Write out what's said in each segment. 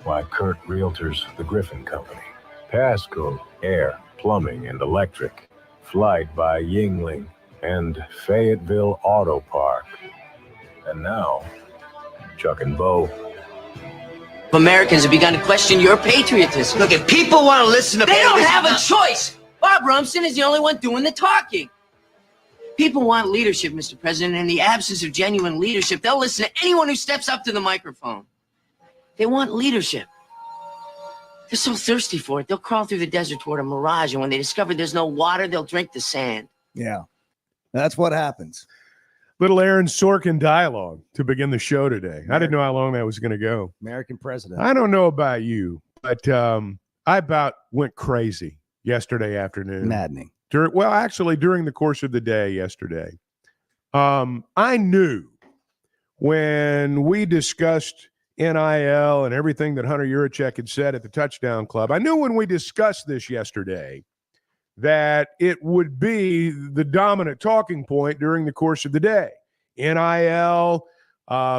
Why, Kurt Realtors, the Griffin Company. Passcode, Air, Plumbing, and Electric. Flight by Yingling and Fayetteville Auto Park. And now, Chuck and Bo. Americans have begun to question your patriotism. Look, if people want to listen to... They don't have a choice! Bob Rumson is the only one doing the talking. People want leadership, Mr. President. In the absence of genuine leadership, they'll listen to anyone who steps up to the microphone. They want leadership. They're so thirsty for it, they'll crawl through the desert toward a mirage, and when they discover there's no water, they'll drink the sand. Yeah, that's what happens. Little Aaron Sorkin dialogue to begin the show today. I didn't know how long that was going to go. American president. I don't know about you, but I about went crazy yesterday afternoon. Maddening. During the course of the day yesterday. I knew when we discussed NIL and everything that Hunter Yurachek had said at the Touchdown Club, I knew when we discussed this yesterday that it would be the dominant talking point during the course of the day. NIL,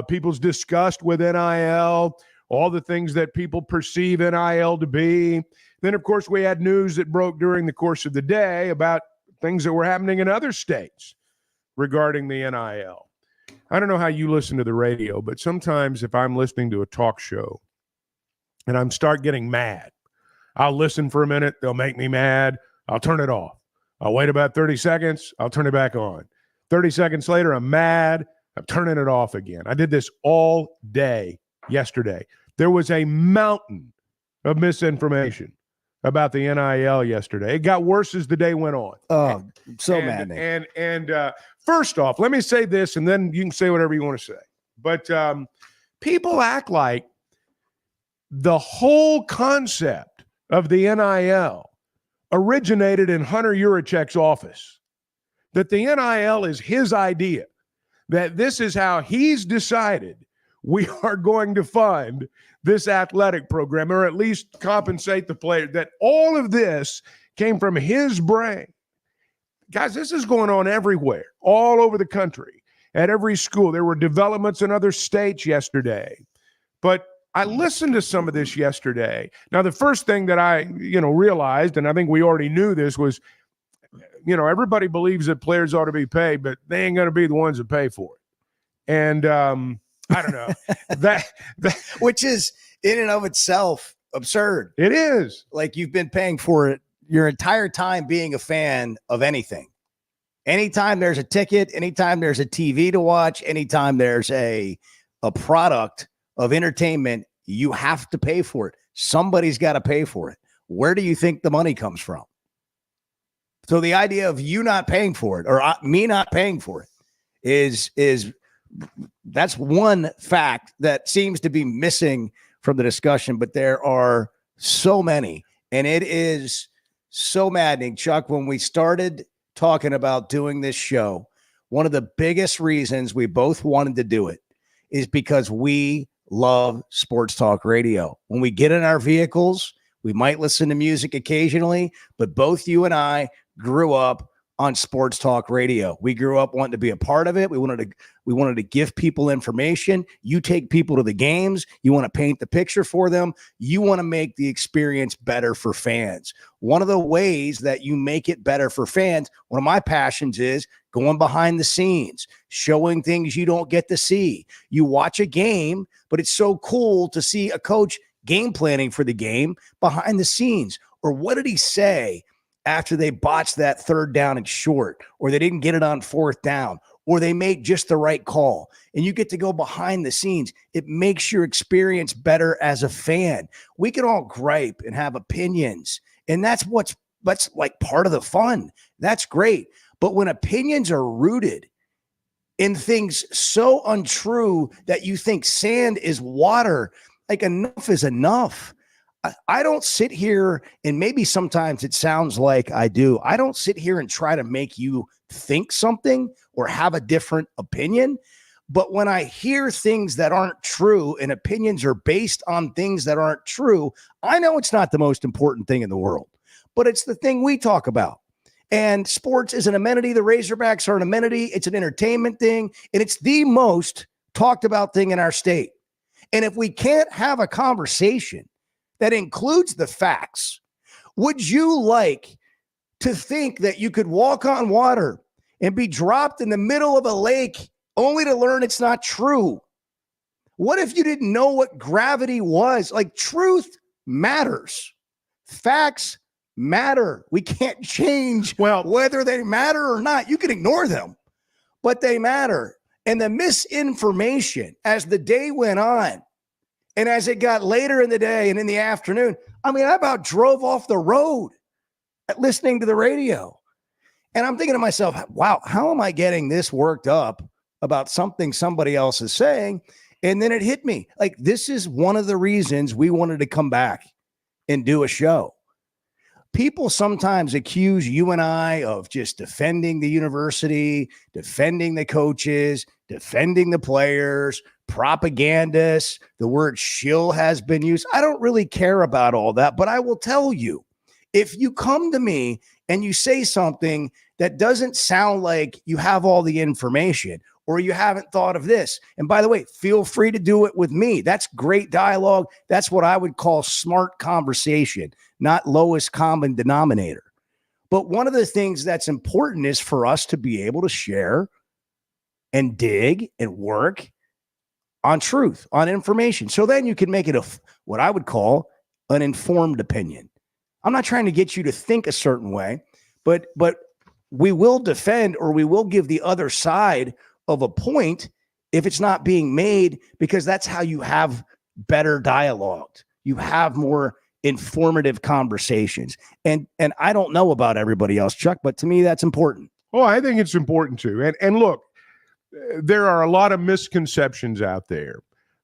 people's disgust with NIL, all the things that people perceive NIL to be. Then, of course, we had news that broke during the course of the day about things that were happening in other states regarding the NIL. I don't know how you listen to the radio, but sometimes if I'm listening to a talk show and I'm start getting mad, I'll listen for a minute. They'll make me mad. I'll turn it off. I'll wait about 30 seconds. I'll turn it back on. 30 seconds later, I'm mad. I'm turning it off again. I did this all day yesterday. There was a mountain of misinformation about the NIL yesterday. It got worse as the day went on. Oh, so maddening. And first off, let me say this, and then you can say whatever you want to say. But people act like the whole concept of the NIL originated in Hunter Yurachek's office, that the NIL is his idea, that this is how he's decided we are going to fund this athletic program, or at least compensate the player, that all of this came from his brain. Guys, this is going on everywhere, all over the country, at every school. There were developments in other states yesterday. But I listened to some of this yesterday. Now, the first thing that I, realized, and I think we already knew this, was, everybody believes that players ought to be paid, but they ain't going to be the ones that pay for it. And I don't know. that Which is in and of itself absurd. It is. Like you've been paying for it your entire time being a fan of anything. Anytime there's a ticket, anytime there's a TV to watch, anytime there's a product of entertainment, you have to pay for it. Somebody's got to pay for it. Where do you think the money comes from? So the idea of you not paying for it or me not paying for it is that's one fact that seems to be missing from the discussion, but there are so many, and it is so maddening. Chuck, when we started talking about doing this show, one of the biggest reasons we both wanted to do it is because we love sports talk radio. When we get in our vehicles, we might listen to music occasionally, but both you and I grew up on sports talk radio. We grew up wanting to be a part of it. We wanted to give people information. You take people to the games. You want to paint the picture for them. You want to make the experience better for fans. One of the ways that you make it better for fans, one of my passions is going behind the scenes, showing things you don't get to see. You watch a game, but it's so cool to see a coach game planning for the game behind the scenes. Or what did he say after they botched that third down and short, or they didn't get it on fourth down, or they made just the right call, and you get to go behind the scenes. It makes your experience better as a fan. We can all gripe and have opinions, and that's like part of the fun. That's great. But when opinions are rooted in things so untrue that you think sand is water, like enough is enough. I don't sit here, and maybe sometimes it sounds like I do. I don't sit here and try to make you think something or have a different opinion. But when I hear things that aren't true and opinions are based on things that aren't true, I know it's not the most important thing in the world, but it's the thing we talk about. And sports is an amenity. The Razorbacks are an amenity. It's an entertainment thing, and it's the most talked about thing in our state. And if we can't have a conversation that includes the facts, would you like to think that you could walk on water and be dropped in the middle of a lake only to learn it's not true? What if you didn't know what gravity was? Like, truth matters. Facts matter. We can't change whether they matter or not. You can ignore them, but they matter. And the misinformation as the day went on and as it got later in the day and in the afternoon, I mean, I about drove off the road listening to the radio. And I'm thinking to myself, wow, how am I getting this worked up about something somebody else is saying? And then it hit me. Like, this is one of the reasons we wanted to come back and do a show. People sometimes accuse you and I of just defending the university, defending the coaches, defending the players, propagandists. The word shill has been used. I don't really care about all that, but I will tell you, if you come to me and you say something that doesn't sound like you have all the information or you haven't thought of this, and by the way, feel free to do it with me. That's great dialogue. That's what I would call smart conversation, not lowest common denominator. But one of the things that's important is for us to be able to share and dig and work on truth, on information. So then you can make it what I would call an informed opinion. I'm not trying to get you to think a certain way, but we will defend or we will give the other side of a point if it's not being made, because that's how you have better dialogue. You have more informative conversations. And I don't know about everybody else, Chuck, but to me, that's important. Oh, I think it's important too. And look, there are a lot of misconceptions out there.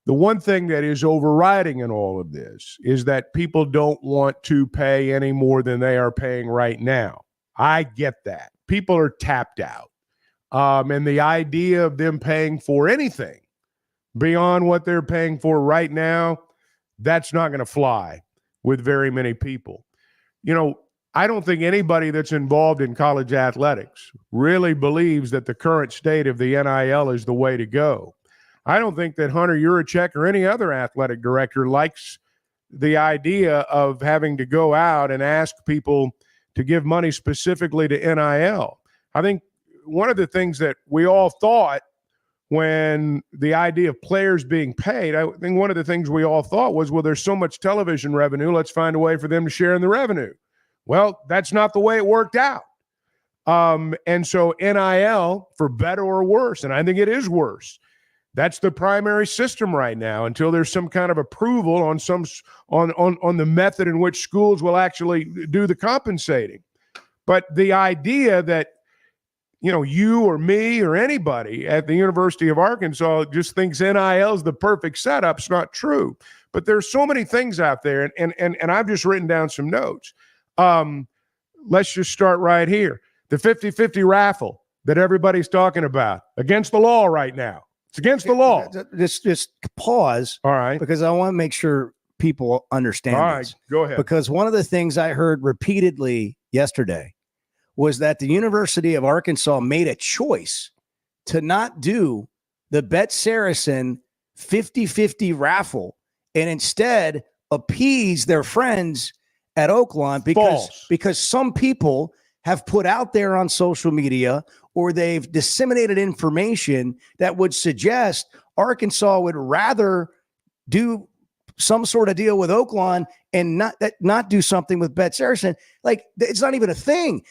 The one thing that is overriding in all of this is that people don't want to pay any more than they are paying right now. I get that. People are tapped out. And the idea of them paying for anything beyond what they're paying for right now, that's not going to fly with very many people. You know, I don't think anybody that's involved in college athletics really believes that the current state of the NIL is the way to go. I don't think that Hunter Yurachek or any other athletic director likes the idea of having to go out and ask people to give money specifically to NIL. I think one of the things that we all thought when the idea of players being paid, I think one of the things we all thought was, well, there's so much television revenue, let's find a way for them to share in the revenue. Well, that's not the way it worked out. And so NIL, for better or worse, and I think it is worse, that's the primary system right now until there's some kind of approval on on the method in which schools will actually do the compensating. But the idea that, you know, you or me or anybody at the University of Arkansas just thinks NIL is the perfect setup, it's not true. But there's so many things out there, and I've just written down some notes. Let's just start right here. The 50-50 raffle that everybody's talking about, against the law right now. It's against the law. Just pause. All right. Because I want to make sure people understand All this. right, go ahead. Because one of the things I heard repeatedly yesterday was that the University of Arkansas made a choice to not do the Bet Saracen 50-50 raffle and instead appease their friends at Oakland because some people have put out there on social media or they've disseminated information that would suggest Arkansas would rather do some sort of deal with Oakland and not do something with Bet Saracen. Like, it's not even a thing.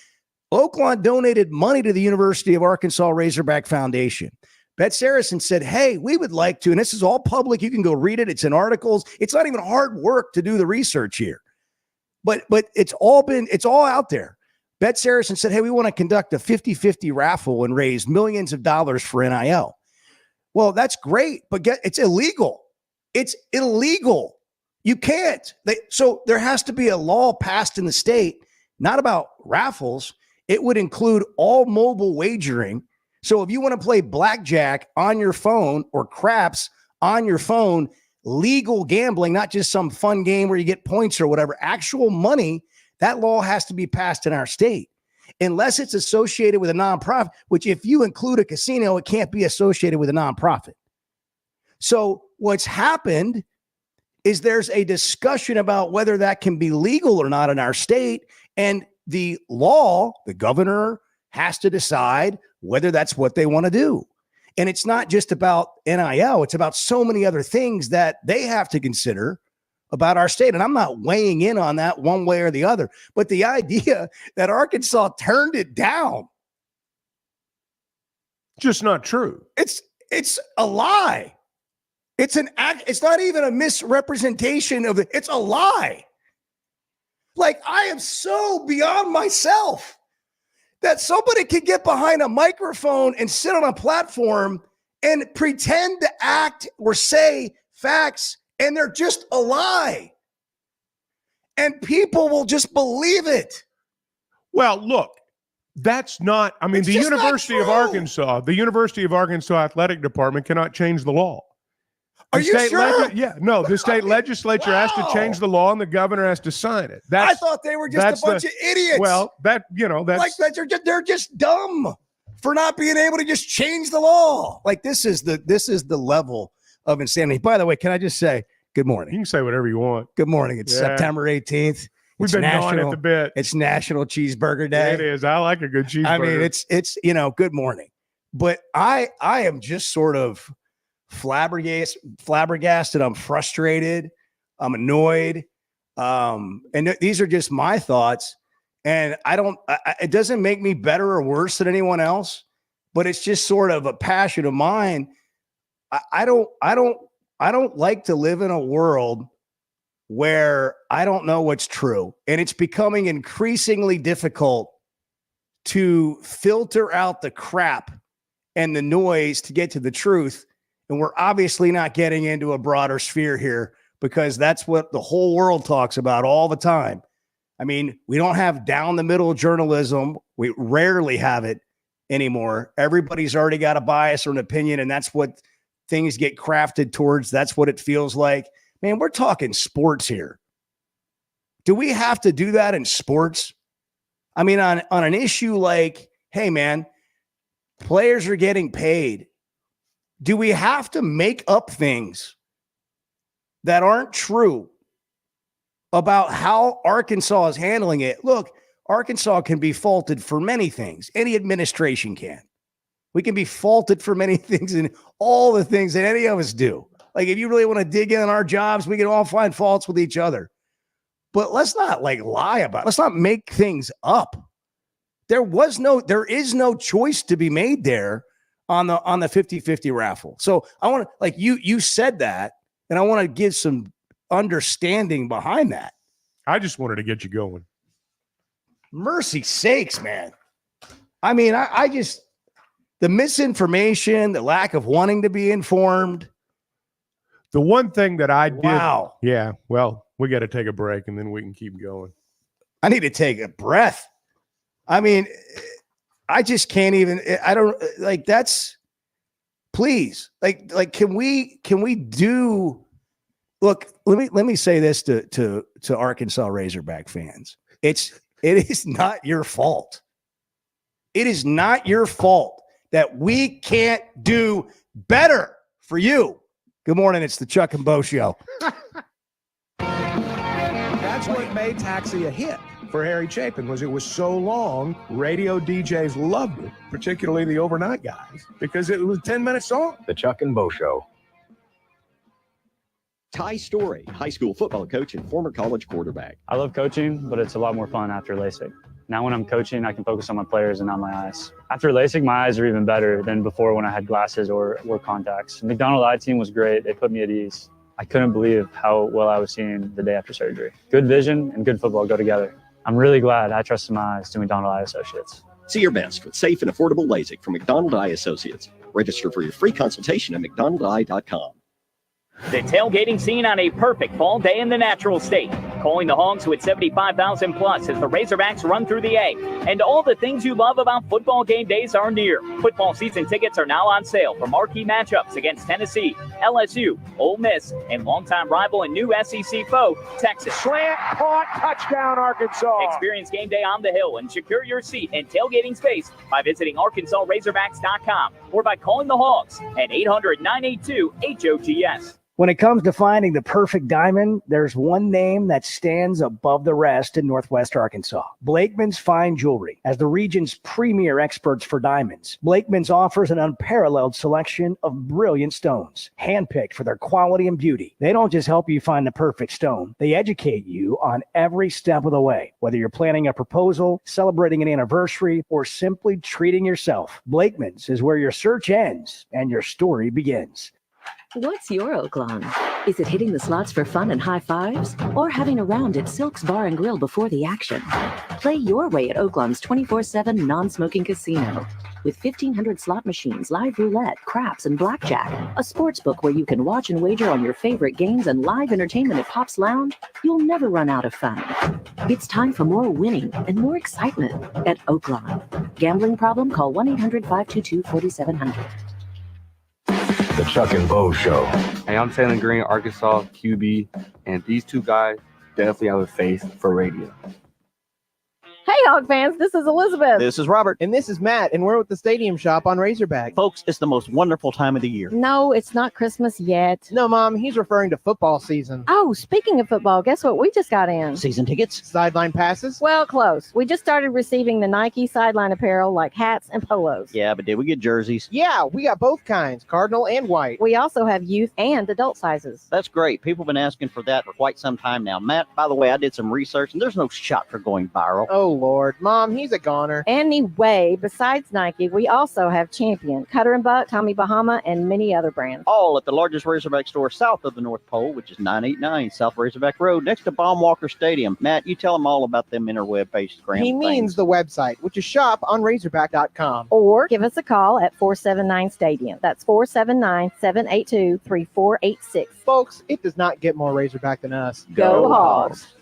Oakland donated money to the University of Arkansas Razorback Foundation. Bet Saracen said, hey, we would like to, and this is all public. You can go read it. It's in articles. It's not even hard work to do the research here. But it's all out there. Bet Saracen said, hey, we want to conduct a 50-50 raffle and raise millions of dollars for NIL. Well, that's great, but it's illegal. It's illegal. You can't. So there has to be a law passed in the state, not about raffles. It would include all mobile wagering. So if you want to play blackjack on your phone or craps on your phone, legal gambling, not just some fun game where you get points or whatever, actual money, that law has to be passed in our state. Unless it's associated with a nonprofit, which if you include a casino, it can't be associated with a nonprofit. So what's happened is there's a discussion about whether that can be legal or not in our state. And the law, the governor has to decide whether that's what they want to do. And it's not just about NIL. It's about so many other things that they have to consider about our state. And I'm not weighing in on that one way or the other. But the idea that Arkansas turned it down, just not true. It's a lie. It's an act. It's not even a misrepresentation of it. It's a lie. Like, I am so beyond myself that somebody can get behind a microphone and sit on a platform and pretend to act or say facts, and they're just a lie. And people will just believe it. Well, look, that's not, I mean, It's the just not University of true. the University of Arkansas Athletic Department cannot change the law. Are you sure? The state legislature has to change the law and the governor has to sign it. I thought they were just a bunch of idiots. Well, that's like they're just dumb for not being able to just change the law. Like, this is the level of insanity. By the way, can I just say good morning? You can say whatever you want. Good morning. It's September 18th. We've been gnawing at the bit. It's National Cheeseburger Day. It is. I like a good cheeseburger. I mean, it's good morning. But I am just sort of flabbergasted. I'm frustrated. I'm annoyed. And these are just my thoughts. And it doesn't make me better or worse than anyone else, but it's just sort of a passion of mine. I don't like to live in a world where I don't know what's true. And it's becoming increasingly difficult to filter out the crap and the noise to get to the truth. And we're obviously not getting into a broader sphere here because that's what the whole world talks about all the time. I mean, we don't have down the middle journalism. We rarely have it anymore. Everybody's already got a bias or an opinion, and that's what things get crafted towards. That's what it feels like. Man, we're talking sports here. Do we have to do that in sports? I mean, on an issue like, hey, man, players are getting paid. Do we have to make up things that aren't true about how Arkansas is handling it? Look, Arkansas can be faulted for many things. Any administration can. We can be faulted for many things and all the things that any of us do. Like, if you really want to dig in on our jobs, we can all find faults with each other. But let's not lie about it. Let's not make things up. There is no choice to be made there on the 50-50 raffle. So I want to, you said that, and I want to give some understanding behind that. I just wanted to get you going. Mercy sakes, man. I mean, I just, the misinformation, the lack of wanting to be informed. The one thing that I did. Wow. Yeah. Well, we got to take a break and then we can keep going. I need to take a breath. I mean, I just can't even, I don't like that's, please, can we do, look, let me say this to Arkansas Razorback fans. It is not your fault. It is not your fault that we can't do better for you. Good morning. It's the Chuck and Bo Show. That's what made Taxi a hit for Harry Chapin, was it was so long, radio DJs loved it, particularly the overnight guys, because it was a 10-minute song. The Chuck and Bo Show. Ty Story, high school football coach and former college quarterback. I love coaching, but it's a lot more fun after LASIK. Now when I'm coaching, I can focus on my players and not my eyes. After LASIK, my eyes are even better than before when I had glasses or wore contacts. The McDonald Eye Team was great. They put me at ease. I couldn't believe how well I was seeing the day after surgery. Good vision and good football go together. I'm really glad I trusted my eyes to McDonald Eye Associates. See your best with safe and affordable LASIK from McDonald Eye Associates. Register for your free consultation at mcdonaldeye.com. The tailgating scene on a perfect fall day in the natural state. Calling the Hogs with 75,000 plus as the Razorbacks run through the A. And all the things you love about football game days are near. Football season tickets are now on sale for marquee matchups against Tennessee, LSU, Ole Miss, and longtime rival and new SEC foe, Texas. Slant, caught, touchdown, Arkansas. Experience game day on the hill and secure your seat and tailgating space by visiting ArkansasRazorbacks.com or by calling the Hogs at 800-982-HOGS. When it comes to finding the perfect diamond, there's one name that stands above the rest in Northwest Arkansas. Blakeman's Fine Jewelry. As the region's premier experts for diamonds, Blakeman's offers an unparalleled selection of brilliant stones, handpicked for their quality and beauty. They don't just help you find the perfect stone, they educate you on every step of the way. Whether you're planning a proposal, celebrating an anniversary, or simply treating yourself, Blakeman's is where your search ends and your story begins. What's your Oaklawn? Is it hitting the slots for fun and high fives? Or having a round at Silk's Bar and Grill before the action? Play your way at Oaklawn's 24/7 non-smoking casino. With 1,500 slot machines, live roulette, craps, and blackjack, a sports book where you can watch and wager on your favorite games, and live entertainment at Pop's Lounge, you'll never run out of fun. It's time for more winning and more excitement at Oaklawn. Gambling problem? Call 1-800-522-4700. The Chuck and Bo Show. Hey, I'm Taylor Green, Arkansas QB, and these two guys definitely have a face for radio. Hey, Hog fans, this is Elizabeth. This is Robert. And this is Matt, and we're with the Stadium Shop on Razorback. Folks, it's the most wonderful time of the year. No, it's not Christmas yet. No, Mom, he's referring to football season. Oh, speaking of football, guess what we just got in? Season tickets? Sideline passes? Well, close. We just started receiving the Nike sideline apparel like hats and polos. Yeah, but did we get jerseys? Yeah, we got both kinds, cardinal and white. We also have youth and adult sizes. That's great. People have been asking for that for quite some time now. Matt, by the way, I did some research, and there's no shot for going viral. Oh, Lord. Mom, he's a goner. Anyway, besides Nike, we also have Champion, Cutter and Buck, Tommy Bahama, and many other brands. All at the largest Razorback store south of the North Pole, which is 989 South Razorback Road, next to Baumwalker Stadium. Matt, you tell them all about them interweb-based He means the website, which is shop on Razorback.com. Or give us a call at 479-STADIUM. That's 479-782-3486. Folks, it does not get more Razorback than us. Go Hogs!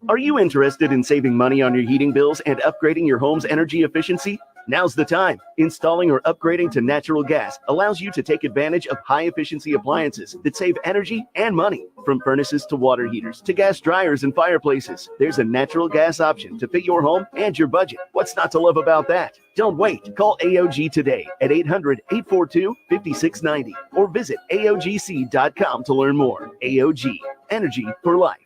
Are you interested in saving money on your heating bills and upgrading your home's energy efficiency? Now's the time. Installing or upgrading to natural gas allows you to take advantage of high-efficiency appliances that save energy and money. From furnaces to water heaters to gas dryers and fireplaces, there's a natural gas option to fit your home and your budget. What's not to love about that? Don't wait. Call AOG today at 800-842-5690 or visit AOGC.com to learn more. AOG, energy for life.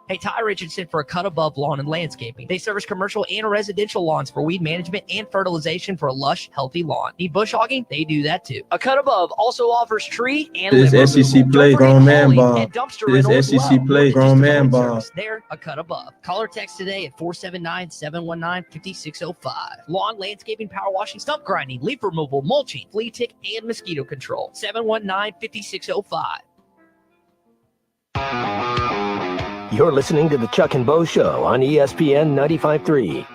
Hey, Ty Richardson for A Cut Above Lawn and Landscaping. They service commercial and residential lawns for weed management and fertilization for a lush, healthy lawn. Need bush hogging? They do that too. A Cut Above also offers tree and this limb SEC removal. play grown man ball. And dumpster This rental as SEC well. play grown man ball. They're A Cut Above. Call or text today at 479-719-5605. Lawn, landscaping, power washing, stump grinding, leaf removal, mulching, flea tick, and mosquito control. 719-5605. You're listening to the Chuck and Bo Show on ESPN 95.3.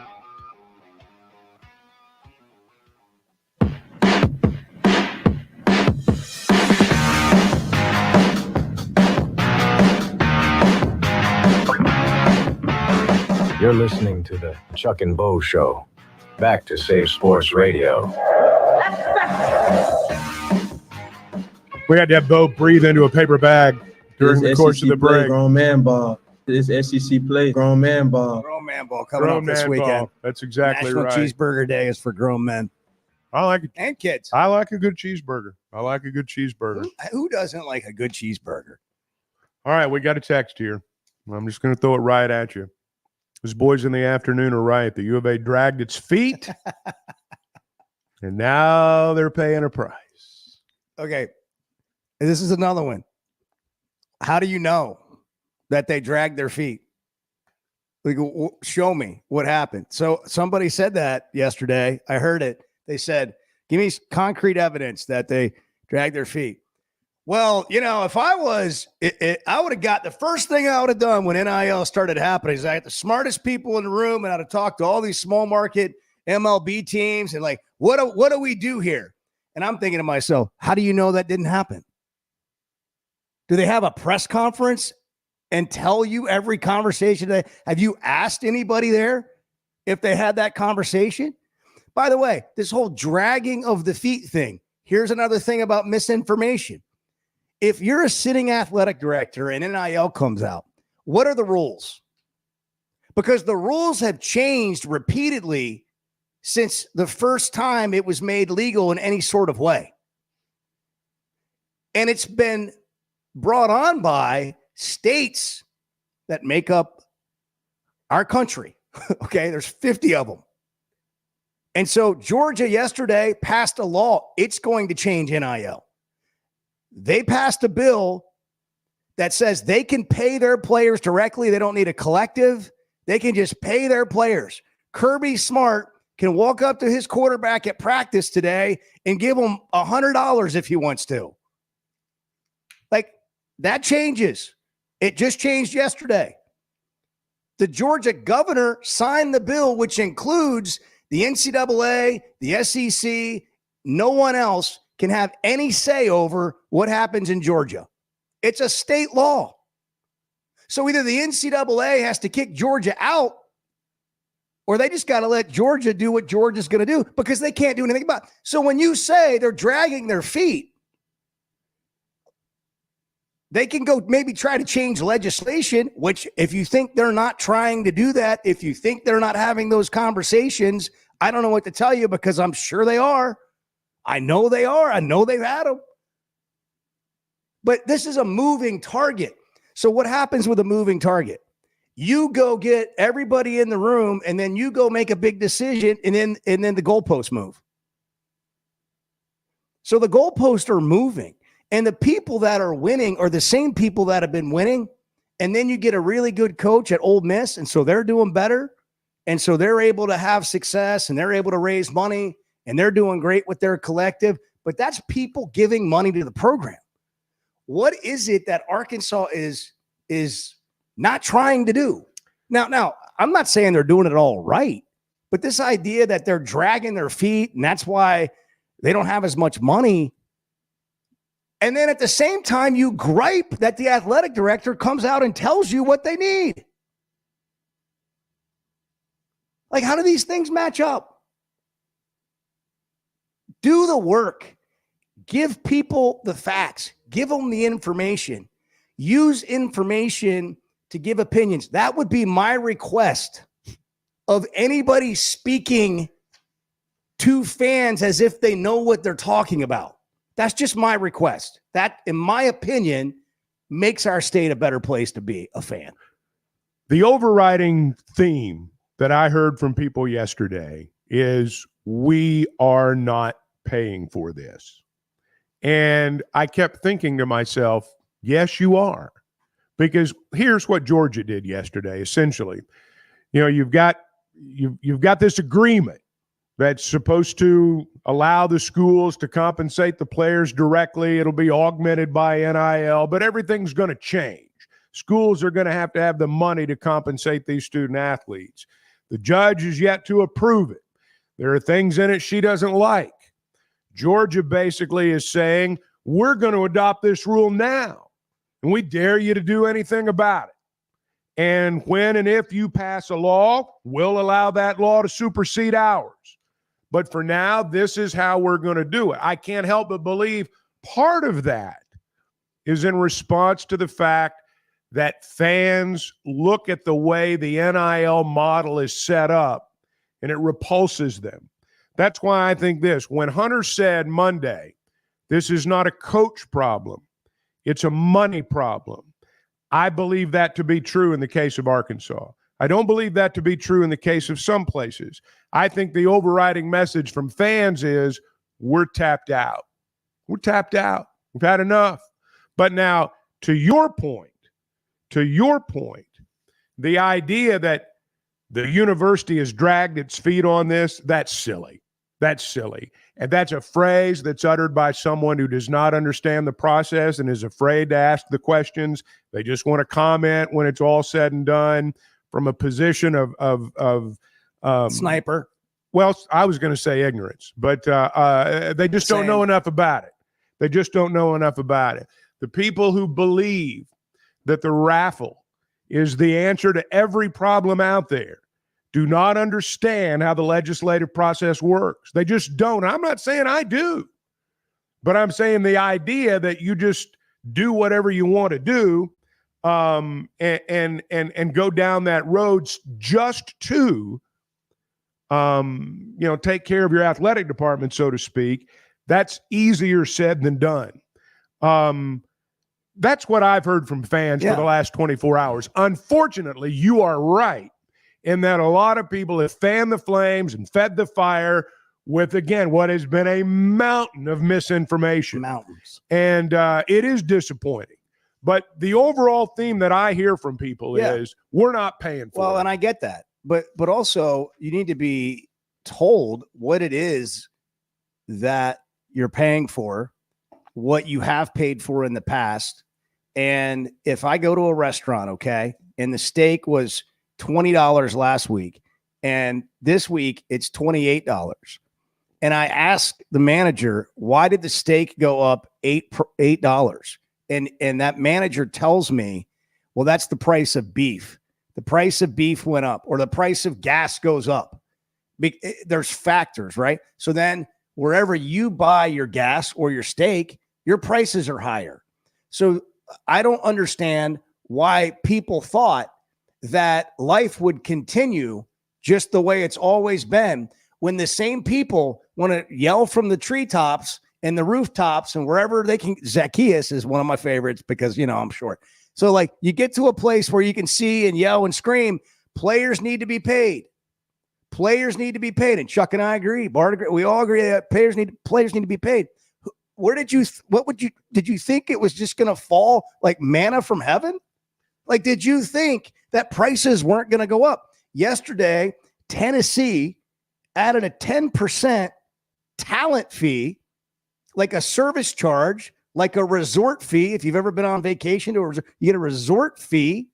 You're listening to the Chuck and Bo Show. Back to Save Sports Radio. We had to have Bo breathe into a paper bag during the course of the break. Grown man ball. This SEC play grown man ball. Grown man ball coming up this weekend. That's exactly National right. Cheeseburger Day is for grown men. I like it. And kids. I like a good cheeseburger. Who doesn't like a good cheeseburger? All right, we got a text here. I'm just going to throw it right at you. Those boys in the afternoon are right. The U of A dragged its feet, and now they're paying a price. Okay, this is another one. How do you know that they dragged their feet? Like, show me what happened. So somebody said that yesterday. I heard it. They said, give me concrete evidence that they dragged their feet. Well, you know, if I was, I would have got the first thing I would have done when NIL started happening is I got the smartest people in the room and I'd have talked to all these small market MLB teams and like, what do we do here? And I'm thinking to myself, how do you know that didn't happen? Do they have a press conference and tell you every conversation? Have you asked anybody there if they had that conversation? By the way, this whole dragging of the feet thing, here's another thing about misinformation. If you're a sitting athletic director and NIL comes out, what are the rules? Because the rules have changed repeatedly since the first time it was made legal in any sort of way. And it's been brought on by states that make up our country. Okay, there's 50 of them. And so Georgia yesterday passed a law. It's going to change NIL. They passed a bill that says they can pay their players directly. They don't need a collective. They can just pay their players. Kirby Smart can walk up to his quarterback at practice today and give him $100 if he wants to. Like, that changes. It just changed yesterday. The Georgia governor signed the bill, which includes the NCAA, the SEC. No one else can have any say over what happens in Georgia. It's a state law. So either the NCAA has to kick Georgia out, or they just got to let Georgia do what Georgia's going to do, because they can't do anything about it. So when you say they're dragging their feet, they can go maybe try to change legislation, which if you think they're not trying to do that, if you think they're not having those conversations, I don't know what to tell you, because I'm sure they are. I know they are. I know they've had them. But this is a moving target. So what happens with a moving target? You go get everybody in the room, and then you go make a big decision, and then the goalposts move. So the goalposts are moving, and the people that are winning are the same people that have been winning. And then you get a really good coach at Ole Miss, and so they're doing better, and so they're able to have success, and they're able to raise money, and they're doing great with their collective. But that's people giving money to the program. What is it that Arkansas is not trying to do? Now, I'm not saying they're doing it all right, but this idea that they're dragging their feet and that's why they don't have as much money. And then at the same time, you gripe that the athletic director comes out and tells you what they need. Like, how do these things match up? Do the work. Give people the facts. Give them the information. Use information to give opinions. That would be my request of anybody speaking to fans as if they know what they're talking about. That's just my request. That, in my opinion, makes our state a better place to be a fan. The overriding theme that I heard from people yesterday is we are not paying for this. And I kept thinking to myself, yes, you are. Because here's what Georgia did yesterday, essentially. You know, you've got this agreement that's supposed to allow the schools to compensate the players directly. It'll be augmented by NIL, but everything's going to change. Schools are going to have the money to compensate these student athletes. The judge is yet to approve it. There are things in it she doesn't like. Georgia basically is saying, we're going to adopt this rule now, and we dare you to do anything about it. And when and if you pass a law, we'll allow that law to supersede ours. But for now, this is how we're going to do it. I can't help but believe part of that is in response to the fact that fans look at the way the NIL model is set up, and it repulses them. That's why I think this. When Hunter said Monday, this is not a coach problem, it's a money problem, I believe that to be true in the case of Arkansas. I don't believe that to be true in the case of some places. I think the overriding message from fans is we're tapped out. We're tapped out. We've had enough. But now, to your point, the idea that the university has dragged its feet on this, that's silly. That's silly. And that's a phrase that's uttered by someone who does not understand the process and is afraid to ask the questions. They just want to comment when it's all said and done from a position of sniper. Well, I was going to say ignorance, but they just don't know enough about it. They just don't know enough about it. The people who believe that the raffle is the answer to every problem out there do not understand how the legislative process works. They just don't. I'm not saying I do, but I'm saying the idea that you just do whatever you want to do and go down that road just to take care of your athletic department, so to speak, that's easier said than done. That's what I've heard from fans for the last 24 hours. Unfortunately, you are right in that a lot of people have fanned the flames and fed the fire with, again, what has been a mountain of misinformation. Mountains. And it is disappointing. But the overall theme that I hear from people is we're not paying for it. Well, and I get that. But also you need to be told what it is that you're paying for, what you have paid for in the past. And if I go to a restaurant, okay, and the steak was $20 last week, and this week it's $28, and I ask the manager, why did the steak go up $8? And that manager tells me, well, that's the price of beef. The price of beef went up, or the price of gas goes up. There's factors, right? So then wherever you buy your gas or your steak, your prices are higher. So I don't understand why people thought that life would continue just the way it's always been when the same people want to yell from the treetops and the rooftops and wherever they can. Zacchaeus is one of my favorites because, I'm short. So like you get to a place where you can see and yell and scream, players need to be paid. Players need to be paid. And Chuck and I agree. Bart agree. We all agree that players need to be paid. Where did you think it was just going to fall like manna from heaven? Like, did you think that prices weren't going to go up? Yesterday, Tennessee added a 10% talent fee, like a service charge, like a resort fee. If you've ever been on vacation to a resort, you get a resort fee.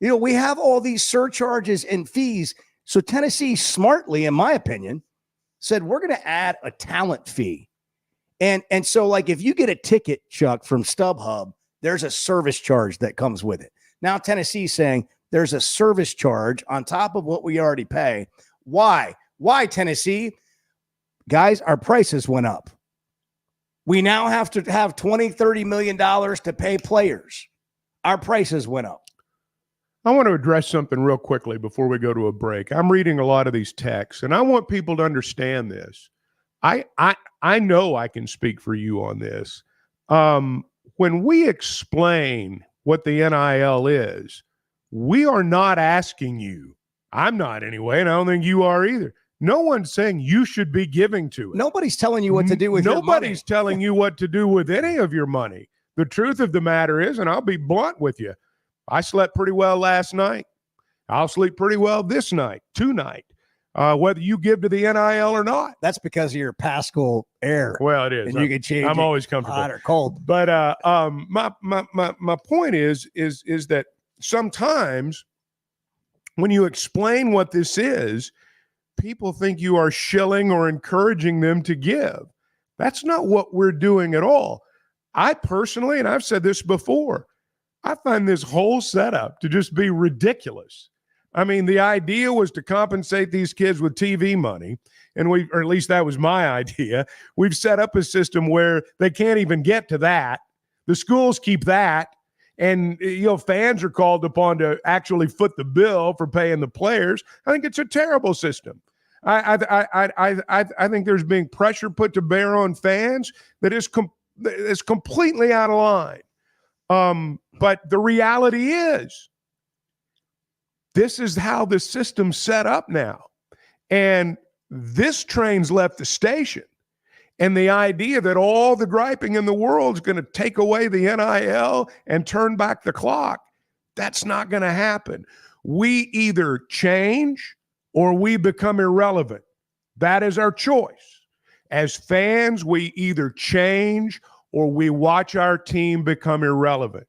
We have all these surcharges and fees. So Tennessee smartly, in my opinion, said, we're going to add a talent fee. And so like, if you get a ticket, Chuck, from StubHub, there's a service charge that comes with it. Now Tennessee's saying there's a service charge on top of what we already pay. Why? Why, Tennessee? Guys, our prices went up. We now have to have $20-30 million to pay players. Our prices went up. I want to address something real quickly before we go to a break. I'm reading a lot of these texts, and I want people to understand this. I know I can speak for you on this. When we explain what the NIL is, we are not asking you. I'm not anyway, and I don't think you are either. No one's saying you should be giving to it. Nobody's telling you what to do with your money. Nobody's telling you what to do with any of your money. The truth of the matter is, and I'll be blunt with you, I slept pretty well last night. I'll sleep pretty well this night, tonight, whether you give to the NIL or not. That's because of your Pascal air. Well, it is. And you can change I'm always comfortable. Hot or cold. But my point is that sometimes when you explain what this is, people think you are shilling or encouraging them to give. That's not what we're doing at all. I personally, and I've said this before, I find this whole setup to just be ridiculous. I mean, the idea was to compensate these kids with TV money, or at least that was my idea. We've set up a system where they can't even get to that. The schools keep that, and fans are called upon to actually foot the bill for paying the players. I think it's a terrible system. I think there's being pressure put to bear on fans that is completely out of line. But the reality is, this is how the system's set up now. And this train's left the station. And the idea that all the griping in the world is going to take away the NIL and turn back the clock, that's not going to happen. We either change or we become irrelevant. That is our choice. As fans, we either change or we watch our team become irrelevant.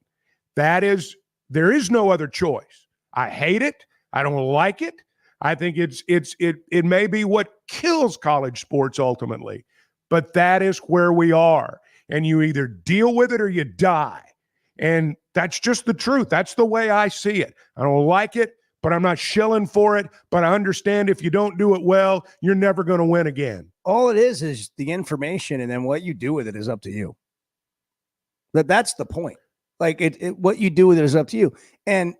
There is no other choice. I hate it. I don't like it. I think it may be what kills college sports ultimately, but that is where we are. And you either deal with it or you die. And that's just the truth. That's the way I see it. I don't like it, but I'm not shilling for it. But I understand if you don't do it well, you're never going to win again. All it is the information, and then what you do with it is up to you. That's the point. Like what you do with it is up to you. And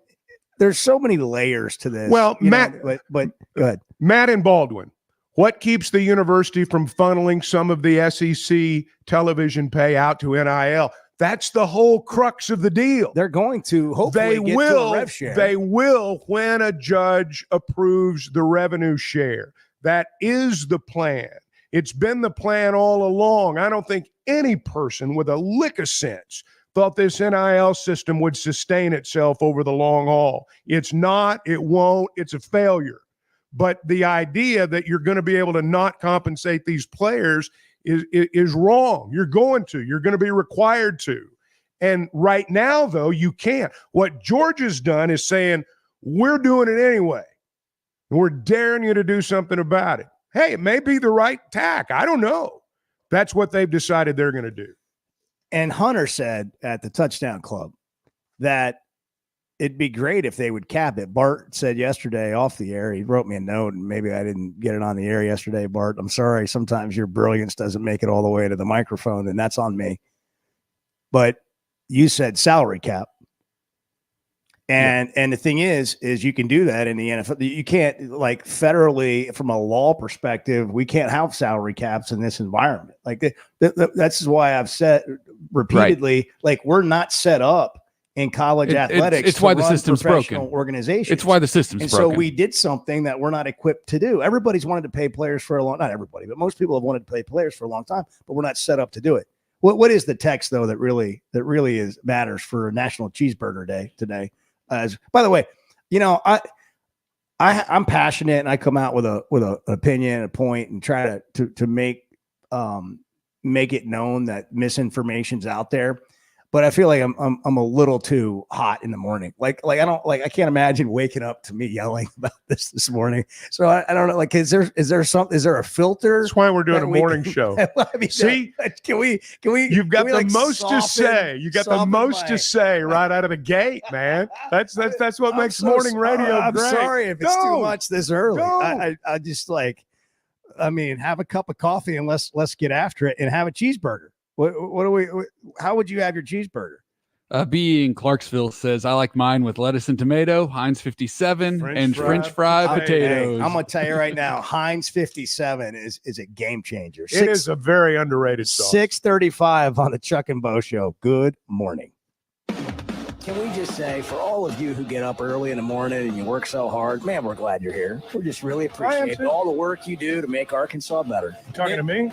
there's so many layers to this. Well, Matt, but go ahead. Matt and Baldwin, what keeps the university from funneling some of the SEC television pay out to NIL? That's the whole crux of the deal. They're going to hopefully get to a rev share. They will when a judge approves the revenue share. That is the plan. It's been the plan all along. I don't think any person with a lick of sense thought this NIL system would sustain itself over the long haul. It's not, it won't, it's a failure. But the idea that you're going to be able to not compensate these players is wrong. You're going to be required to. And right now, though, you can't. What Georgia's done is saying, we're doing it anyway. And we're daring you to do something about it. Hey, it may be the right tack. I don't know. That's what they've decided they're going to do. And Hunter said at the Touchdown Club that it'd be great if they would cap it. Bart said yesterday off the air, he wrote me a note, and maybe I didn't get it on the air yesterday, Bart. I'm sorry. Sometimes your brilliance doesn't make it all the way to the microphone, and that's on me. But you said salary cap. And the thing is you can do that in the NFL. You can't, like, federally, from a law perspective, we can't have salary caps in this environment. Like that's why I've said repeatedly, like, we're not set up in college athletics. It's why the system's broken. Organizations. It's why the system's broken. So we did something that we're not equipped to do. Everybody's wanted to pay players for a long, not everybody, but most people have wanted to pay players for a long time, but we're not set up to do it. What is the text though that really matters for National Cheeseburger Day today? By the way, you know, I'm passionate and I come out with an opinion, a point, and try to make it known that misinformation's out there. But I feel like I'm a little too hot in the morning. Like I can't imagine waking up to me yelling about this morning. So I don't know. Like, is there a filter? That's why we're doing a morning show. I mean, see, can we? You've got the like most to say. You got the most to say right out of the gate, man. That's what makes morning radio I'm great. sorry if it's too much this early. I just like, I mean, have a cup of coffee and let's get after it and have a cheeseburger. How would you have your cheeseburger? B in Clarksville says, I like mine with lettuce and tomato, Heinz 57, French fry potatoes. I'm going to tell you right now, Heinz 57 is a game changer. It is a very underrated sauce. 6:35 on the Chuck and Bo Show. Good morning. Can we just say, for all of you who get up early in the morning and you work so hard, man, we're glad you're here. We just really appreciate all the work you do to make Arkansas better. You talking to me?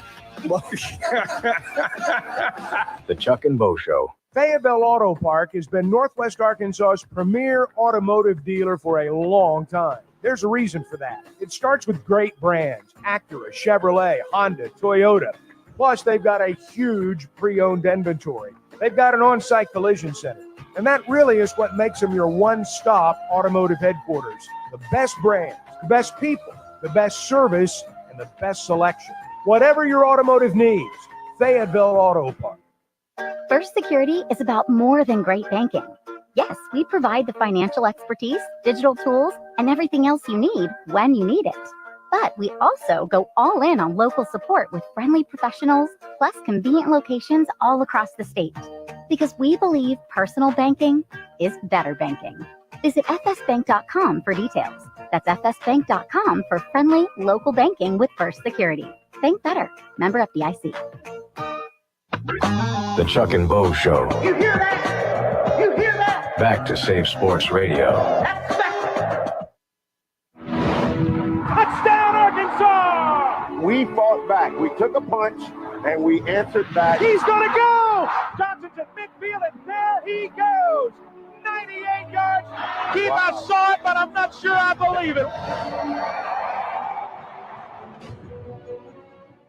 The Chuck and Bo Show. Fayetteville Auto Park has been Northwest Arkansas's premier automotive dealer for a long time. There's a reason for that. It starts with great brands: Acura, Chevrolet, Honda, Toyota. Plus, they've got a huge pre-owned inventory. They've got an on-site collision center. And that really is what makes them your one-stop automotive headquarters. The best brands, the best people, the best service, and the best selection. Whatever your automotive needs, Fayetteville Auto Park. First Security is about more than great banking. Yes, we provide the financial expertise, digital tools, and everything else you need when you need it. But we also go all in on local support with friendly professionals, plus convenient locations all across the state. Because we believe personal banking is better banking. Visit fsbank.com for details. That's fsbank.com for friendly local banking with First Security. Bank better. Member FDIC. The Chuck and Bo Show. You hear that? You hear that? Back to Safe Sports Radio. Touchdown, Arkansas! We fought back. We took a punch, and we answered back. He's going to go! Johnson's at midfield, and there he goes! 98 yards. Keith, I saw it, but I'm not sure I believe it.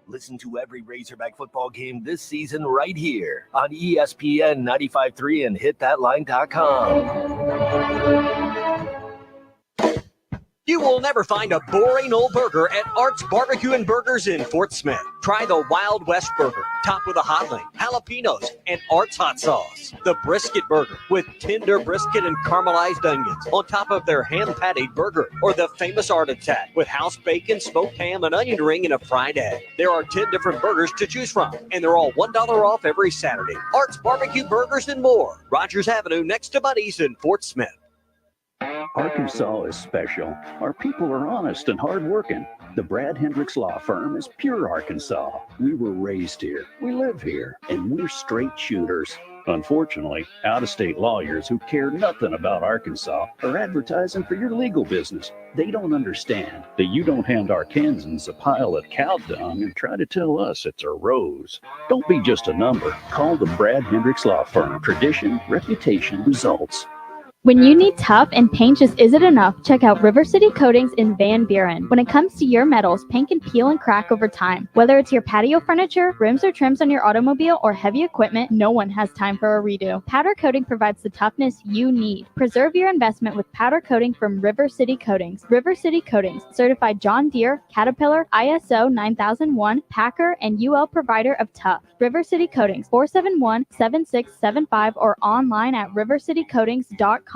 Listen to every Razorback football game this season right here on ESPN 95.3 and hitthatline.com. You will never find a boring old burger at Art's Barbecue and Burgers in Fort Smith. Try the Wild West Burger, topped with a hot link, jalapenos, and Art's hot sauce. The Brisket Burger, with tender brisket and caramelized onions on top of their hand-patted burger. Or the famous Art Attack, with house bacon, smoked ham, an onion ring, and a fried egg. There are 10 different burgers to choose from, and they're all $1 off every Saturday. Art's Barbecue Burgers and more. Rogers Avenue, next to Buddy's in Fort Smith. Arkansas is special. Our people are honest and hardworking. The Brad Hendricks Law Firm is pure Arkansas. We were raised here, we live here, and we're straight shooters. Unfortunately, out-of-state lawyers who care nothing about Arkansas are advertising for your legal business. They don't understand that you don't hand Arkansans a pile of cow dung and try to tell us it's a rose. Don't be just a number. Call the Brad Hendricks Law Firm. Tradition, reputation, results. When you need tough and paint just isn't enough, check out River City Coatings in Van Buren. When it comes to your metals, paint can peel and crack over time. Whether it's your patio furniture, rims or trims on your automobile, or heavy equipment, no one has time for a redo. Powder coating provides the toughness you need. Preserve your investment with powder coating from River City Coatings. River City Coatings, certified John Deere, Caterpillar, ISO 9001, Packer, and UL provider of tough. River City Coatings, 471-7675 or online at rivercitycoatings.com.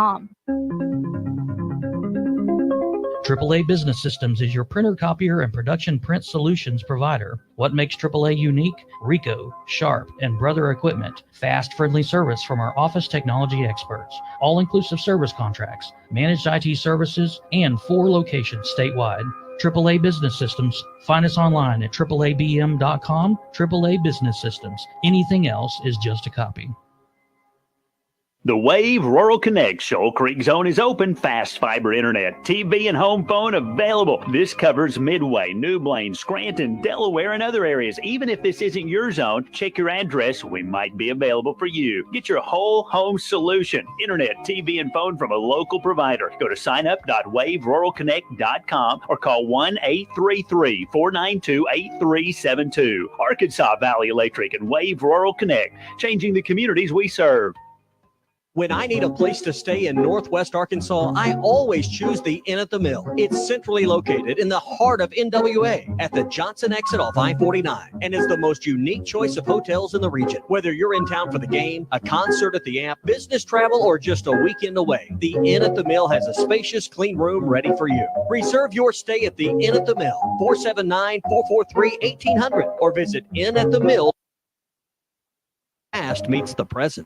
AAA Business Systems is your printer, copier, and production print solutions provider. What makes AAA unique? Ricoh, Sharp, and Brother Equipment. Fast, friendly service from our office technology experts. All-inclusive service contracts, managed IT services, and 4 locations statewide. AAA Business Systems. Find us online at AAABM.com. AAA Business Systems. Anything else is just a copy. The Wave Rural Connect Shoal Creek Zone is open. Fast fiber internet, TV, and home phone available. This covers Midway, New Blaine, Scranton, Delaware, and other areas. Even if this isn't your zone, check your address. We might be available for you. Get your whole home solution. Internet, TV, and phone from a local provider. Go to signup.waveruralconnect.com or call 1-833-492-8372. Arkansas Valley Electric and Wave Rural Connect, changing the communities we serve. When I need a place to stay in Northwest Arkansas, I always choose the Inn at the Mill. It's centrally located in the heart of NWA at the Johnson exit off I-49 and is the most unique choice of hotels in the region. Whether you're in town for the game, a concert at the Amp, business travel, or just a weekend away, the Inn at the Mill has a spacious, clean room ready for you. Reserve your stay at the Inn at the Mill, 479-443-1800, or visit Inn at the Mill. Past meets the present.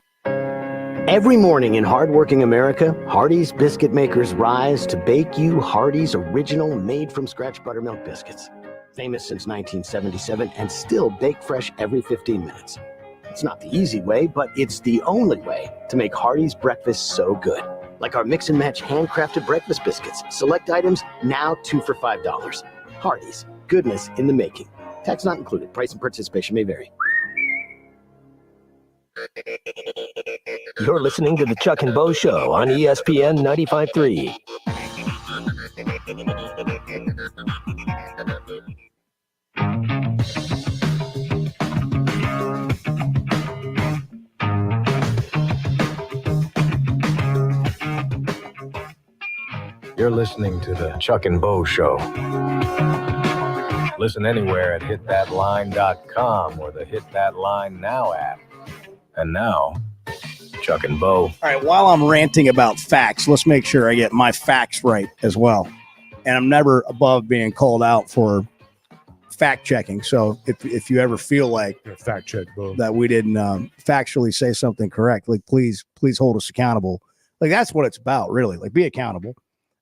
Every morning in hardworking America, Hardee's biscuit makers rise to bake you Hardee's original made-from-scratch buttermilk biscuits. Famous since 1977 and still bake fresh every 15 minutes. It's not the easy way, but it's the only way to make Hardee's breakfast so good. Like our mix-and-match handcrafted breakfast biscuits. Select items now 2 for $5. Hardee's, goodness in the making. Tax not included. Price and participation may vary. You're listening to the Chuck and Bo Show on ESPN 95.3. You're listening to the Chuck and Bo Show. Listen anywhere at hitthatline.com or the Hit That Line Now app. And now, Chuck and Bo. All right, while I'm ranting about facts, let's make sure I get my facts right as well. And I'm never above being called out for fact checking. So if you ever feel like fact check, Bo, that we didn't factually say something correct, like please hold us accountable. Like that's what it's about, really. Like be accountable.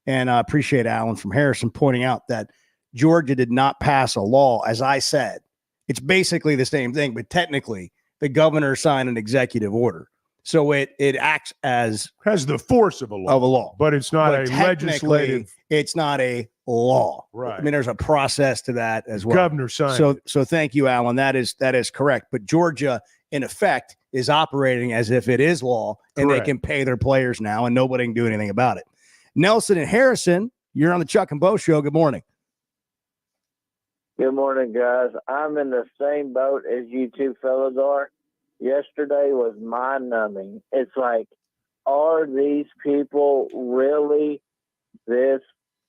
And I appreciate Alan from Harrison pointing out that Georgia did not pass a law, as I said. It's basically the same thing, but technically the governor signed an executive order. So it acts as has the force of a law. But it's not a legislative. It's not a law. Right. I mean, there's a process to that as well. Governor signed. So thank you, Alan. That is correct. But Georgia, in effect, is operating as if it is law, and Correct. they can pay their players now, and nobody can do anything about it. Nelson and Harrison, you're on the Chuck and Bo Show. Good morning. Good morning, guys. I'm in the same boat as you two fellas are. Yesterday was mind-numbing. It's like, are these people really this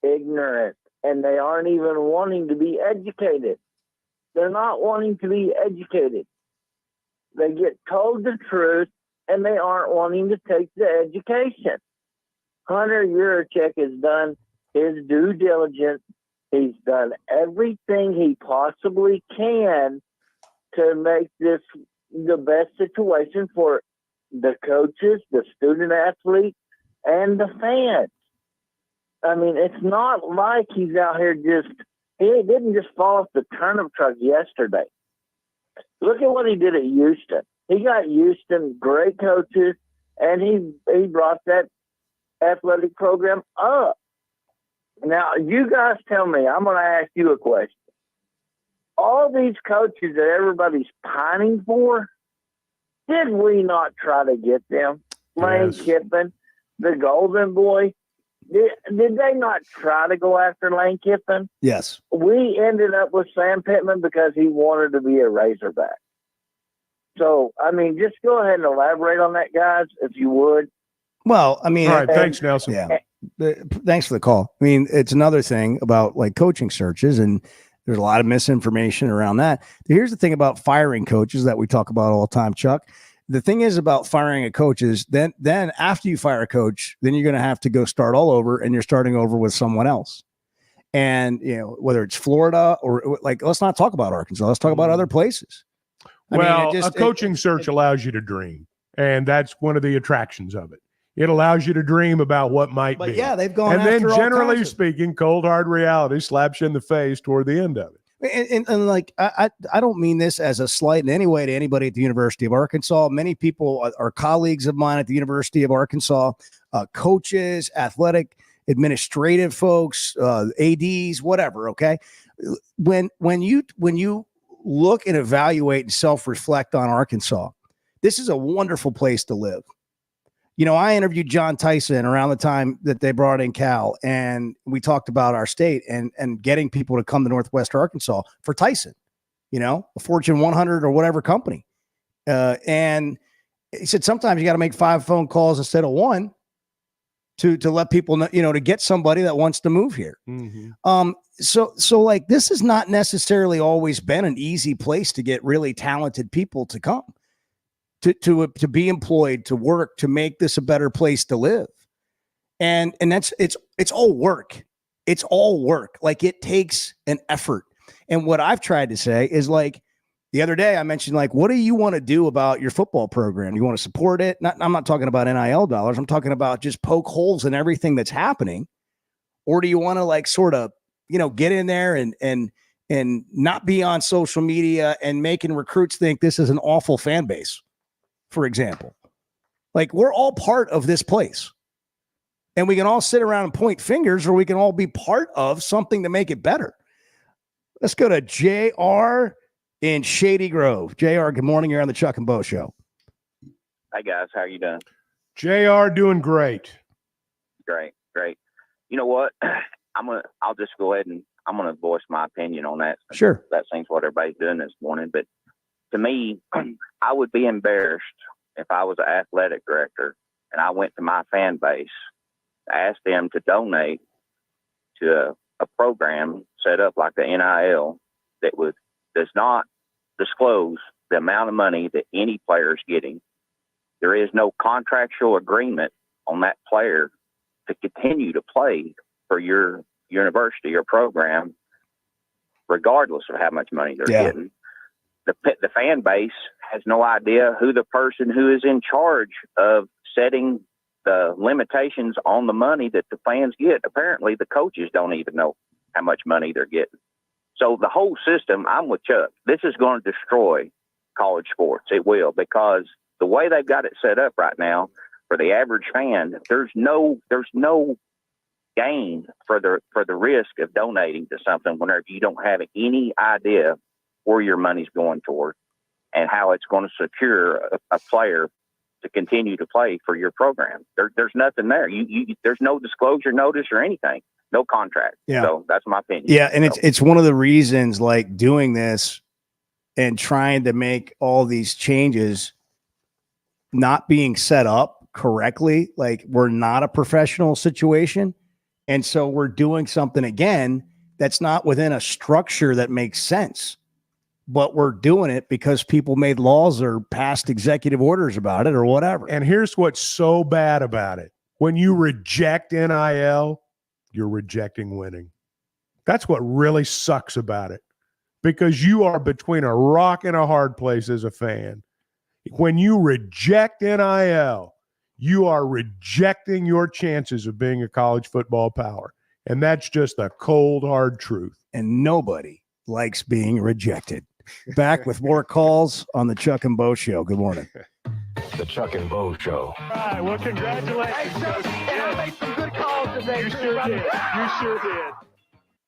ignorant? And they aren't even wanting to be educated. They're not wanting to be educated. They get told the truth, and they aren't wanting to take the education. Hunter Yurachek has done his due diligence. He's done everything he possibly can to make this the best situation for the coaches, the student athletes, and the fans. I mean, it's not like he's out here he didn't just fall off the turnip truck yesterday. Look at what he did at Houston. He got Houston great coaches, and he brought that athletic program up. Now, you guys tell me, I'm going to ask you a question. All these coaches that everybody's pining for, did we not try to get them? Lane Kiffin, the Golden Boy. Did they not try to go after Lane Kiffin? Yes. We ended up with Sam Pittman because he wanted to be a Razorback. So, I mean, just go ahead and elaborate on that, guys, if you would. Well, I mean, all right. Thanks, Nelson. Yeah. Thanks for the call. I mean, it's another thing about like coaching searches, and there's a lot of misinformation around that. Here's the thing about firing coaches that we talk about all the time, Chuck. The thing is about firing a coach is then after you fire a coach, then you're going to have to go start all over, and you're starting over with someone else. And, you know, whether it's Florida or like, let's not talk about Arkansas. Let's talk about other places. Well, a coaching search allows you to dream, and that's one of the attractions of it. It allows you to dream about what might be. Yeah, they've gone and after then, generally all speaking, cold hard reality slaps you in the face toward the end of it. And like, I don't mean this as a slight in any way to anybody at the University of Arkansas. Many people are colleagues of mine at the University of Arkansas, coaches, athletic, administrative folks, ADs, whatever. Okay. When you look and evaluate and self-reflect on Arkansas, this is a wonderful place to live. You know, I interviewed John Tyson around the time that they brought in Cal, and we talked about our state and getting people to come to Northwest Arkansas for Tyson, you know, a Fortune 100 or whatever company. And he said, sometimes you got to make 5 phone calls instead of 1 to let people know, you know, to get somebody that wants to move here. Mm-hmm. So like, this has not necessarily always been an easy place to get really talented people to come. To be employed, to work, to make this a better place to live. And that's, it's all work. It's all work. Like, it takes an effort. And what I've tried to say is, like, the other day I mentioned, like, what do you want to do about your football program? You want to support it? I'm not talking about NIL dollars. I'm talking about just poke holes in everything that's happening. Or do you want to, like, sort of, you know, get in there and not be on social media and making recruits think this is an awful fan base? For example, like, we're all part of this place, and we can all sit around and point fingers, or we can all be part of something to make it better. Let's go to JR in Shady Grove. JR, good morning. You're on the Chuck and Bo Show. Hi, guys. How are you doing? JR, doing great. Great. You know what? I'll just go ahead and I'm going to voice my opinion on that. Sure. That seems what everybody's doing this morning, but to me, I would be embarrassed if I was an athletic director and I went to my fan base, asked them to donate to a program set up like the NIL that does not disclose the amount of money that any player is getting. There is no contractual agreement on that player to continue to play for your university or program, regardless of how much money they're getting. The fan base has no idea who the person who is in charge of setting the limitations on the money that the fans get. Apparently, the coaches don't even know how much money they're getting. So the whole system, I'm with Chuck, this is going to destroy college sports. It will, because the way they've got it set up right now, for the average fan, there's no gain for the risk of donating to something whenever you don't have any idea where your money's going toward and how it's going to secure a player to continue to play for your program. There's nothing there. There's no disclosure notice or anything, no contract. Yeah. So that's my opinion. Yeah. And it's one of the reasons, like, doing this and trying to make all these changes not being set up correctly. Like, we're not a professional situation. And so we're doing something again that's not within a structure that makes sense. But we're doing it because people made laws or passed executive orders about it or whatever. And here's what's so bad about it. When you reject NIL, you're rejecting winning. That's what really sucks about it, because you are between a rock and a hard place as a fan. When you reject NIL, you are rejecting your chances of being a college football power. And that's just the cold, hard truth. And nobody likes being rejected. Back with more calls on the Chuck and Bo Show. Good morning. The Chuck and Bo Show. All right, well, congratulations. Hey, Chuck, I made some good calls today. You sure did. You sure did.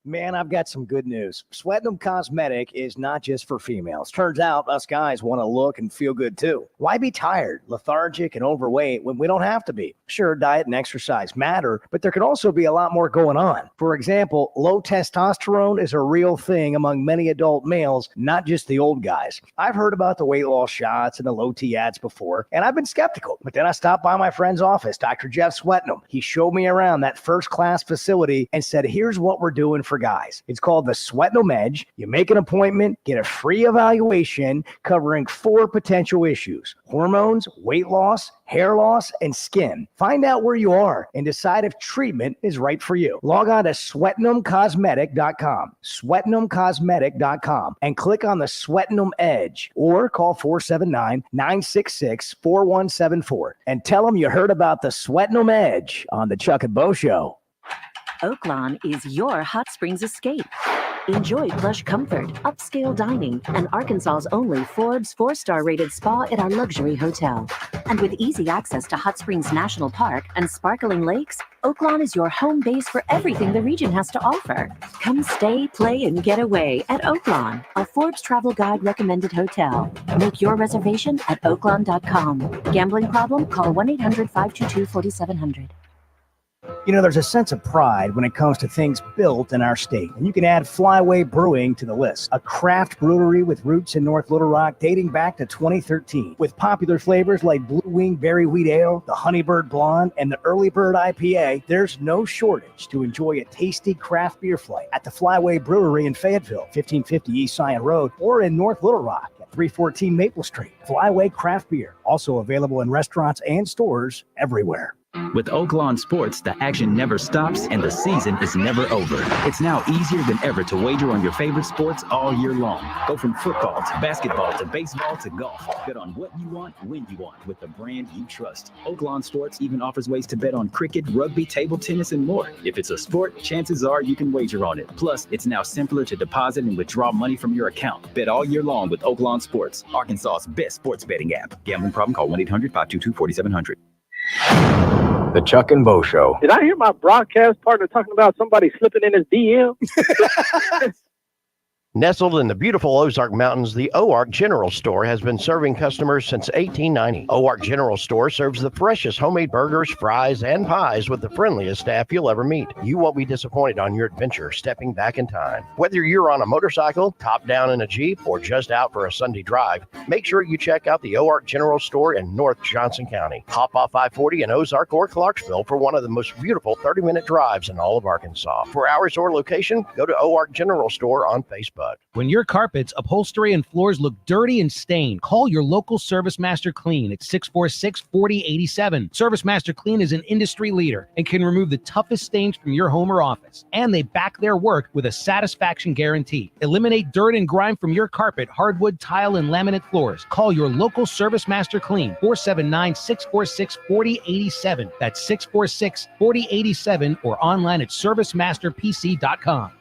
Man, I've got some good news. Sweatinum Cosmetic is not just for females. Turns out us guys want to look and feel good too. Why be tired, lethargic, and overweight when we don't have to be? Sure, diet and exercise matter, but there can also be a lot more going on. For example, low testosterone is a real thing among many adult males, not just the old guys. I've heard about the weight loss shots and the low T ads before, and I've been skeptical. But then I stopped by my friend's office, Dr. Jeff Sweatinum. He showed me around that first-class facility and said, here's what we're doing for guys. It's called the Sweatinum Edge. You make an appointment, get a free evaluation covering 4 potential issues: hormones, weight loss, hair loss, and skin. Find out where you are and decide if treatment is right for you. Log on to sweatinumcosmetic.com, sweatinumcosmetic.com, and click on the Sweatinum Edge, or call 479-966-4174 and tell them you heard about the Sweatinum Edge on the Chuck and Bo Show. Oaklawn is your hot springs escape. Enjoy plush comfort, upscale dining, and Arkansas's only Forbes 4-star rated spa at our luxury hotel. And with easy access to Hot Springs National Park and sparkling lakes, Oaklawn is your home base for everything the region has to offer. Come stay, play, and get away at Oaklawn, a Forbes Travel Guide recommended hotel. Make your reservation at oaklawn.com. Gambling problem? Call 1-800-522-4700. You know, there's a sense of pride when it comes to things built in our state, and you can add Flyway Brewing to the list, a craft brewery with roots in North Little Rock dating back to 2013. With popular flavors like Blue Wing Berry Wheat Ale, the Honeybird Blonde, and the Early Bird IPA, there's no shortage to enjoy a tasty craft beer flight at the Flyway Brewery in Fayetteville, 1550 East Zion Road, or in North Little Rock at 314 Maple Street. Flyway Craft Beer, also available in restaurants and stores everywhere. With Oaklawn Sports, the action never stops and the season is never over. It's now easier than ever to wager on your favorite sports all year long. Go from football to basketball to baseball to golf. Bet on what you want, when you want, with the brand you trust. Oaklawn Sports even offers ways to bet on cricket, rugby, table tennis, and more. If it's a sport, chances are you can wager on it. Plus, it's now simpler to deposit and withdraw money from your account. Bet all year long with Oaklawn Sports, Arkansas's best sports betting app. Gambling problem? Call 1-800-522-4700. The Chuck and Bo Show. Did I hear my broadcast partner talking about somebody slipping in his DM? Nestled in the beautiful Ozark Mountains, the OARK General Store has been serving customers since 1890. OARK General Store serves the freshest homemade burgers, fries, and pies with the friendliest staff you'll ever meet. You won't be disappointed on your adventure stepping back in time. Whether you're on a motorcycle, top down in a Jeep, or just out for a Sunday drive, make sure you check out the OARK General Store in North Johnson County. Hop off I-40 in Ozark or Clarksville for one of the most beautiful 30-minute drives in all of Arkansas. For hours or location, go to OARK General Store on Facebook. When your carpets, upholstery, and floors look dirty and stained, call your local Service Master Clean at 646-4087. Service Master Clean is an industry leader and can remove the toughest stains from your home or office. And they back their work with a satisfaction guarantee. Eliminate dirt and grime from your carpet, hardwood, tile, and laminate floors. Call your local Service Master Clean, 479-646-4087. That's 646-4087 or online at servicemasterpc.com.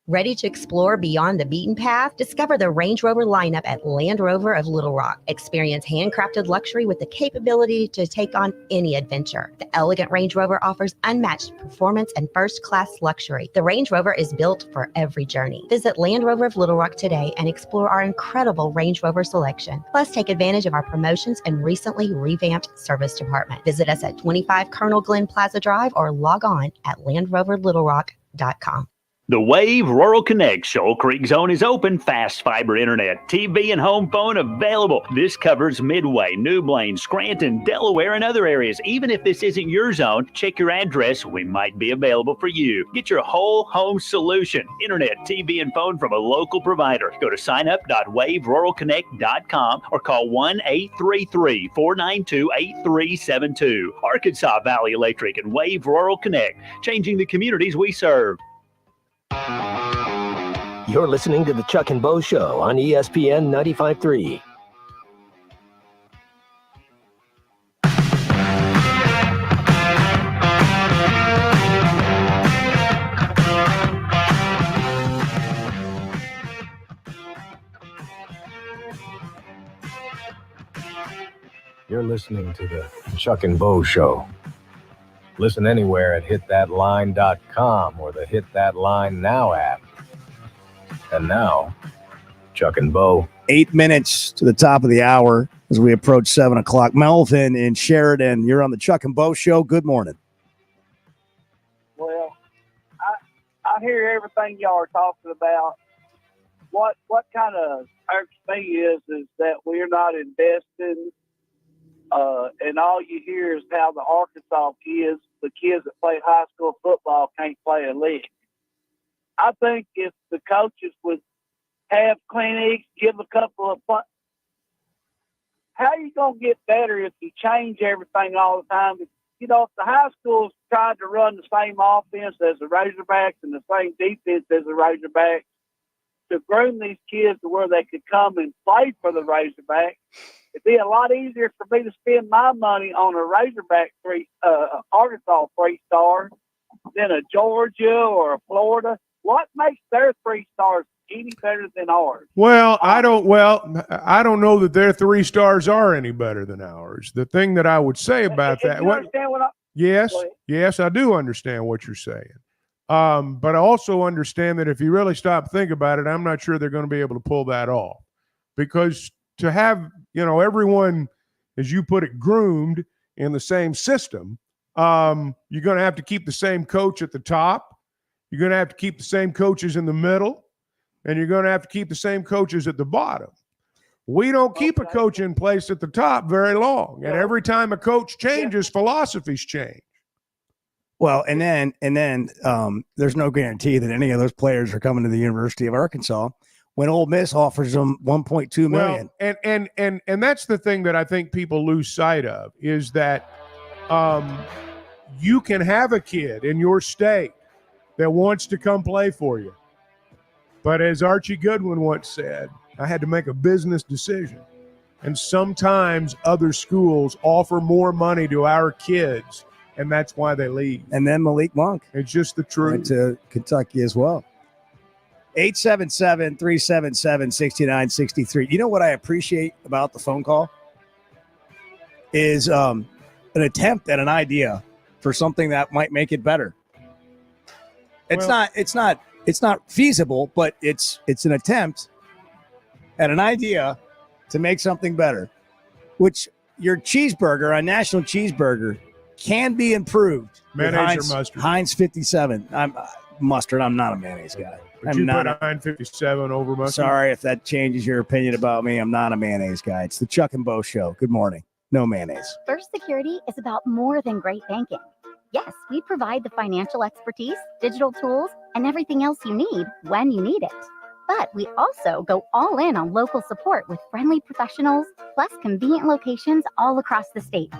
Ready to explore beyond the beaten path? Discover the Range Rover lineup at Land Rover of Little Rock. Experience handcrafted luxury with the capability to take on any adventure. The elegant Range Rover offers unmatched performance and first-class luxury. The Range Rover is built for every journey. Visit Land Rover of Little Rock today and explore our incredible Range Rover selection. Plus, take advantage of our promotions and recently revamped service department. Visit us at 25 Colonel Glenn Plaza Drive or log on at LandRoverLittleRock.com. The Wave Rural Connect Shoal Creek Zone is open. Fast fiber internet, TV, and home phone available. This covers Midway, New Blaine, Scranton, Delaware, and other areas. Even if this isn't your zone, check your address. We might be available for you. Get your whole home solution. Internet, TV, and phone from a local provider. Go to signup.waveruralconnect.com or call 1-833-492-8372. Arkansas Valley Electric and Wave Rural Connect, changing the communities we serve. You're listening to the Chuck and Bo Show on ESPN 95.3. You're listening to the Chuck and Bo Show. Listen anywhere at hitthatline.com or the Hit That Line Now app. And now, Chuck and Bo. 8 minutes to the top of the hour as we approach 7 o'clock. Melvin in Sheridan, you're on the Chuck and Bo Show. Good morning. Well, I hear everything y'all are talking about. What kind of irks me is that we're not investing, and all you hear is how the Arkansas kids, the kids that play high school football, can't play a lick. I think if the coaches would have clinics, give a couple of how are you going to get better if you change everything all the time? You know, if the high school's trying to run the same offense as the Razorbacks and the same defense as the Razorbacks, to groom these kids to where they could come and play for the Razorbacks, it'd be a lot easier for me to spend my money on a Razorback Arkansas 3-star than a Georgia or a Florida. What makes their 3 stars any better than ours? Well, I don't know that their 3 stars are any better than ours. The thing that I would say about that, yes, I do understand what you're saying. But I also understand that if you really stop and think about it, I'm not sure they're going to be able to pull that off, because to have, everyone, as you put it, groomed in the same system, you're going to have to keep the same coach at the top. You're going to have to keep the same coaches in the middle, and you're going to have to keep the same coaches at the bottom. We don't keep a coach in place at the top very long, and every time a coach changes, philosophies change. Well, and then there's no guarantee that any of those players are coming to the University of Arkansas when Ole Miss offers them $1.2 million. Well, and that's the thing that I think people lose sight of, is that you can have a kid in your state that wants to come play for you. But as Archie Goodwin once said, I had to make a business decision. And sometimes other schools offer more money to our kids, and that's why they leave. And then Malik Monk. It's just the truth. Went to Kentucky as well. 877-377-6963. You know what I appreciate about the phone call is an attempt at an idea for something that might make it better. It's not feasible, but it's an attempt at an idea to make something better, which your cheeseburger, a national cheeseburger, can be improved. Mayonnaise or mustard? Heinz 57. I'm mustard. I'm not a mayonnaise guy. But you put a Heinz 57 over mustard? Sorry if that changes your opinion about me. I'm not a mayonnaise guy. It's the Chuck and Bo Show. Good morning. No mayonnaise. First Security is about more than great banking. Yes, we provide the financial expertise, digital tools, and everything else you need when you need it. But we also go all in on local support with friendly professionals, plus convenient locations all across the state.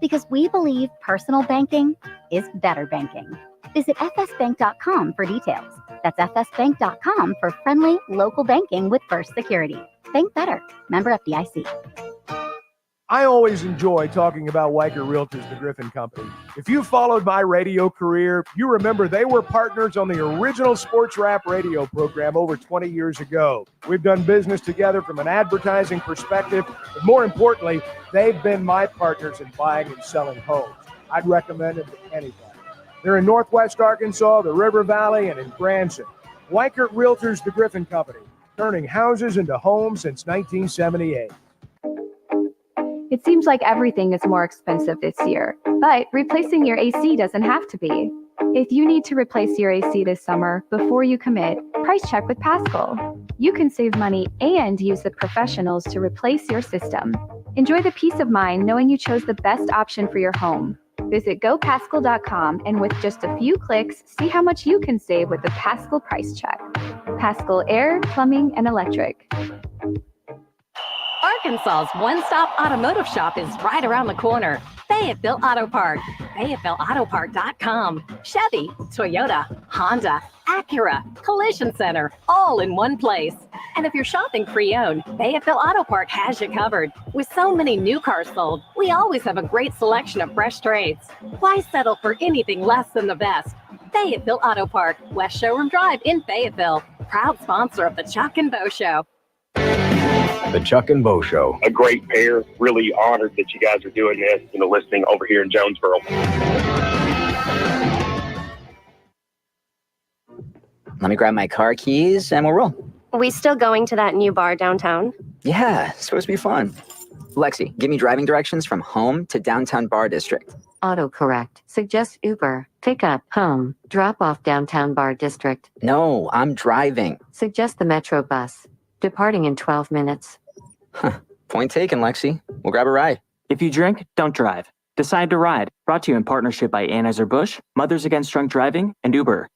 Because we believe personal banking is better banking. Visit fsbank.com for details. That's fsbank.com for friendly local banking with First Security. Bank better. Member FDIC. I always enjoy talking about Weichert Realtors, the Griffin Company. If you followed my radio career, you remember they were partners on the original sports rap radio program over 20 years ago. We've done business together from an advertising perspective, but more importantly, they've been my partners in buying and selling homes. I'd recommend them to anybody. They're in Northwest Arkansas, the River Valley, and in Branson. Weichert Realtors, the Griffin Company, turning houses into homes since 1978. It seems like everything is more expensive this year, but replacing your AC doesn't have to be. If you need to replace your AC this summer, before you commit, price check with Paschal. You can save money and use the professionals to replace your system. Enjoy the peace of mind knowing you chose the best option for your home. Visit gopaschal.com and with just a few clicks, see how much you can save with the Paschal price check. Paschal Air, Plumbing, and Electric. Arkansas's one-stop automotive shop is right around the corner. Fayetteville Auto Park. FayettevilleAutoPark.com. Chevy, Toyota, Honda, Acura, Collision Center, all in one place. And if you're shopping pre-owned, Fayetteville Auto Park has you covered. With so many new cars sold, we always have a great selection of fresh trades. Why settle for anything less than the best? Fayetteville Auto Park, West Showroom Drive in Fayetteville. Proud sponsor of the Chuck and Bo Show. The Chuck and Bo Show. A great pair. Really honored that you guys are doing this, listening over here in Jonesboro. Let me grab my car keys and we'll roll. We still going to that new bar downtown? Yeah, it's supposed to be fun. Lexi, give me driving directions from home to downtown bar district. Autocorrect. Suggest Uber. Pick up, home. Drop off downtown bar district. No, I'm driving. Suggest the Metro bus. Departing in 12 minutes. Point taken, Lexi. We'll grab a ride. If you drink, don't drive. Decide to ride. Brought to you in partnership by Anheuser-Busch, Mothers Against Drunk Driving, and Uber.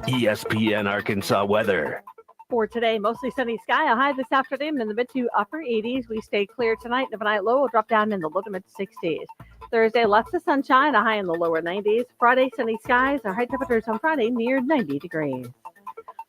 ESPN Arkansas weather. For today, mostly sunny sky. A high this afternoon in the mid to upper 80s. We stay clear tonight. The overnight low will drop down in the low to mid 60s. Thursday, lots of sunshine. A high in the lower 90s. Friday, sunny skies. Our high temperatures on Friday near 90 degrees.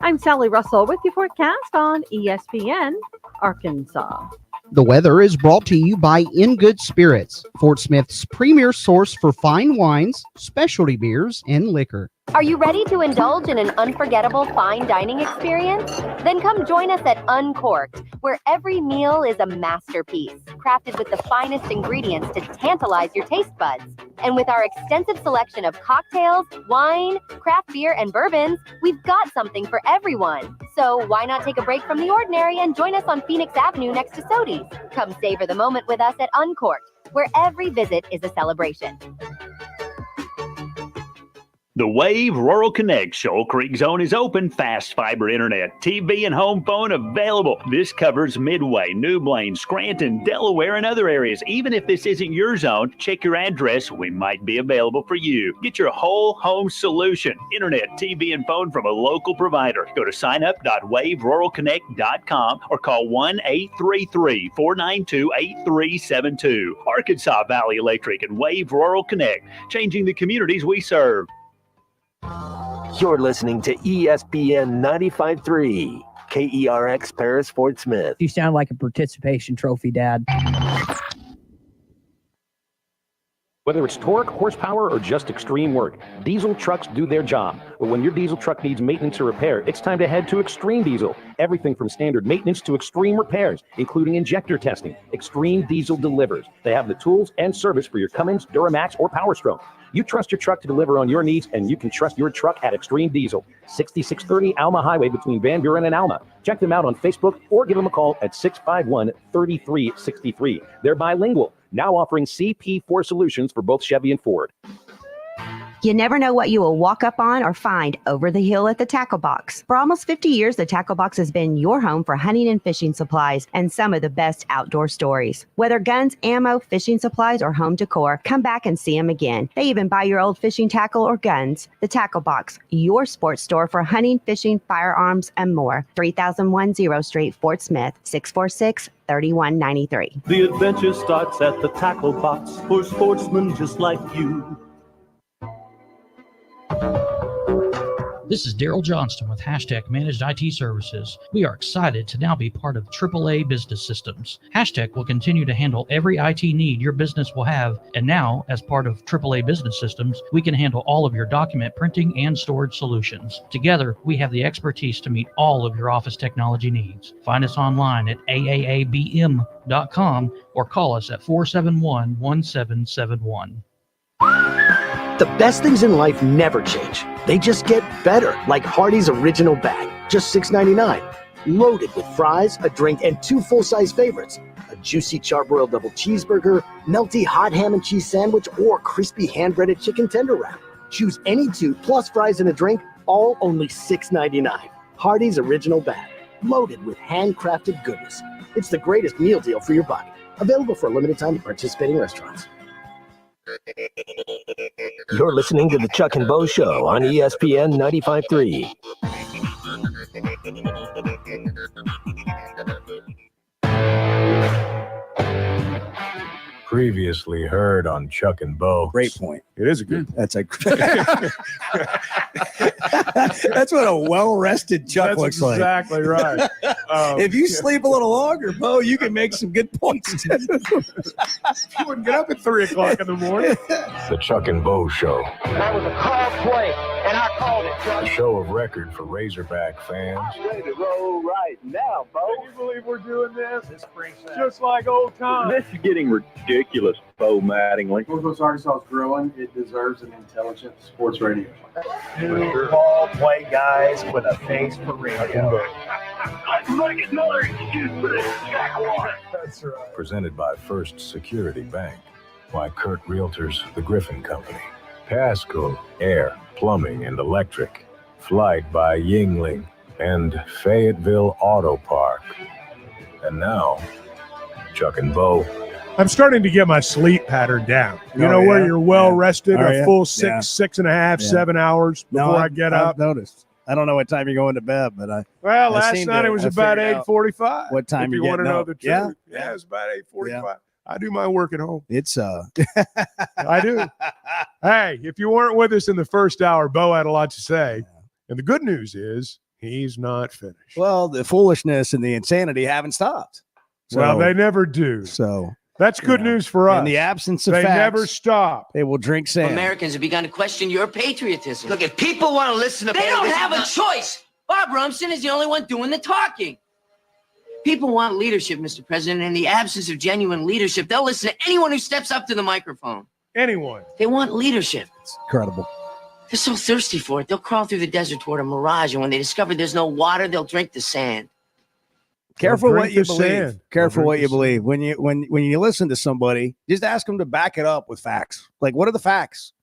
I'm Sally Russell with your forecast on ESPN Arkansas. The weather is brought to you by In Good Spirits, Fort Smith's premier source for fine wines, specialty beers, and liquor. Are you ready to indulge in an unforgettable fine dining experience? Then come join us at Uncorked, where every meal is a masterpiece, crafted with the finest ingredients to tantalize your taste buds. And with our extensive selection of cocktails, wine, craft beer, and bourbons, we've got something for everyone. So why not take a break from the ordinary and join us on Phoenix Avenue next to Sodi's? Come savor the moment with us at Uncorked, where every visit is a celebration. The Wave Rural Connect Shoal Creek Zone is open. Fast fiber internet, TV, and home phone available. This covers Midway, New Blaine, Scranton, Delaware, and other areas. Even if this isn't your zone, check your address. We might be available for you. Get your whole home solution. Internet, TV, and phone from a local provider. Go to signup.waveruralconnect.com or call 1-833-492-8372. Arkansas Valley Electric and Wave Rural Connect, changing the communities we serve. You're listening to ESPN 95.3, KERX Paris, Fort Smith. You sound like a participation trophy, Dad. Whether it's torque, horsepower, or just extreme work, diesel trucks do their job. But when your diesel truck needs maintenance or repair, it's time to head to Extreme Diesel. Everything from standard maintenance to extreme repairs, including injector testing. Extreme Diesel delivers. They have the tools and service for your Cummins, Duramax, or Power Stroke. You trust your truck to deliver on your needs, and you can trust your truck at Extreme Diesel, 6630 Alma Highway between Van Buren and Alma. Check them out on Facebook or give them a call at 651-3363. They're bilingual, now offering CP4 solutions for both Chevy and Ford. You never know what you will walk up on or find over the hill at the Tackle Box. For almost 50 years, the Tackle Box has been your home for hunting and fishing supplies and some of the best outdoor stories. Whether guns, ammo, fishing supplies, or home decor, come back and see them again. They even buy your old fishing tackle or guns. The Tackle Box, your sports store for hunting, fishing, firearms, and more. 3001 0 Street, Fort Smith, 646-3193. The adventure starts at the Tackle Box for sportsmen just like you. This is Daryl Johnston with Hashtag Managed IT Services. We are excited to now be part of AAA Business Systems. Hashtag will continue to handle every IT need your business will have, and now, as part of AAA Business Systems, we can handle all of your document printing and storage solutions. Together, we have the expertise to meet all of your office technology needs. Find us online at aaabm.com or call us at 471-1771. The best things in life never change. They just get better, like Hardee's Original Bag, just $6.99. Loaded with fries, a drink, and 2 full-size favorites. A juicy charbroiled double cheeseburger, melty hot ham and cheese sandwich, or crispy hand-breaded chicken tender wrap. Choose any 2 plus fries and a drink, all only $6.99. Hardee's Original Bag, loaded with handcrafted goodness. It's the greatest meal deal for your buck. Available for a limited time at participating restaurants. You're listening to the Chuck and Bo Show on ESPN 95.3. Previously heard on Chuck and Bo. Great point. It is a good. That's a. That's what a well-rested Chuck looks like. Exactly right. If you sleep a little longer, Bo, you can make some good points. You wouldn't get up at 3 o'clock in the morning. The Chuck and Bo Show. That was a called play, and I called A show of record for Razorback fans. I'm ready to roll right now, Bo. Can you believe we're doing this? Just like old times. This is getting ridiculous, Bo Mattingly. Northwest Arkansas is growing. It deserves an intelligent sports radio. Two ball play guys with a face for radio. I'd like another excuse for this jackwater. That's right. Presented by First Security Bank. By Kurt Realtors, The Griffin Company. Pasco, Air, Plumbing, and Electric. Flight by Yingling and Fayetteville Auto Park. And now, Chuck and Bo. I'm starting to get my sleep pattern down. You know, where you're well rested, a full 6.5, 7 hours before I get up. I've noticed. I don't know what time you're going to bed, but Well, last night it was about 8:45. What time if you want to know the truth. Yeah, it's about 8:45. Yeah. I do my work at home. It's I do. Hey, if you weren't with us in the first hour, Bo had a lot to say. And the good news is he's not finished. Well, the foolishness and the insanity haven't stopped. Well, they never do. So that's good news for us. In the absence of they facts, never stop. They will drink sand. Americans have begun to question your patriotism. Look, if people want to listen to They don't have a choice. Bob Rumson is the only one doing the talking. People want leadership, Mr. President. In the absence of genuine leadership, they'll listen to anyone who steps up to the microphone. Anyone. They want leadership. It's incredible. They're so thirsty for it, they'll crawl through the desert toward a mirage, and when they discover there's no water, they'll drink the sand. Careful what you the believe. sand. Careful Don't what drink you the believe. When you listen to somebody, just ask them to back it up with facts. Like, what are the facts?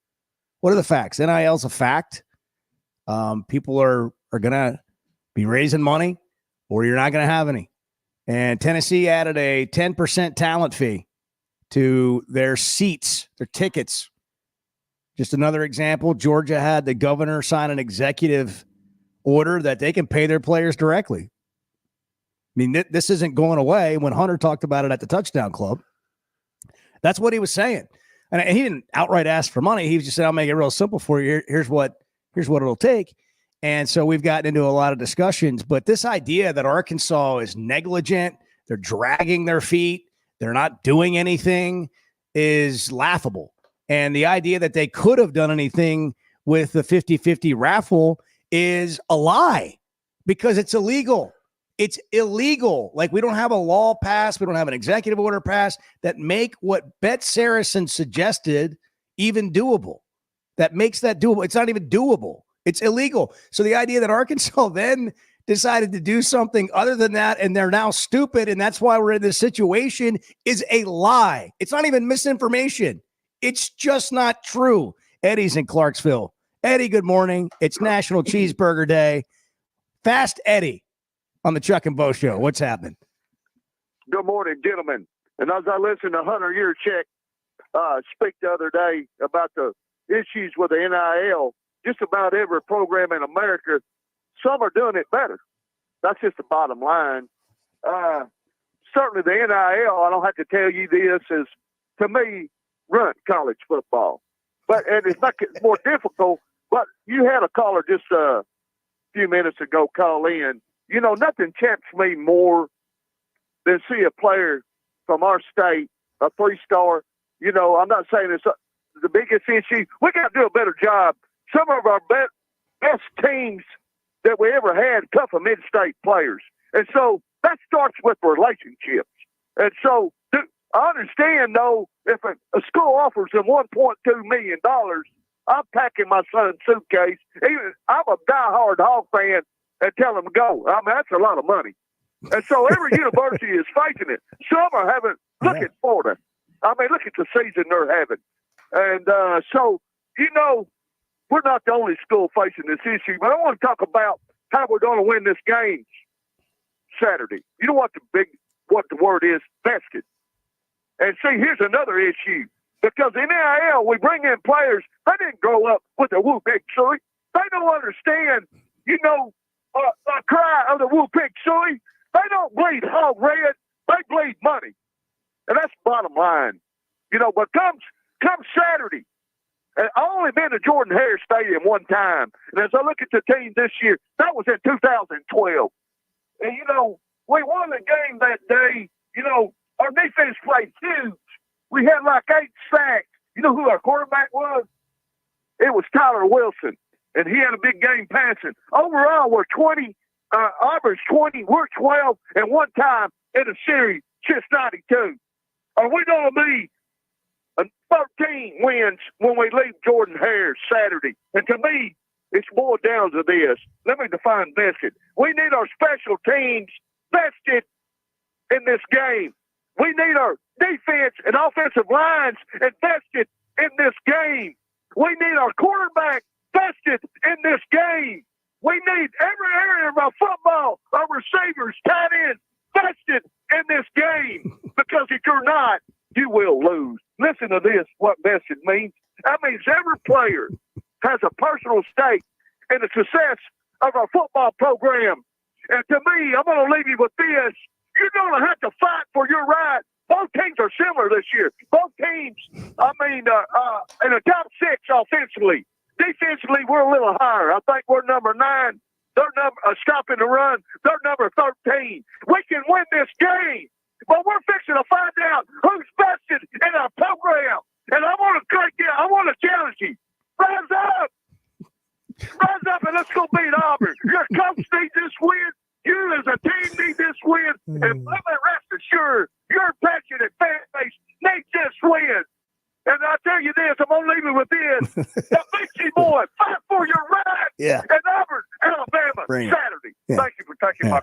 What are the facts? NIL's a fact. People are gonna be raising money, or you're not gonna have any. And Tennessee added a 10% talent fee to their seats, their tickets. Just another example. Georgia had the governor sign an executive order that they can pay their players directly. I mean, this isn't going away. When Hunter talked about it at the Touchdown Club, that's what he was saying. And he didn't outright ask for money. He just said, I'll make it real simple for you. Here's what it'll take. And so we've gotten into a lot of discussions. But this idea that Arkansas is negligent, they're dragging their feet, they're not doing anything is laughable. And the idea that they could have done anything with the 50-50 raffle is a lie because it's illegal. It's illegal. Like, we don't have a law passed. We don't have an executive order passed that make what Bet Saracen suggested even doable. That makes that doable. It's not even doable. It's illegal. So the idea that Arkansas then decided to do something other than that, and they're now stupid, and that's why we're in this situation, is a lie. It's not even misinformation. It's just not true. Eddie's in Clarksville. Eddie, good morning. It's National Cheeseburger Day. Fast Eddie on the Chuck and Bo Show. What's happened? Good morning, gentlemen. And as I listened to Hunter Yurchek speak the other day about the issues with the NIL, just about every program in America, some are doing it better. That's just the bottom line. Certainly the NIL, I don't have to tell you this, is, to me, run college football. And it's not getting more difficult, but you had a caller just a few minutes ago call in. You know, nothing tempts me more than see a player from our state, a 3-star. You know, I'm not saying it's the biggest issue. We got to do a better job. Some of our best teams that we ever had come from in-state players. And so that starts with relationships. And so I understand, though, if a school offers them $1.2 million, I'm packing my son's suitcase. I'm a diehard Hog fan and tell them to go. I mean, that's a lot of money. And so every university is facing it. Some are having, look at Florida. I mean, look at the season they're having. And so, you know, we're not the only school facing this issue, but I want to talk about how we're going to win this game Saturday. You know what the word is? Vested. And see, here's another issue. Because in NIL, we bring in players, they didn't grow up with a Woo Pig Suey. They don't understand, you know, the cry of the Woo Pig Suey. They don't bleed hog red. They bleed money. And that's the bottom line. You know, but come Saturday, and I only been to Jordan Hare Stadium one time. And as I look at the team this year, that was in 2012. And, you know, we won the game that day. You know, our defense played huge. We had like 8 sacks. You know who our quarterback was? It was Tyler Wilson. and he had a big game passing. Overall, we're 20. Auburn's 20. We're 12, and one time in a series since 92. Are we going to be 13 wins when we leave Jordan Hare Saturday? And to me, it's boiled down to this. Let me define vested. We need our special teams vested in this game. We need our defense and offensive lines invested in this game. We need our quarterback vested in this game. We need every area of our football, our receivers, tight ends, vested in this game. Because if you're not, you will lose. Listen to this, what vested means. That means every player has a personal stake in the success of our football program. And to me, I'm going to leave you with this. You're going to have to fight for your right. Both teams are similar this year. Both teams, in the top 6 offensively. Defensively, we're a little higher. I think we're number 9. They're stopping the run. They're number 13. We can win this game, but we're fixing to find out who's vested in our program. And I want to challenge you. Rise up. Rise up and let's go beat Auburn. Your coach needs this win. You as a team need this win. And let me rest assured, your passionate fan base needs this win. And I tell you this, I'm going to leave it with this. The Dixie boy, fight for your right. Yeah. And Auburn, Alabama, Saturday. Yeah. Thank you for taking my.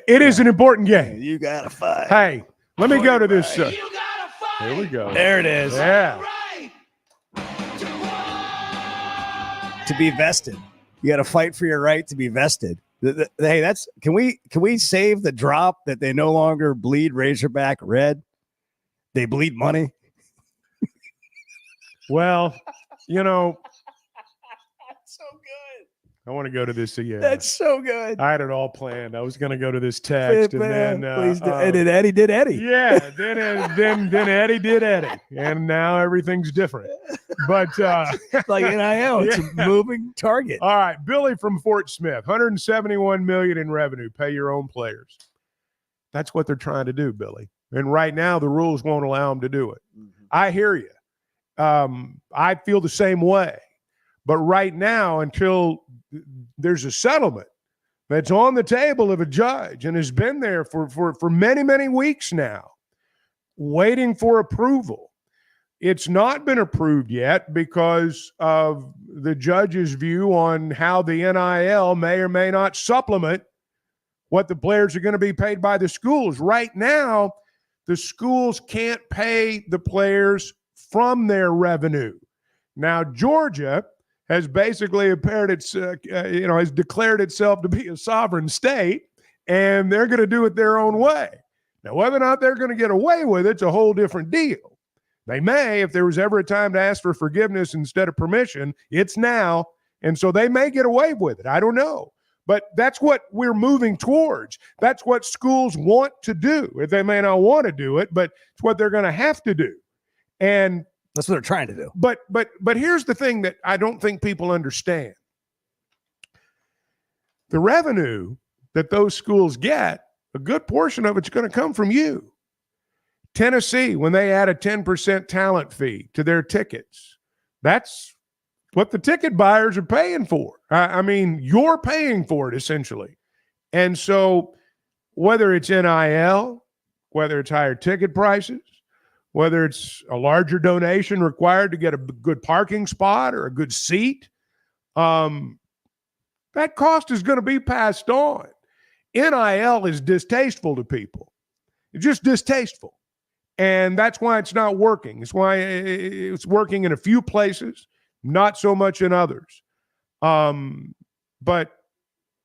It is an important game. You got to fight. Hey, let me go to this. Here we go. There it is. Yeah. To be vested. You got to fight for your right to be vested. Hey, can we save the drop that they no longer bleed Razorback red? They bleed money. Well, you know, so good. I want to go to this again. That's so good. I had it all planned. I was going to go to this text, and then please do. And then Eddie did Eddie. Yeah, then Eddie did Eddie, and now everything's different. But like NIL, it's a moving target. All right, Billy from Fort Smith, $171 million in revenue. Pay your own players. That's what they're trying to do, Billy. And right now, the rules won't allow them to do it. Mm-hmm. I hear you. I feel the same way. But right now, until there's a settlement that's on the table of a judge and has been there for many, many weeks now, waiting for approval. It's not been approved yet because of the judge's view on how the NIL may or may not supplement what the players are going to be paid by the schools. Right now, the schools can't pay the players from their revenue. Now, Georgia has basically has declared itself to be a sovereign state, and they're going to do it their own way. Now, whether or not they're going to get away with it's a whole different deal. They may, if there was ever a time to ask for forgiveness instead of permission, it's now, and so they may get away with it. I don't know. But that's what we're moving towards. That's what schools want to do. They may not want to do it, but it's what they're going to have to do. And that's what they're trying to do. But here's the thing that I don't think people understand. The revenue that those schools get, a good portion of it's going to come from you. Tennessee, when they add a 10% talent fee to their tickets, that's what the ticket buyers are paying for. I mean, you're paying for it essentially. And so whether it's NIL, whether it's higher ticket prices, whether it's a larger donation required to get a good parking spot or a good seat, that cost is going to be passed on. NIL is distasteful to people. It's just distasteful. And that's why it's not working. It's why it's working in a few places, not so much in others. But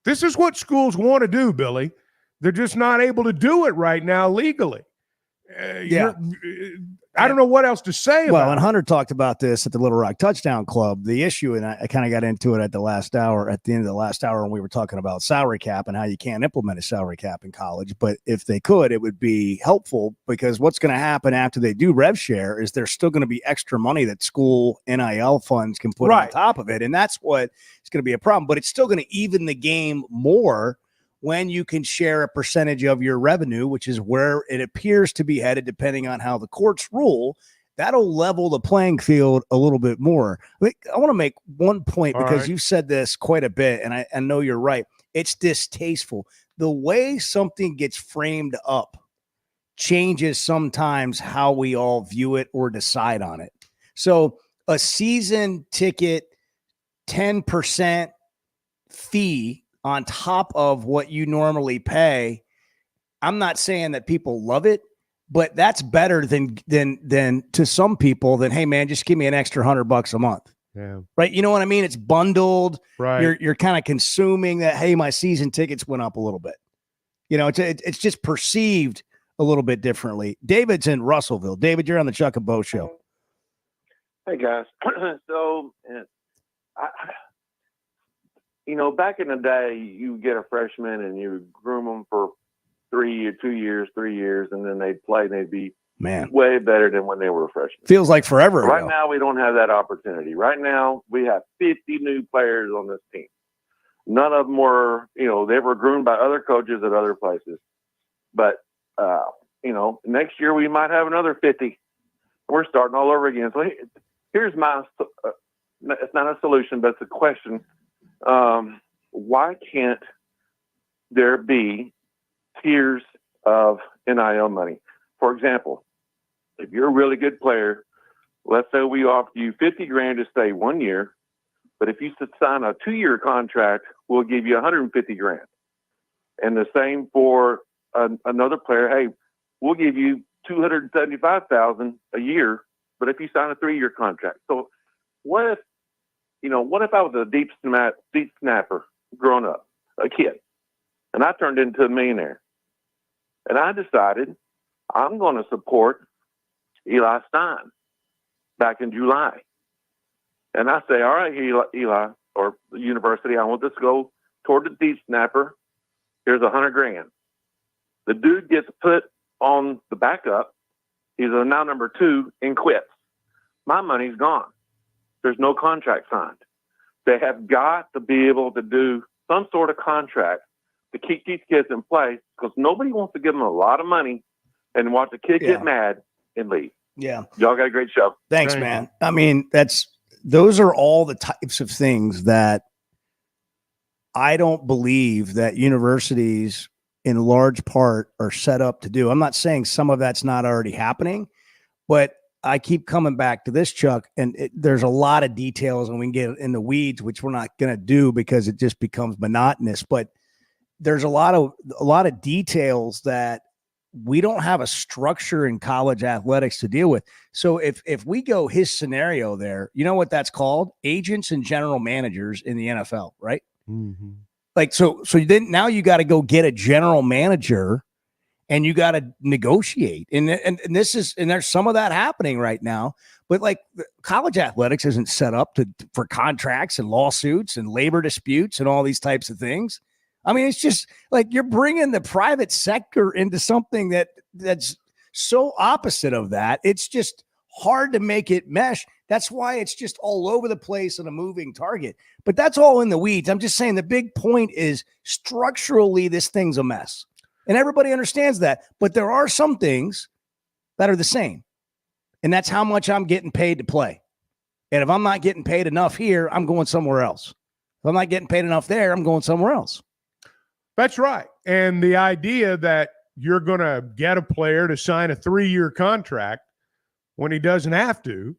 this is what schools want to do, Billy. They're just not able to do it right now legally. I don't know what else to say about it. Well, and Hunter talked about this at the Little Rock Touchdown Club. The issue, and I kind of got into it at the end of the last hour when we were talking about salary cap and how you can't implement a salary cap in college. But if they could, it would be helpful, because what's going to happen after they do rev share is there's still going to be extra money that school NIL funds can put on top of it. And that's what is going to be a problem. But it's still going to even the game more when you can share a percentage of your revenue, which is where it appears to be headed, depending on how the courts rule. that'll level the playing field a little bit more. I want to make one point because you've said this quite a bit, and I know you're right. It's distasteful. The way something gets framed up changes sometimes how we all view it or decide on it. So a season ticket 10% fee on top of what you normally pay, I'm not saying that people love it, but that's better than to some people than, hey man, just give me an extra $100 a month. Yeah. Right. You know what I mean? It's bundled. Right. You're kind of consuming that. Hey, my season tickets went up a little bit. You know, it's just perceived a little bit differently. David's in Russellville. David, you're on the Chuck and Bo show. Hey guys. So, back in the day, you get a freshman and you groom them for 2 years, 3 years, and then they'd play and they'd be way better than when they were freshmen. Feels like forever Right ago. now, we don't have that opportunity. Right now, we have 50 new players on this team. None of them were, they were groomed by other coaches at other places. But, next year we might have another 50. We're starting all over again. So here's my, it's not a solution, but it's a question. Why can't there be tiers of NIL money? For example, if you're a really good player, let's say we offer you $50,000 to stay 1 year, but if you sign a 2-year contract, we'll give you $150,000. And the same for another player. Hey, we'll give you $275,000 a year, but if you sign a 3-year contract. So what if I was a deep snapper growing up, a kid, and I turned into a millionaire, and I decided I'm going to support Eli Stein back in July. And I say, all right, Eli, or the university, I want this to go toward the deep snapper. Here's $100,000. The dude gets put on the backup. He's now number 2 and quits. My money's gone. There's no contract signed. They have got to be able to do some sort of contract to keep these kids in place, because nobody wants to give them a lot of money and watch the kid get mad and leave. Yeah. Y'all got a great show. Thanks, man. I mean, those are all the types of things that I don't believe that universities in large part are set up to do. I'm not saying some of that's not already happening, but I keep coming back to this, Chuck, and there's a lot of details, and we can get in the weeds, which we're not going to do because it just becomes monotonous. But there's a lot of details that we don't have a structure in college athletics to deal with. So if we go his scenario there, you know what that's called? Agents and general managers in the NFL, right? Mm-hmm. Like, so then now you got to go get a general manager and you got to negotiate. And there's some of that happening right now, but like college athletics isn't set up for contracts and lawsuits and labor disputes and all these types of things. I mean, it's just like you're bringing the private sector into something that's so opposite of that. It's just hard to make it mesh. That's why it's just all over the place and a moving target. But that's all in the weeds. I'm just saying the big point is structurally this thing's a mess. And everybody understands that. But there are some things that are the same. And that's how much I'm getting paid to play. And if I'm not getting paid enough here, I'm going somewhere else. If I'm not getting paid enough there, I'm going somewhere else. That's right. And the idea that you're going to get a player to sign a 3-year contract when he doesn't have to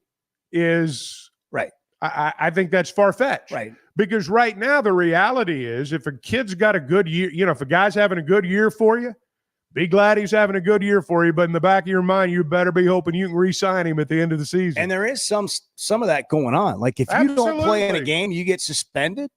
is right. I think that's far-fetched. Right. Because right now the reality is if a kid's got a good year, if a guy's having a good year for you, be glad he's having a good year for you. But in the back of your mind, you better be hoping you can re-sign him at the end of the season. And there is some of that going on. Like if you don't play in a game, you get suspended.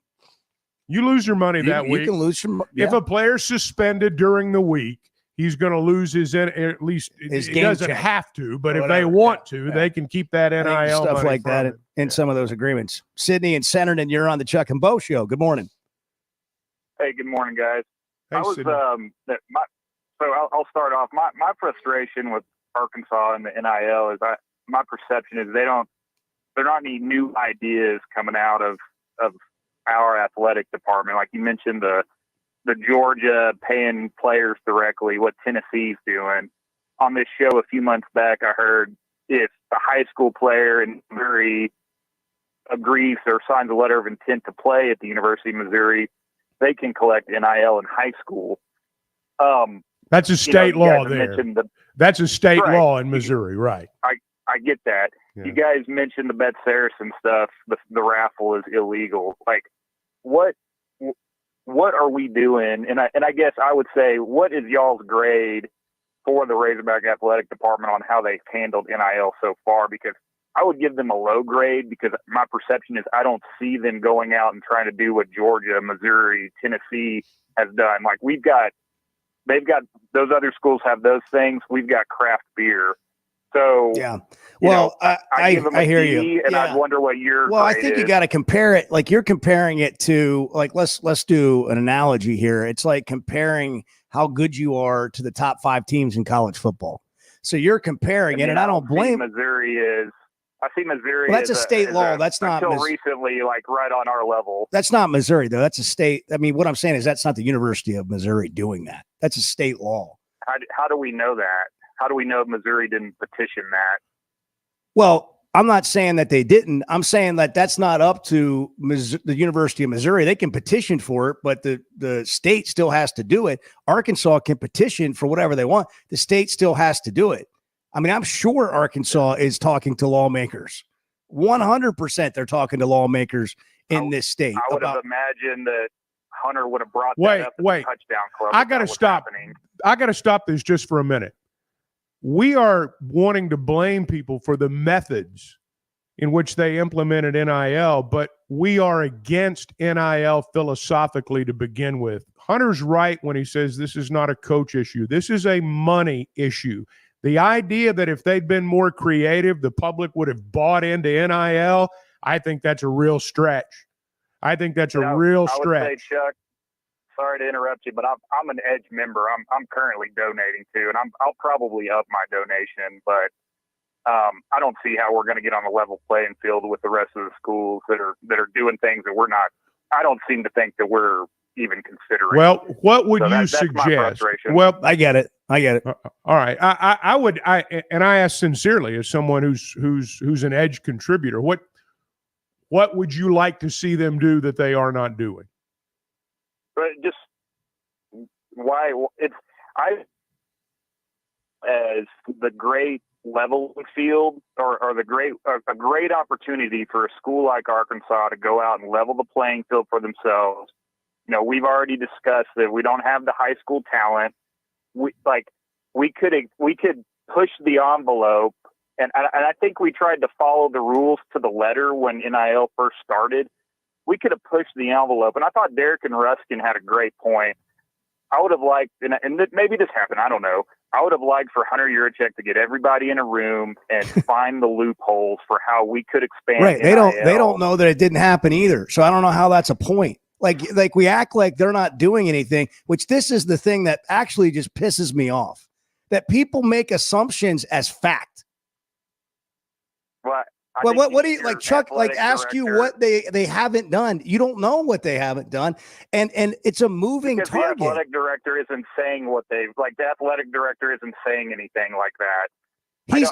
You lose your money that week. You can lose your If a player's suspended during the week, he's going to lose at least his he game doesn't check. have to, but Or if they whatever. want to, they can keep that NIL stuff money like from that it. in some of those agreements. Sydney and Centerton, you're on the Chuck and Bo show. Good morning. Hey, good morning, guys. Hey, Sydney. I'll start off. My frustration with Arkansas and the NIL is my perception is there are not any new ideas coming out of our athletic department. Like you mentioned, the Georgia paying players directly, what Tennessee's doing. On this show a few months back, I heard if a high school player in Missouri agrees or signs a letter of intent to play at the University of Missouri, they can collect NIL in high school. That's a state law there. That's a state Right. law in Missouri, right? I get that. Yeah. You guys mentioned the Bet Saracen stuff. The raffle is illegal. Like, what are we doing? And I guess I would say, what is y'all's grade for the Razorback Athletic Department on how they've handled NIL so far? Because I would give them a low grade, because my perception is I don't see them going out and trying to do what Georgia, Missouri, Tennessee has done. Like, they've got those other schools have those things. We've got craft beer. So yeah, well, I hear you, and I wonder what your I think you got to compare it. Like, you're comparing it to, like, let's do an analogy here. It's like comparing how good you are to the top 5 teams in college football. So you're comparing it, and I don't blame Missouri is. I see Missouri. Well, that's a state law. That's not until recently, like, right on our level. That's not Missouri, though. That's a state. I mean, what I'm saying is that's not the University of Missouri doing that. That's a state law. How do we know that? How do we know Missouri didn't petition that? Well, I'm not saying that they didn't. I'm saying that that's not up to the University of Missouri. They can petition for it, but the state still has to do it. Arkansas can petition for whatever they want. The state still has to do it. I mean, I'm sure Arkansas is talking to lawmakers. 100% they're talking to lawmakers in this state. I would have imagined that Hunter would have brought that up at the touchdown club. I got to stop. I got to stop this just for a minute. We are wanting to blame people for the methods in which they implemented NIL, but we are against NIL philosophically to begin with. Hunter's right when he says this is not a coach issue. This is a money issue. The idea that if they'd been more creative, the public would have bought into NIL, I think that's a real stretch. I think that's a real stretch. I would say, Chuck, sorry to interrupt you, but I'm an Edge member. I'm currently donating to, and I'll probably up my donation, but I don't see how we're going to get on a level playing field with the rest of the schools that are doing things that we're not. I don't seem to think that we're even considering. Well, what would you that's suggest? my frustration. Well, I get it. All right. I would ask sincerely, as someone who's an Edge contributor, what would you like to see them do that they are not doing? But just why as the great level field or a great opportunity for a school like Arkansas to go out and level the playing field for themselves. You know, we've already discussed that we don't have the high school talent. We could push the envelope, and I think we tried to follow the rules to the letter when NIL first started. We could have pushed the envelope, and I thought Derek and Ruskin had a great point. I would have liked, and maybe this happened, I don't know. I would have liked for Hunter Yurachek to get everybody in a room and find the loopholes for how we could expand. Right? NIL. They don't know that it didn't happen either. So I don't know how that's a point. Like we act like they're not doing anything, which this is the thing that actually just pisses me off. That people make assumptions as fact. Well, what do you like, Chuck? Like, ask you what they haven't done. You don't know what they haven't done, and it's a moving target. The athletic director isn't saying the athletic director isn't saying anything like that.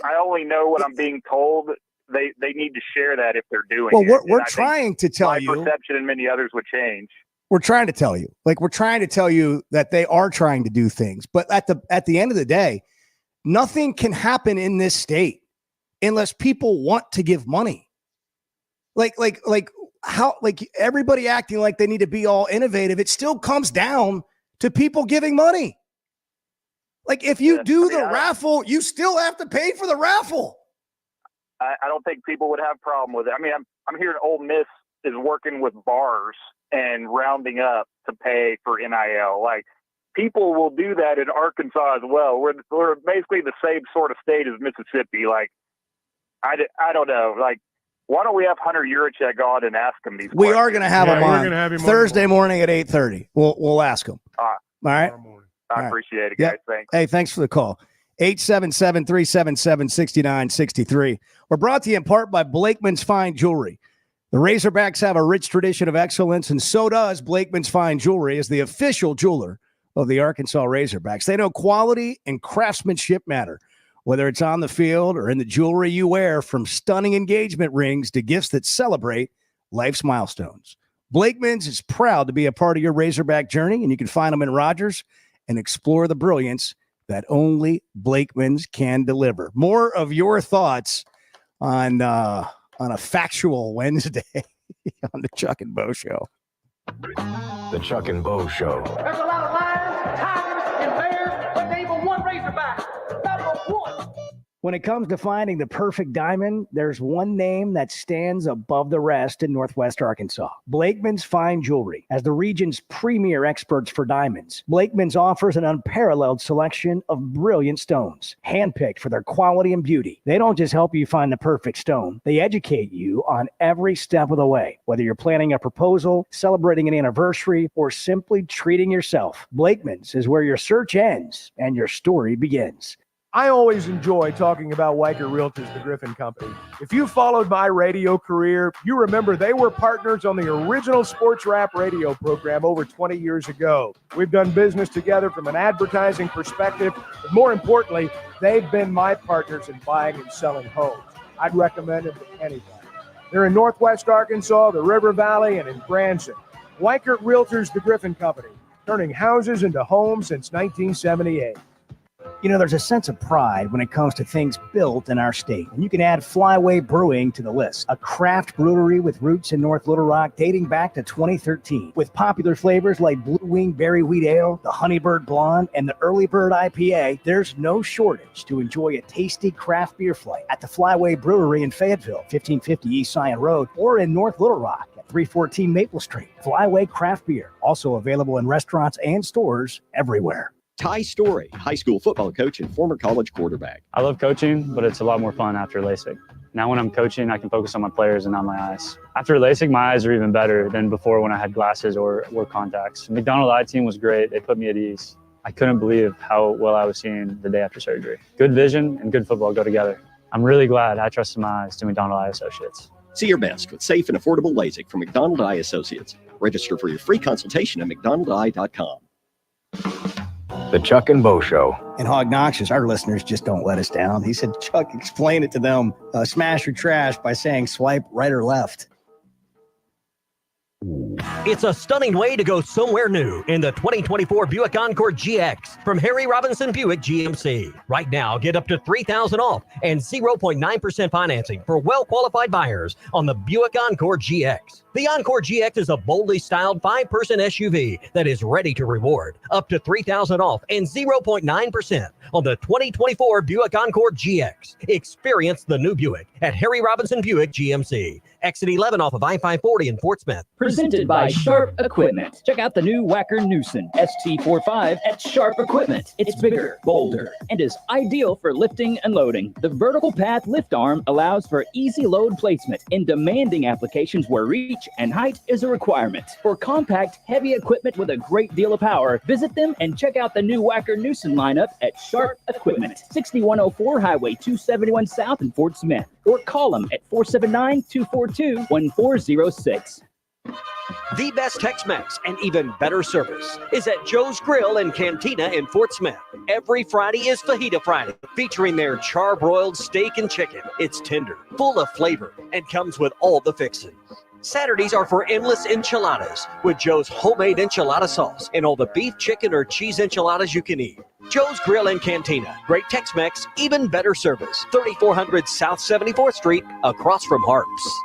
I only know what I'm being told. They need to share that if they're doing it. Well, we're trying to tell you. My perception and many others would change. We're trying to tell you, that they are trying to do things, but at the end of the day, nothing can happen in this state unless people want to give money. Like everybody acting like they need to be all innovative. It still comes down to people giving money. Like, if you do the raffle, you still have to pay for the raffle. I don't think people would have a problem with it. I mean, I'm hearing Ole Miss is working with bars and rounding up to pay for NIL. Like, people will do that in Arkansas as well. We're basically the same sort of state as Mississippi. Like, I don't know. Like, why don't we have Hunter Yurachek on and ask him these questions? We are going to have him on Thursday morning at 8:30. We'll ask him. All right. I appreciate it, guys. Thanks. Hey, thanks for the call. 877-377-6963. We're brought to you in part by Blakeman's Fine Jewelry. The Razorbacks have a rich tradition of excellence, and so does Blakeman's Fine Jewelry as the official jeweler of the Arkansas Razorbacks. They know quality and craftsmanship matter. Whether it's on the field or in the jewelry you wear, from stunning engagement rings to gifts that celebrate life's milestones, Blakeman's is proud to be a part of your Razorback journey, and you can find them in Rogers and explore the brilliance that only Blakeman's can deliver. More of your thoughts on a factual Wednesday on the Chuck and Bo Show. The Chuck and Bo Show. There's a lot of lions, tigers, and bears, but there ain't but one Razorback. Number one. When it comes to finding the perfect diamond, there's one name that stands above the rest in Northwest Arkansas: Blakeman's Fine Jewelry. As the region's premier experts for diamonds, Blakeman's offers an unparalleled selection of brilliant stones, handpicked for their quality and beauty. They don't just help you find the perfect stone, they educate you on every step of the way. Whether you're planning a proposal, celebrating an anniversary, or simply treating yourself, Blakeman's is where your search ends and your story begins. I always enjoy talking about Weicker Realtors, the Griffin Company. If you followed my radio career, you remember they were partners on the original sports rap radio program over 20 years ago. We've done business together from an advertising perspective, but more importantly, they've been my partners in buying and selling homes. I'd recommend them to anybody. They're in Northwest Arkansas, the River Valley, and in Branson. Weicker Realtors, the Griffin Company, turning houses into homes since 1978. You know, there's a sense of pride when it comes to things built in our state. And you can add Flyway Brewing to the list, a craft brewery with roots in North Little Rock dating back to 2013. With popular flavors like Blue Wing Berry Wheat Ale, the Honeybird Blonde, and the Early Bird IPA, there's no shortage to enjoy a tasty craft beer flight at the Flyway Brewery in Fayetteville, 1550 East Zion Road, or in North Little Rock at 314 Maple Street. Flyway Craft Beer, also available in restaurants and stores everywhere. Ty Story, high school football coach and former college quarterback. I love coaching, but it's a lot more fun after LASIK. Now when I'm coaching, I can focus on my players and not my eyes. After LASIK, my eyes are even better than before when I had glasses or wore contacts. The McDonald Eye Team was great. They put me at ease. I couldn't believe how well I was seeing the day after surgery. Good vision and good football go together. I'm really glad I trusted my eyes to McDonald Eye Associates. See your best with safe and affordable LASIK from McDonald Eye Associates. Register for your free consultation at mcdonaldeye.com. The Chuck and Bo Show. And Hog Noxious, our listeners just don't let us down. He said, Chuck, explain it to them. Smash or trash by saying swipe right or left. It's a stunning way to go somewhere new in the 2024 Buick Encore GX from Harry Robinson Buick GMC. Right now, get up to $3,000 off and 0.9% financing for well-qualified buyers on the Buick Encore GX. The Encore GX is a boldly styled 5-person SUV that is ready to reward. Up to $3,000 off and 0.9% on the 2024 Buick Encore GX. Experience the new Buick at Harry Robinson Buick GMC. Exit 11 off of I-540 in Fort Smith. Presented by Sharp Equipment. Check out the new Wacker Newson ST45 at Sharp Equipment. It's bigger, bolder, and is ideal for lifting and loading. The vertical path lift arm allows for easy load placement in demanding applications where reach and height is a requirement. For compact, heavy equipment with a great deal of power, visit them and check out the new Wacker Newson lineup at Sharp Equipment, 6104 Highway 271 South in Fort Smith, or call them at 479-242-1406. The best Tex-Mex and even better service is at Joe's Grill and Cantina in Fort Smith. Every Friday is Fajita Friday, featuring their charbroiled steak and chicken. It's tender, full of flavor, and comes with all the fixings. Saturdays are for endless enchiladas with Joe's homemade enchilada sauce and all the beef, chicken, or cheese enchiladas you can eat. Joe's Grill and Cantina. Great Tex-Mex, even better service. 3400 South 74th Street, across from Harps.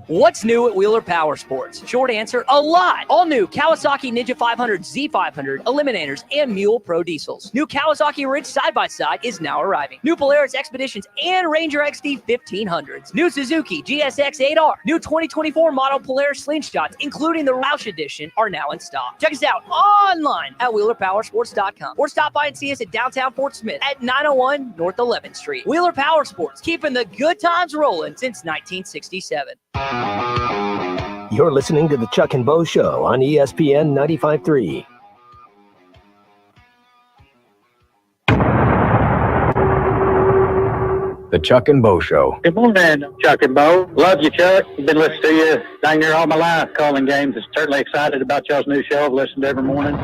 What's new at Wheeler Power Sports? Short answer, a lot. All new Kawasaki Ninja 500, Z500, Eliminators, and Mule Pro Diesels. New Kawasaki Ridge side-by-side is now arriving. New Polaris Expeditions and Ranger XD 1500s. New Suzuki GSX 8R. New 2024 model Polaris Slingshots, including the Roush Edition, are now in stock. Check us out online at WheelerPowersports.com or stop by and see us at downtown Fort Smith at 901 North 11th Street. Wheeler Power Sports, keeping the good times rolling since 1967. You're listening to the Chuck and Bo Show on ESPN 95.3. The Chuck and Bo Show. Good morning, Chuck and Bo. Love you, Chuck. I've been listening to you dang near all my life calling games. I'm certainly excited about y'all's new show. I've listened every morning.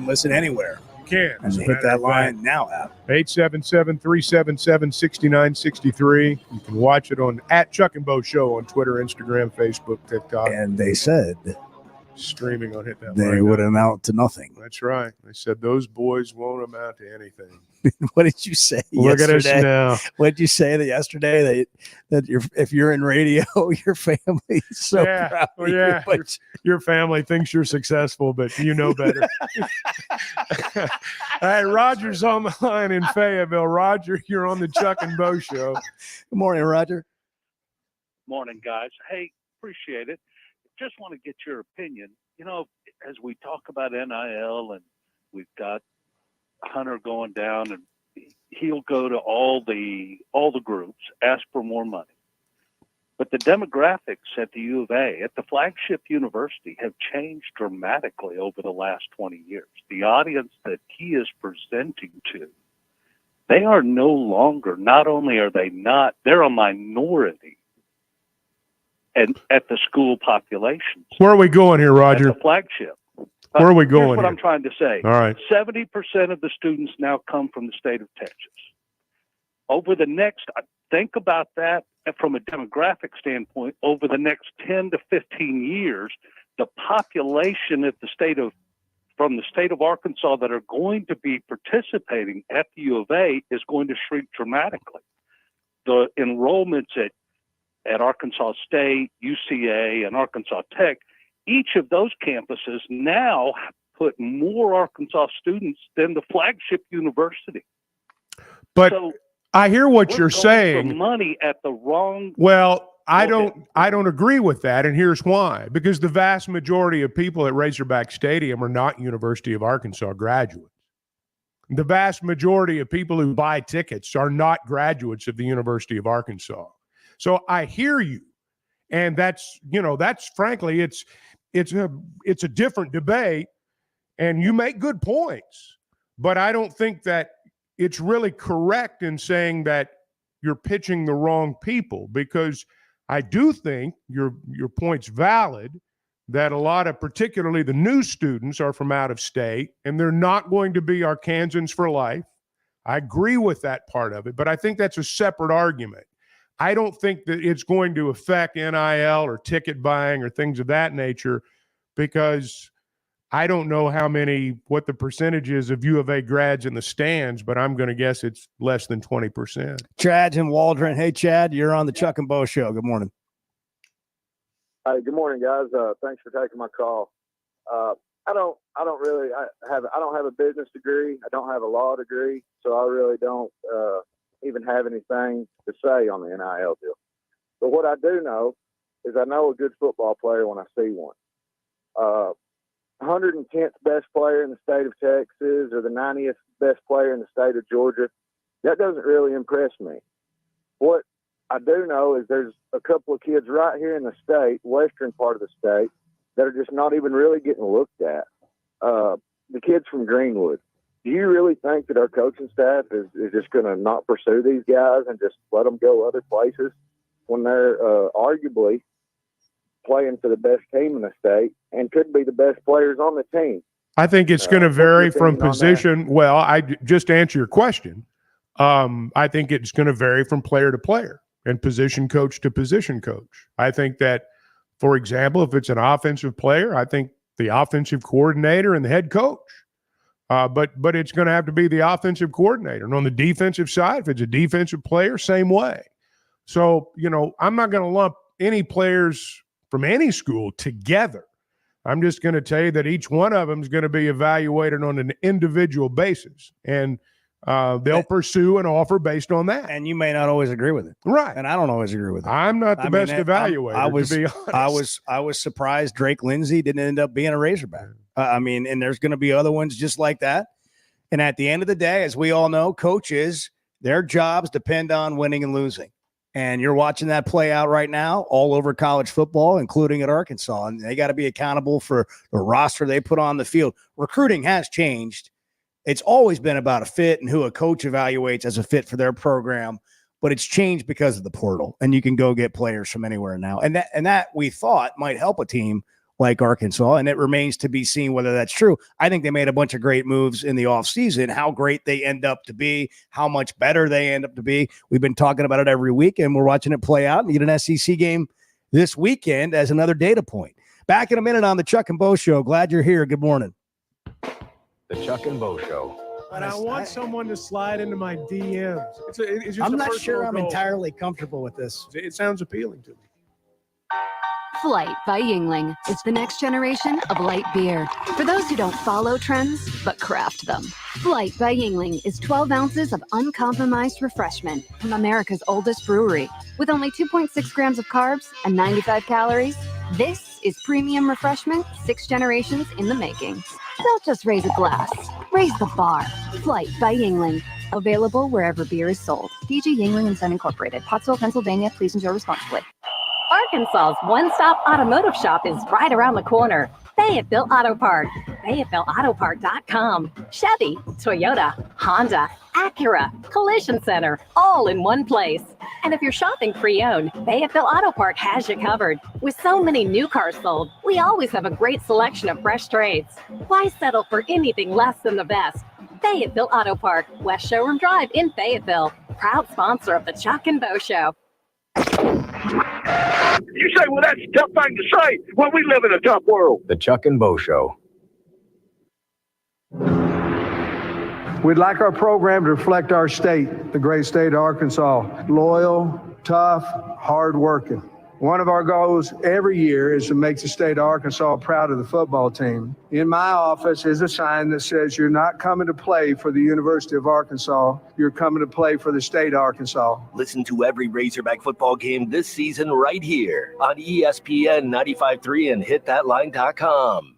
can listen anywhere. You can. And As a hit matter that of Line fact. Now app. 877-377-6963. You can watch it on @Chuck and Bo Show on Twitter, Instagram, Facebook, TikTok. And they said streaming on Hit That they Line would Now. amount to nothing. That's right. They said those boys won't amount to anything. What did you say Look yesterday? at us now. What did you say yesterday that if you're in radio, your family's so proud of you, but your family thinks you're successful, but you know better. All right, Roger's on the line in Fayetteville. Roger, you're on the Chuck and Bo Show. Good morning, Roger. Morning, guys. Hey, appreciate it. Just want to get your opinion. You know, as we talk about NIL and we've got Hunter going down, and he'll go to all the groups, ask for more money. But the demographics at the U of A, at the flagship university, have changed dramatically over the last 20 years. The audience that he is presenting to, they are no longer, not only are they not, they're a minority and at the school populations. Where are we going here, Roger? At the flagship. Where are we going Here's what here? I'm trying to say. All right. 70% of the students now come from the state of Texas. Over the next, think about that from a demographic standpoint, over the next 10 to 15 years, the population at from the state of Arkansas that are going to be participating at the U of A is going to shrink dramatically. The enrollments at Arkansas State, UCA, and Arkansas Tech, each of those campuses now put more Arkansas students than the flagship university. But so I hear what we're you're going saying. for money at the wrong. Well, I don't agree with that, and here's why. Because the vast majority of people at Razorback Stadium are not University of Arkansas graduates. The vast majority of people who buy tickets are not graduates of the University of Arkansas. So I hear you. And that's frankly, it's a different debate, and you make good points, but I don't think that it's really correct in saying that you're pitching the wrong people, because I do think your point's valid that a lot of, particularly the new students, are from out of state, and they're not going to be Arkansans for life. I agree with that part of it, but I think that's a separate argument. I don't think that it's going to affect NIL or ticket buying or things of that nature, because I don't know what the percentage is of U of A grads in the stands, but I'm going to guess it's less than 20%. Chad's in Waldron. Hey, Chad, you're on the Chuck and Bo Show. Good morning. Hey, good morning, guys. Thanks for taking my call. I don't have a business degree. I don't have a law degree, so I really don't even have anything to say on the NIL deal. But what I do know is I know a good football player when I see one. 110th best player in the state of Texas or the 90th best player in the state of Georgia, that doesn't really impress me. What I do know is there's a couple of kids right here in the state, western part of the state, that are just not even really getting looked at. The kids from Greenwood. Do you really think that our coaching staff is just going to not pursue these guys and just let them go other places when they're arguably playing for the best team in the state and could be the best players on the team? I think it's going to vary from position. Well, I just answer your question. I think it's going to vary from player to player and position coach to position coach. I think that, for example, if it's an offensive player, I think the offensive coordinator and the head coach. But it's going to have to be the offensive coordinator. And on the defensive side, if it's a defensive player, same way. So, I'm not going to lump any players from any school together. I'm just going to tell you that each one of them is going to be evaluated on an individual basis. And they'll pursue an offer based on that. And you may not always agree with it. Right. And I don't always agree with it. I'm not the best evaluator, to be honest. I was surprised Drake Lindsay didn't end up being a Razorback. And there's going to be other ones just like that. And at the end of the day, as we all know, coaches, their jobs depend on winning and losing. And you're watching that play out right now all over college football, including at Arkansas. And they got to be accountable for the roster they put on the field. Recruiting has changed. It's always been about a fit and who a coach evaluates as a fit for their program. But it's changed because of the portal. And you can go get players from anywhere now. And that we thought might help a team like Arkansas, and it remains to be seen whether that's true. I think they made a bunch of great moves in the offseason. How great they end up to be, how much better they end up to be. We've been talking about it every week, and we're watching it play out. And you get an SEC game this weekend as another data point. Back in a minute on the Chuck and Bo Show. Glad you're here. Good morning. The Chuck and Bo Show. But I want someone to slide into my DMs. It's just I'm a not personal sure I'm goal. entirely comfortable with this. It sounds appealing to me. Flight by Yingling is the next generation of light beer. For those who don't follow trends, but craft them. Flight by Yingling is 12 ounces of uncompromised refreshment from America's oldest brewery. With only 2.6 grams of carbs and 95 calories, this is premium refreshment 6 generations in the making. Don't just raise a glass, raise the bar. Flight by Yingling. Available wherever beer is sold. DG Yingling and Son Incorporated, Pottsville, Pennsylvania. Please enjoy responsibly. Arkansas's one-stop automotive shop is right around the corner. Fayetteville Auto Park. FayettevilleAutoPark.com. Chevy, Toyota, Honda, Acura, Collision Center, all in one place. And if you're shopping pre-owned, Fayetteville Auto Park has you covered. With so many new cars sold, we always have a great selection of fresh trades. Why settle for anything less than the best? Fayetteville Auto Park, West Showroom Drive in Fayetteville. Proud sponsor of the Chuck and Bo Show. You say, well, that's a tough thing to say. Well, we live in a tough world. The Chuck and Bo Show. We'd like our program to reflect our state, the great state of Arkansas. Loyal, tough, hardworking. One of our goals every year is to make the state of Arkansas proud of the football team. In my office is a sign that says you're not coming to play for the University of Arkansas, you're coming to play for the state of Arkansas. Listen to every Razorback football game this season right here on ESPN 95.3 and hitthatline.com.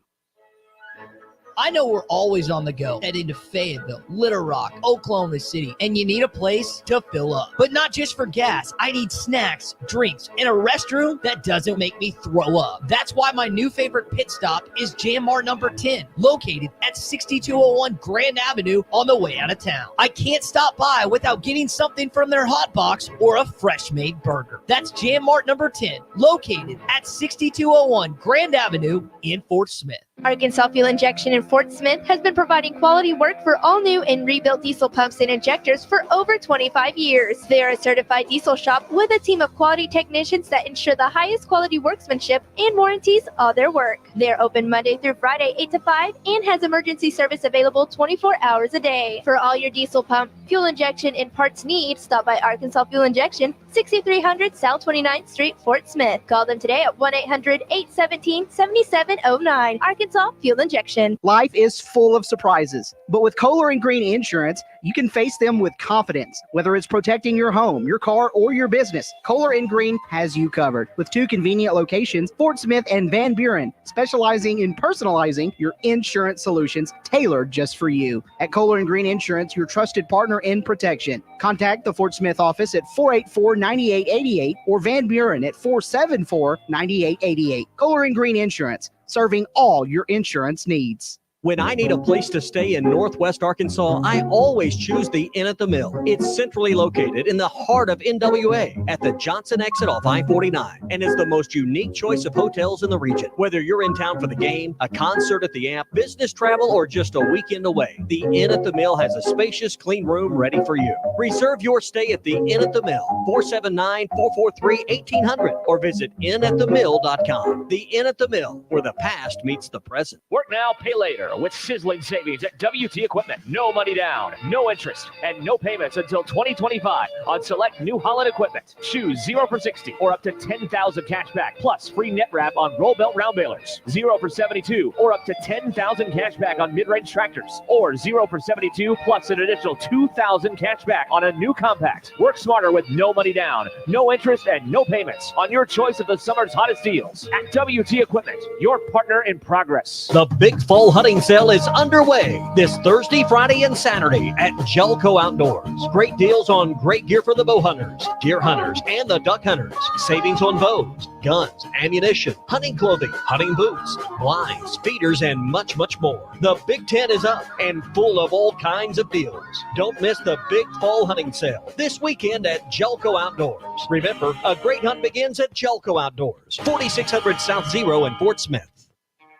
I know we're always on the go, heading to Fayetteville, Little Rock, Oklahoma City, and you need a place to fill up. But not just for gas. I need snacks, drinks, and a restroom that doesn't make me throw up. That's why my new favorite pit stop is Jam Mart number 10, located at 6201 Grand Avenue on the way out of town. I can't stop by without getting something from their hot box or a fresh-made burger. That's Jam Mart number 10, located at 6201 Grand Avenue in Fort Smith. Arkansas Fuel Injection in Fort Smith has been providing quality work for all new and rebuilt diesel pumps and injectors for over 25 years. They are a certified diesel shop with a team of quality technicians that ensure the highest quality workmanship and warranties all their work. They're open Monday through Friday 8 to 5 and has emergency service available 24 hours a day. For all your diesel pump, fuel injection, and parts needs, stop by Arkansas Fuel Injection, 6300 South 29th Street, Fort Smith. Call them today at 1-800-817-7709. Arkansas Fuel Injection. Life is full of surprises, but with Kohler and Green Insurance, you can face them with confidence. Whether it's protecting your home, your car, or your business, Kohler and Green has you covered. With 2 convenient locations, Fort Smith and Van Buren, specializing in personalizing your insurance solutions tailored just for you. At Kohler and Green Insurance, your trusted partner in protection. Contact the Fort Smith office at 484-9888 or Van Buren at 474-9888. Kohler and Green Insurance, serving all your insurance needs. When I need a place to stay in Northwest Arkansas, I always choose the Inn at the Mill. It's centrally located in the heart of NWA at the Johnson exit off I-49 and is the most unique choice of hotels in the region. Whether you're in town for the game, a concert at the Amp, business travel, or just a weekend away, the Inn at the Mill has a spacious, clean room ready for you. Reserve your stay at the Inn at the Mill, 479-443-1800, or visit innatthemill.com. The Inn at the Mill, where the past meets the present. Work now, pay later. With sizzling savings at WT Equipment. No money down, no interest, and no payments until 2025 on select New Holland equipment. Choose 0 for 60 or up to 10,000 cash back, plus free net wrap on roll belt round balers. 0 for 72 or up to 10,000 cash back on mid-range tractors. Or 0 for 72 plus an additional 2,000 cash back on a new compact. Work smarter with no money down, no interest, and no payments on your choice of the summer's hottest deals. At WT Equipment, your partner in progress. The Big Fall Hunting Sale is underway this Thursday, Friday, and Saturday at Jelco Outdoors. Great deals on great gear for the bow hunters, deer hunters, and the duck hunters. Savings on bows, guns, ammunition, hunting clothing, hunting boots, blinds, feeders, and much, much more. The Big Tent is up and full of all kinds of deals. Don't miss the Big Fall Hunting Sale this weekend at Jelco Outdoors. Remember, a great hunt begins at Jelco Outdoors, 4600 South Zero in Fort Smith.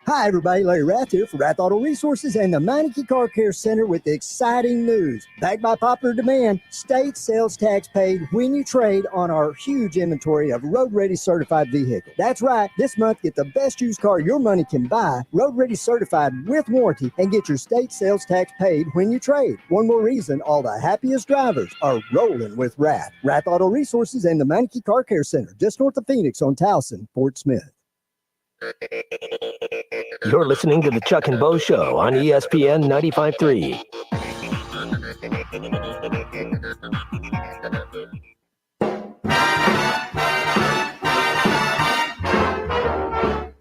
Hi, everybody. Larry Rath here for Rath Auto Resources and the Meineke Car Care Center with exciting news. Backed by popular demand, state sales tax paid when you trade on our huge inventory of road-ready certified vehicles. That's right. This month, get the best used car your money can buy, road-ready certified with warranty, and get your state sales tax paid when you trade. One more reason all the happiest drivers are rolling with Rath. Rath Auto Resources and the Meineke Car Care Center, just north of Phoenix on Towson, Fort Smith. You're listening to the Chuck and Bo Show on ESPN 95.3.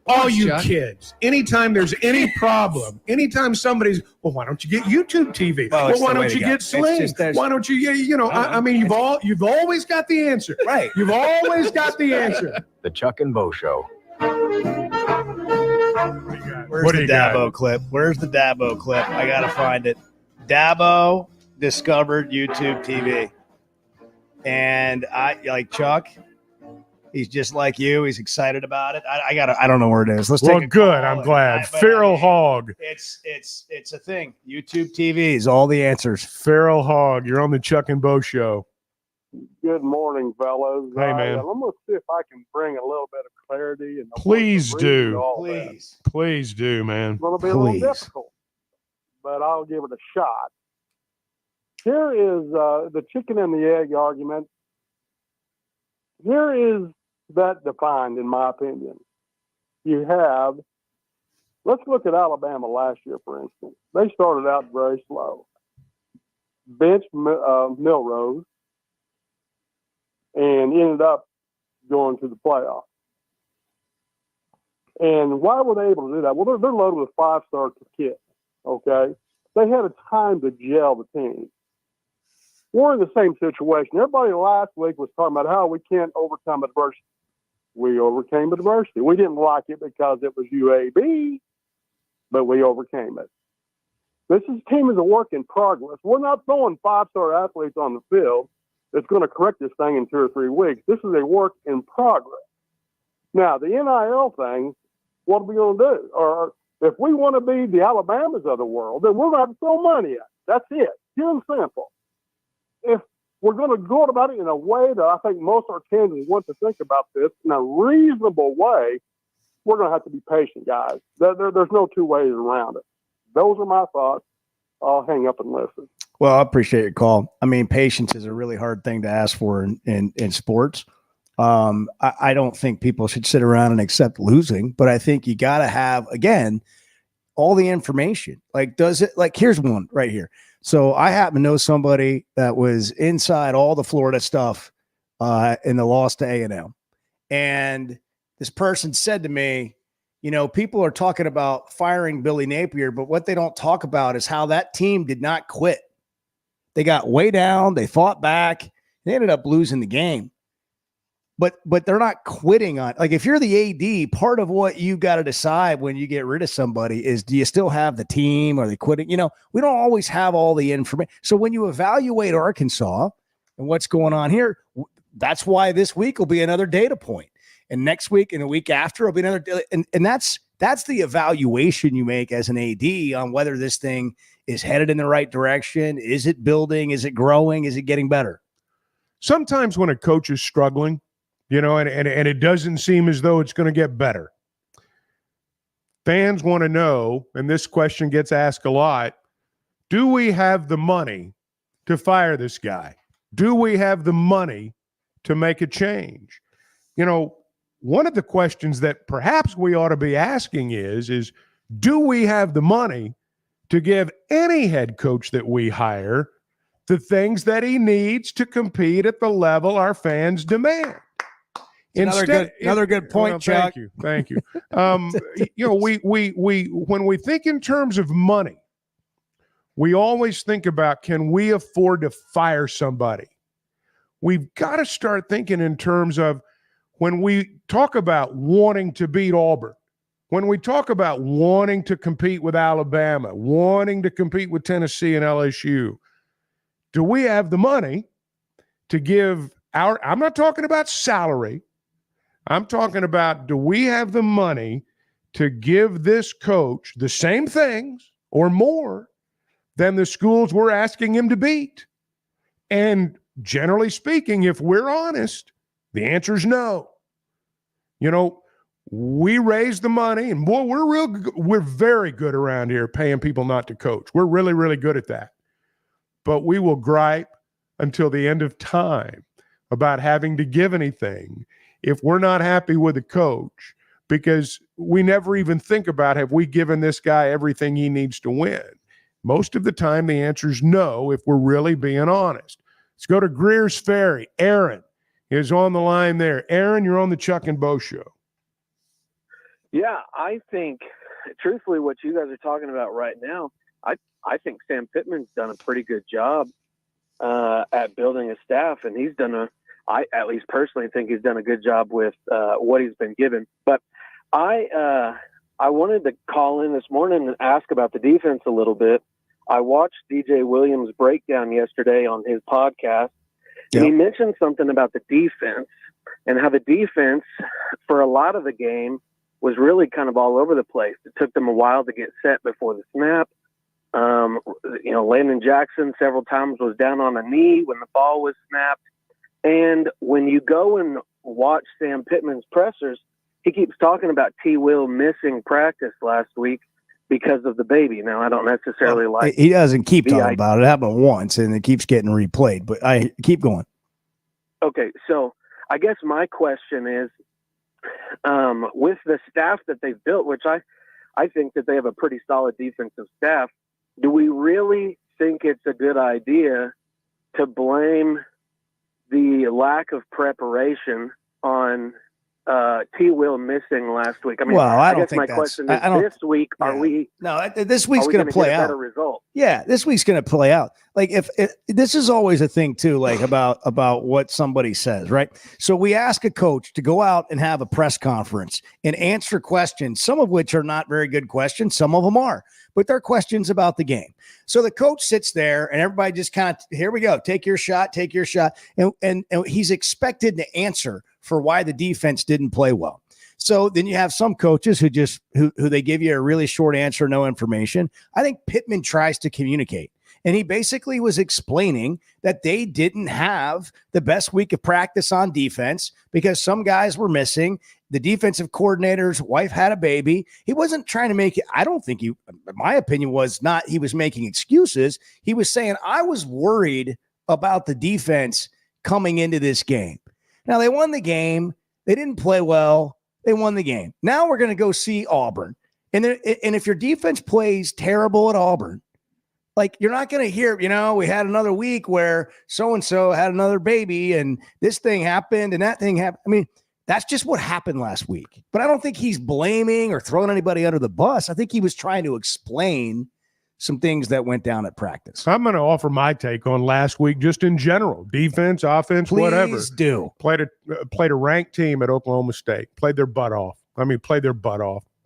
All you Chuck. kids, anytime there's any problem, anytime somebody's, well, why don't you get YouTube TV? Oh, Well, why don't you get Sling? Why don't you get, I mean, you've always got the answer. Right. You've always got the answer. The Chuck and Bo Show. Where's What do the you got? Dabo clip? Where's the Dabo clip? I gotta find it. Dabo discovered YouTube TV, and I like Chuck. He's just like you. He's excited about it. I don't know where it is. Let's Well, take a good. call I'm and- glad. but Feral Hog. It's a thing. YouTube TV is all the answers. Feral Hog. You're on the Chuck and Bo Show. Good morning, fellas. Hey, man. I'm going to see if I can bring a little bit of clarity. And Please do. Please. Please do, man. It's going to be a little difficult, but I'll give it a shot. Here is the chicken and the egg argument. Here is that defined, in my opinion. You have, let's look at Alabama last year, for instance. They started out very slow. Benched Milrose and ended up going to the playoffs. And why were they able to do that? Well, they're loaded with five-star kids, okay? They had a time to gel the team. We're in the same situation. Everybody last week was talking about how we can't overcome adversity. We overcame adversity. We didn't like it because it was UAB, but we overcame it. This team is a work in progress. We're not throwing five-star athletes on the field that's going to correct this thing in 2 or 3 weeks. This is a work in progress. Now, the NIL thing, what are we going to do? Or if we want to be the Alabamas of the world, then we're going to have to throw money at it. That's it. Pure and simple. If we're going to go about it in a way that I think most Arkansans want to think about this in a reasonable way, we're going to have to be patient, guys. There's no two ways around it. Those are my thoughts. I'll hang up and listen. Well, I appreciate your call. I mean, patience is a really hard thing to ask for in sports. I don't think people should sit around and accept losing, but I think you got to have, again, all the information. Like, does it, like, here's one right here. So I happen to know somebody that was inside all the Florida stuff in the loss to A&M. And this person said to me, you know, people are talking about firing Billy Napier, but what they don't talk about is how that team did not quit. They got way down. They fought back. They ended up losing the game. But they're not quitting on, like, if you're the AD, part of what you got to decide when you get rid of somebody is, do you still have the team? Are they quitting? You know, we don't always have all the information. So when you evaluate Arkansas and what's going on here, that's why this week will be another data point. And next week and the week after will be another. And that's the evaluation you make as an AD on whether this thing is headed in the right direction. Is it building? Is it growing? Is it getting better? Sometimes when a coach is struggling, you know, and it doesn't seem as though it's going to get better, fans want to know, and this question gets asked a lot, do we have the money to fire this guy? Do we have the money to make a change? You know, one of the questions that perhaps we ought to be asking is do we have the money to give any head coach that we hire the things that he needs to compete at the level our fans demand? Another good point, well, Chuck. Thank you. You know, we when we think in terms of money, we always think about, can we afford to fire somebody? We've got to start thinking in terms of, when we talk about wanting to beat Auburn, when we talk about wanting to compete with Alabama, wanting to compete with Tennessee and LSU, do we have the money to give our, I'm not talking about salary, I'm talking about, do we have the money to give this coach the same things or more than the schools we're asking him to beat? And generally speaking, if we're honest, the answer is no. You know, we raise the money, and boy, we're very good around here paying people not to coach. We're really, really good at that. But we will gripe until the end of time about having to give anything if we're not happy with a coach, because we never even think about, have we given this guy everything he needs to win? Most of the time, the answer is no, if we're really being honest. Let's go to Greer's Ferry. Aaron is on the line there. Aaron, you're on the Chuck and Bo Show. Yeah, I think, truthfully, what you guys are talking about right now, I think Sam Pittman's done a pretty good job at building a staff, and he's done I at least personally think he's done a good job with what he's been given. But I wanted to call in this morning and ask about the defense a little bit. I watched DJ Williams' breakdown yesterday on his podcast, and he mentioned something about the defense and how the defense for a lot of the game was really kind of all over the place. It took them a while to get set before the snap. Landon Jackson several times was down on a knee when the ball was snapped. And when you go and watch Sam Pittman's pressers, he keeps talking about T. Will missing practice last week because of the baby. Now, I don't necessarily like. He doesn't keep talking about it. It happened once, and it keeps getting replayed. But I keep going. Okay, so I guess my question is, with the staff that they've built, which I think that they have a pretty solid defensive staff, do we really think it's a good idea to blame the lack of preparation on T. Will missing last week? I mean, well, I don't guess think my that's, question is, this week, are we? No, this week's going to play out. Better result? Yeah, this week's going to play out. Like if this is always a thing too, like about what somebody says, right? So we ask a coach to go out and have a press conference and answer questions, some of which are not very good questions, some of them are, but they're questions about the game. So the coach sits there and everybody just kind of, here we go, take your shot, and he's expected to answer for why the defense didn't play well. So then you have some coaches who they give you a really short answer, no information. I think Pittman tries to communicate. And he basically was explaining that they didn't have the best week of practice on defense because some guys were missing. The defensive coordinator's wife had a baby. He wasn't trying to make it. I don't think my opinion was not he was making excuses. He was saying, I was worried about the defense coming into this game. Now, they won the game. They didn't play well. They won the game. Now we're going to go see Auburn. And if your defense plays terrible at Auburn, like, you're not going to hear, we had another week where so-and-so had another baby and this thing happened and that thing happened. I mean, that's just what happened last week. But I don't think he's blaming or throwing anybody under the bus. I think he was trying to explain some things that went down at practice. I'm going to offer my take on last week, just in general, defense, offense, whatever. Please do. Played a ranked team at Oklahoma State, played their butt off.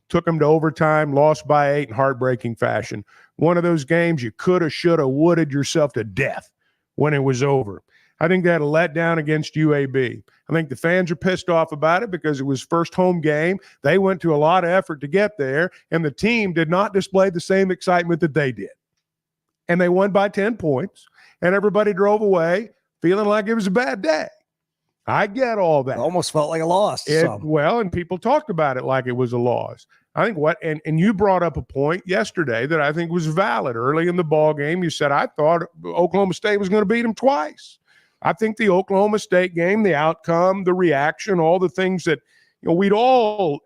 Took them to overtime, lost by 8 in heartbreaking fashion. One of those games you coulda, shoulda, woulda yourself to death when it was over. I think they had a letdown against UAB. I think the fans are pissed off about it because it was first home game. They went to a lot of effort to get there, and the team did not display the same excitement that they did. And they won by 10 points, and everybody drove away feeling like it was a bad day. I get all that. It almost felt like a loss. Well, and people talked about it like it was a loss. I think and you brought up a point yesterday that I think was valid early in the ball game. You said, I thought Oklahoma State was going to beat them twice. I think the Oklahoma State game, the outcome, the reaction, all the things that,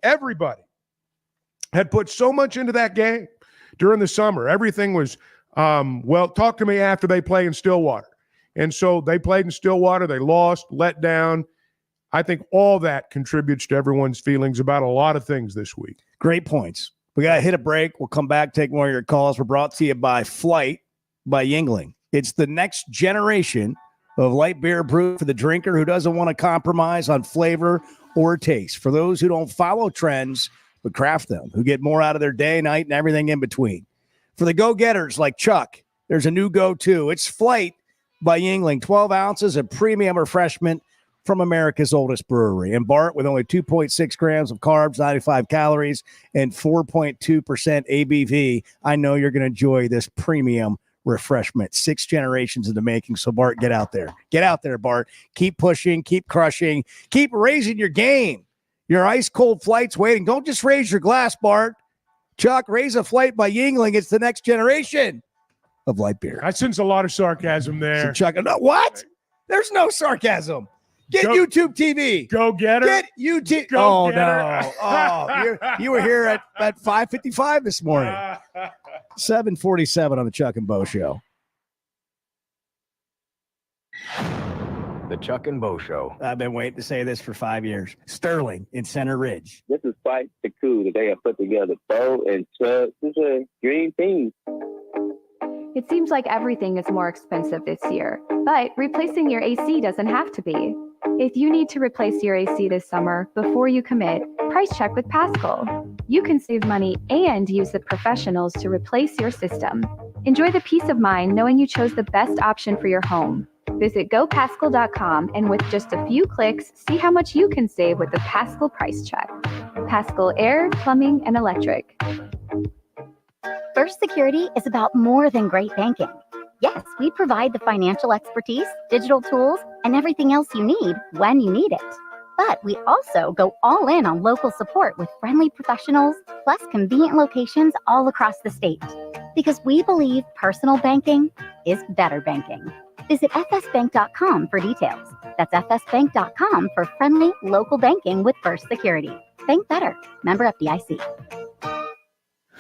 everybody had put so much into that game during the summer. Everything was, talk to me after they play in Stillwater. And so they played in Stillwater. They lost, let down. I think all that contributes to everyone's feelings about a lot of things this week. Great points. We got to hit a break. We'll come back, take more of your calls. We're brought to you by Flight by Yuengling. It's the next generation of light beer brewed for the drinker who doesn't want to compromise on flavor or taste. For those who don't follow trends but craft them, who get more out of their day, night, and everything in between. For the go-getters like Chuck, there's a new go-to. It's Flight by Yuengling. 12 ounces of premium refreshment from America's oldest brewery. And Bart, with only 2.6 grams of carbs, 95 calories, and 4.2% ABV, I know you're going to enjoy this premium refreshment. 6 generations in the making. So, Bart, get out there. Get out there, Bart. Keep pushing, keep crushing, keep raising your game. Your ice-cold flight's waiting. Don't just raise your glass, Bart. Chuck, raise a flight by Yingling. It's the next generation of light beer. I sense a lot of sarcasm there. So Chuck, no, what? There's no sarcasm. Get YouTube TV. Go get her. Get YouTube. Go Oh, get no. her. Oh, you were here at 5:55 this morning. 7:47 on the Chuck and Bo Show. The Chuck and Bo Show. I've been waiting to say this for 5 years. Sterling in Center Ridge. This is quite the coup that they have put together. Bo and Chuck, this is a dream team. It seems like everything is more expensive this year, but replacing your AC doesn't have to be. If you need to replace your AC this summer, before you commit, price check with Paschal. You can save money and use the professionals to replace your system. Enjoy the peace of mind knowing you chose the best option for your home. Visit GoPaschal.com and with just a few clicks, see how much you can save with the Paschal price check. Paschal Air, Plumbing, and Electric. First Security is about more than great banking. Yes, we provide the financial expertise, digital tools, and everything else you need when you need it. But we also go all in on local support with friendly professionals, plus convenient locations all across the state. Because we believe personal banking is better banking. Visit fsbank.com for details. That's fsbank.com for friendly local banking with First Security. Bank better. Member FDIC.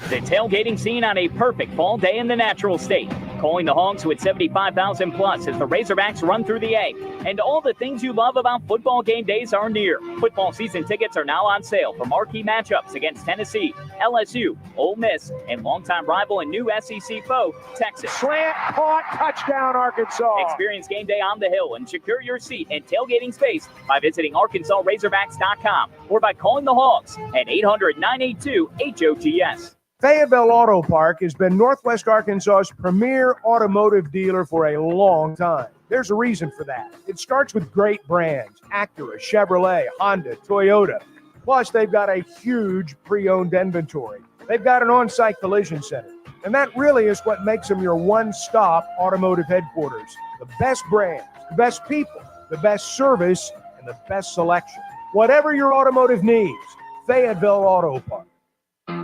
The tailgating scene on a perfect fall day in the natural state. Calling the Hogs with 75,000 plus as the Razorbacks run through the A. And all the things you love about football game days are near. Football season tickets are now on sale for marquee matchups against Tennessee, LSU, Ole Miss, and longtime rival and new SEC foe, Texas. Slant, caught, touchdown, Arkansas. Experience game day on the hill and secure your seat and tailgating space by visiting ArkansasRazorbacks.com or by calling the Hogs at 800-982-HOTS. Fayetteville Auto Park has been Northwest Arkansas's premier automotive dealer for a long time. There's a reason for that. It starts with great brands: Acura, Chevrolet, Honda, Toyota. Plus, they've got a huge pre-owned inventory. They've got an on-site collision center. And that really is what makes them your one-stop automotive headquarters. The best brands, the best people, the best service, and the best selection. Whatever your automotive needs, Fayetteville Auto Park.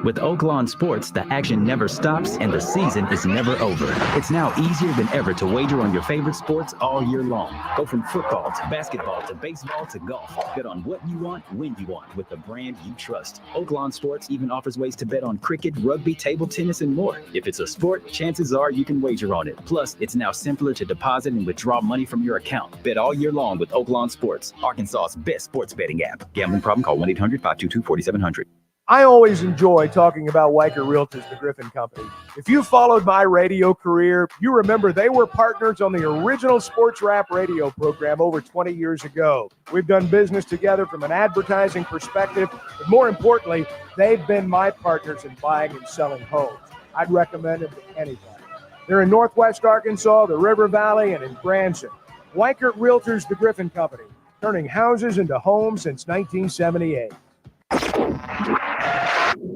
With Oaklawn Sports, the action never stops and the season is never over. It's now easier than ever to wager on your favorite sports all year long. Go from football to basketball to baseball to golf. Bet on what you want, when you want, with the brand you trust. Oaklawn Sports even offers ways to bet on cricket, rugby, table tennis, and more. If it's a sport, chances are you can wager on it. Plus, it's now simpler to deposit and withdraw money from your account. Bet all year long with Oaklawn Sports, Arkansas's best sports betting app. Gambling problem? Call 1-800-522-4700. I always enjoy talking about Weicker Realtors, the Griffin Company. If you followed my radio career, you remember they were partners on the original sports rap radio program over 20 years ago. We've done business together from an advertising perspective, but more importantly, they've been my partners in buying and selling homes. I'd recommend them to anybody. They're in Northwest Arkansas, the River Valley, and in Branson. Weicker Realtors, the Griffin Company, turning houses into homes since 1978.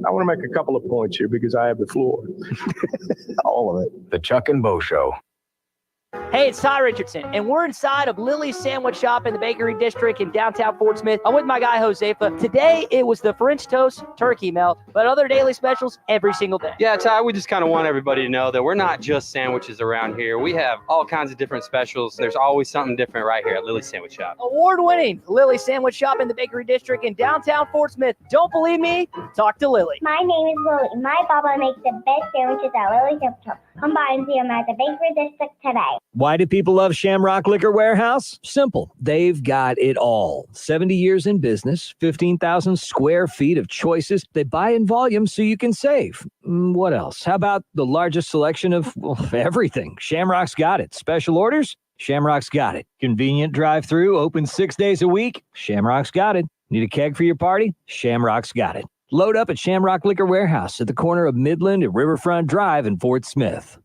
I want to make a couple of points here because I have the floor. All of it. The Chuck and Bo Show. Hey, it's Ty Richardson, and we're inside of Lily's Sandwich Shop in the Bakery District in downtown Fort Smith. I'm with my guy, Josefa. Today, it was the French toast turkey melt, but other daily specials every single day. Yeah, Ty, we just kind of want everybody to know that we're not just sandwiches around here. We have all kinds of different specials. There's always something different right here at Lily's Sandwich Shop. Award-winning Lily's Sandwich Shop in the Bakery District in downtown Fort Smith. Don't believe me? Talk to Lily. My name is Lily. My papa makes the best sandwiches at Lily's Sandwich Shop. Come by and see them at the Bakery District today. Why do people love Shamrock Liquor Warehouse? Simple. They've got it all. 70 years in business, 15,000 square feet of choices. They buy in volume so you can save. What else? How about the largest selection of everything? Shamrock's got it. Special orders? Shamrock's got it. Convenient drive-through, open 6 days a week? Shamrock's got it. Need a keg for your party? Shamrock's got it. Load up at Shamrock Liquor Warehouse at the corner of Midland and Riverfront Drive in Fort Smith.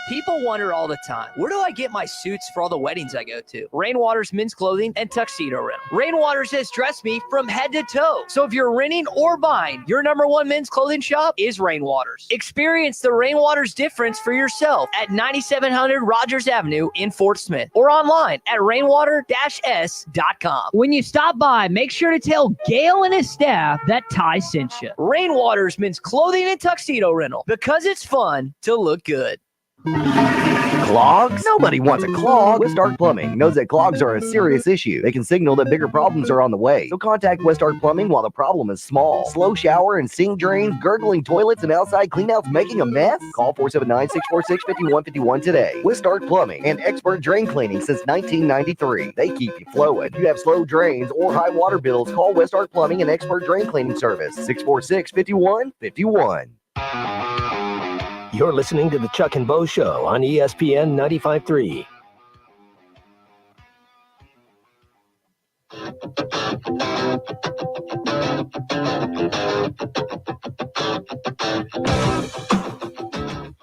People wonder all the time, where do I get my suits for all the weddings I go to? Rainwater's Men's Clothing and Tuxedo Rental. Rainwater's has dressed me from head to toe. So if you're renting or buying, your #1 men's clothing shop is Rainwater's. Experience the Rainwater's difference for yourself at 9700 Rogers Avenue in Fort Smith or online at rainwater-s.com. When you stop by, make sure to tell Gail and his staff that Ty sent you. Rainwater's Men's Clothing and Tuxedo Rental, because it's fun to look good. Clogs? Nobody wants a clog. West Arc Plumbing knows that clogs are a serious issue. They can signal that bigger problems are on the way. So contact West Arc Plumbing while the problem is small. Slow shower and sink drains, gurgling toilets, and outside cleanouts making a mess? Call 479-646-5151 today. West Arc Plumbing and expert drain cleaning since 1993. They keep you flowing. If you have slow drains or high water bills, call West Arc Plumbing and expert drain cleaning service. 646-5151. You're listening to the Chuck and Bo Show on ESPN 95.3.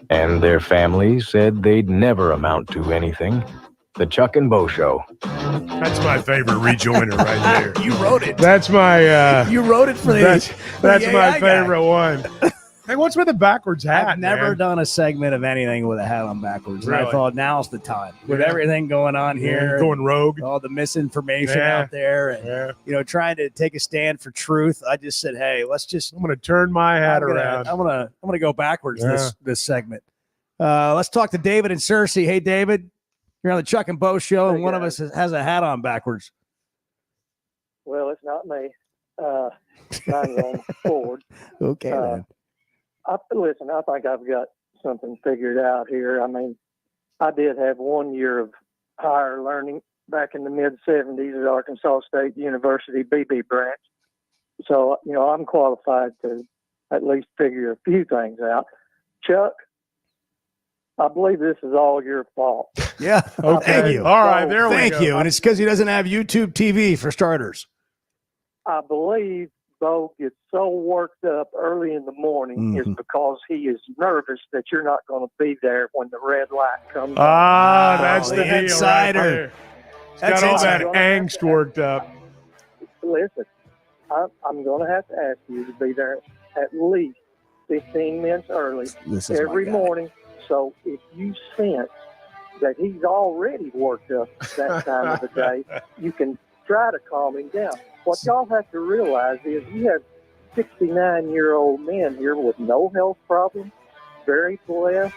And their families said they'd never amount to anything. The Chuck and Bo Show. That's my favorite rejoiner right there. You wrote it. That's my. You wrote it for the. That's the my AI favorite guy. one. Hey, what's with the backwards hat? I've never man? done a segment of anything with a hat on backwards. And Really? I thought now's the time with Yeah. everything going on here, Going rogue. all the misinformation Yeah. out there, and trying to take a stand for truth. I just said, hey, let's just. I'm going to turn my hat around. I'm gonna go backwards Yeah. this segment. Let's talk to David and Cersei. Hey, David, you're on the Chuck and Bo Show, and one of us has a hat on backwards. Well, it's not me. Mine's on forward. Okay, then. Listen, I think I've got something figured out here. I mean, I did have 1 year of higher learning back in the mid-'70s at Arkansas State University BB branch. So, I'm qualified to at least figure a few things out. Chuck, I believe this is all your fault. Yeah. Okay. Thank you. All right. There we go. Thank you. And it's because he doesn't have YouTube TV for starters. I believe Bo gets so worked up early in the morning is because he is nervous that you're not going to be there when the red light comes on. That's the deal. insider. Right there. He's That's got all that insider. angst worked up. Listen, I'm going to have to ask you to be there at least 15 minutes early This is every my guy. morning. So if you sense that he's already worked up that time of the day, you can try to calm him down. What y'all have to realize is you have 69-year-old men here with no health problems, very blessed,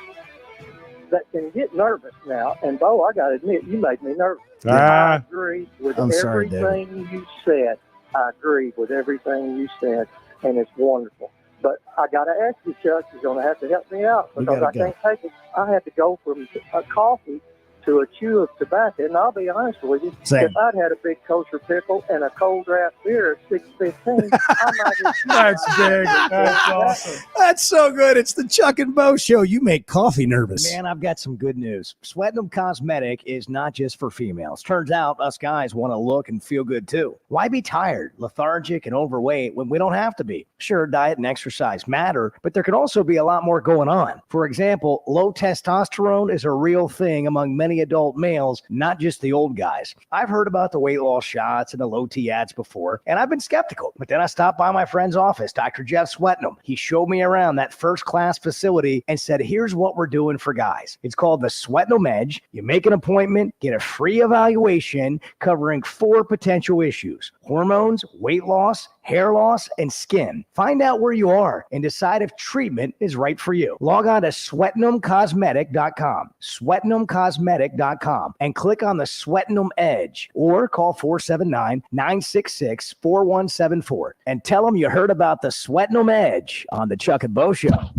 that can get nervous now. And, Bo, I got to admit, you made me nervous. I agree with I'm sorry, everything you said. I agree with everything you said, and it's wonderful. But I got to ask you, Chuck, you're going to have to help me out We because gotta I go. can't take it. I have to go from a coffee to a chew of tobacco. And I'll be honest with you, Same. if I'd had a big kosher pickle and a cold draft beer at 6:15, I might have. That's big. That's awesome. That's so good. It's the Chuck and Bo Show. You make coffee nervous. Man, I've got some good news. Sweatinum Cosmetic is not just for females. Turns out us guys want to look and feel good too. Why be tired, lethargic, and overweight when we don't have to be? Sure, diet and exercise matter, but there can also be a lot more going on. For example, low testosterone is a real thing among many adult males, not just the old guys. I've heard about the weight loss shots and the low T ads before, and I've been skeptical. But then I stopped by my friend's office, Dr. Jeff Sweatinum. He showed me around that first-class facility and said, here's what we're doing for guys. It's called the Sweatinum Edge. You make an appointment, get a free evaluation covering 4 potential issues: hormones, weight loss, hair loss, and skin. Find out where you are and decide if treatment is right for you. Log on to sweatinumcosmetic.com, sweatinumcosmetic.com, and click on the Sweatinum Edge, or call 479-966-4174 and tell them you heard about the Sweatinum Edge on the Chuck and Bo Show.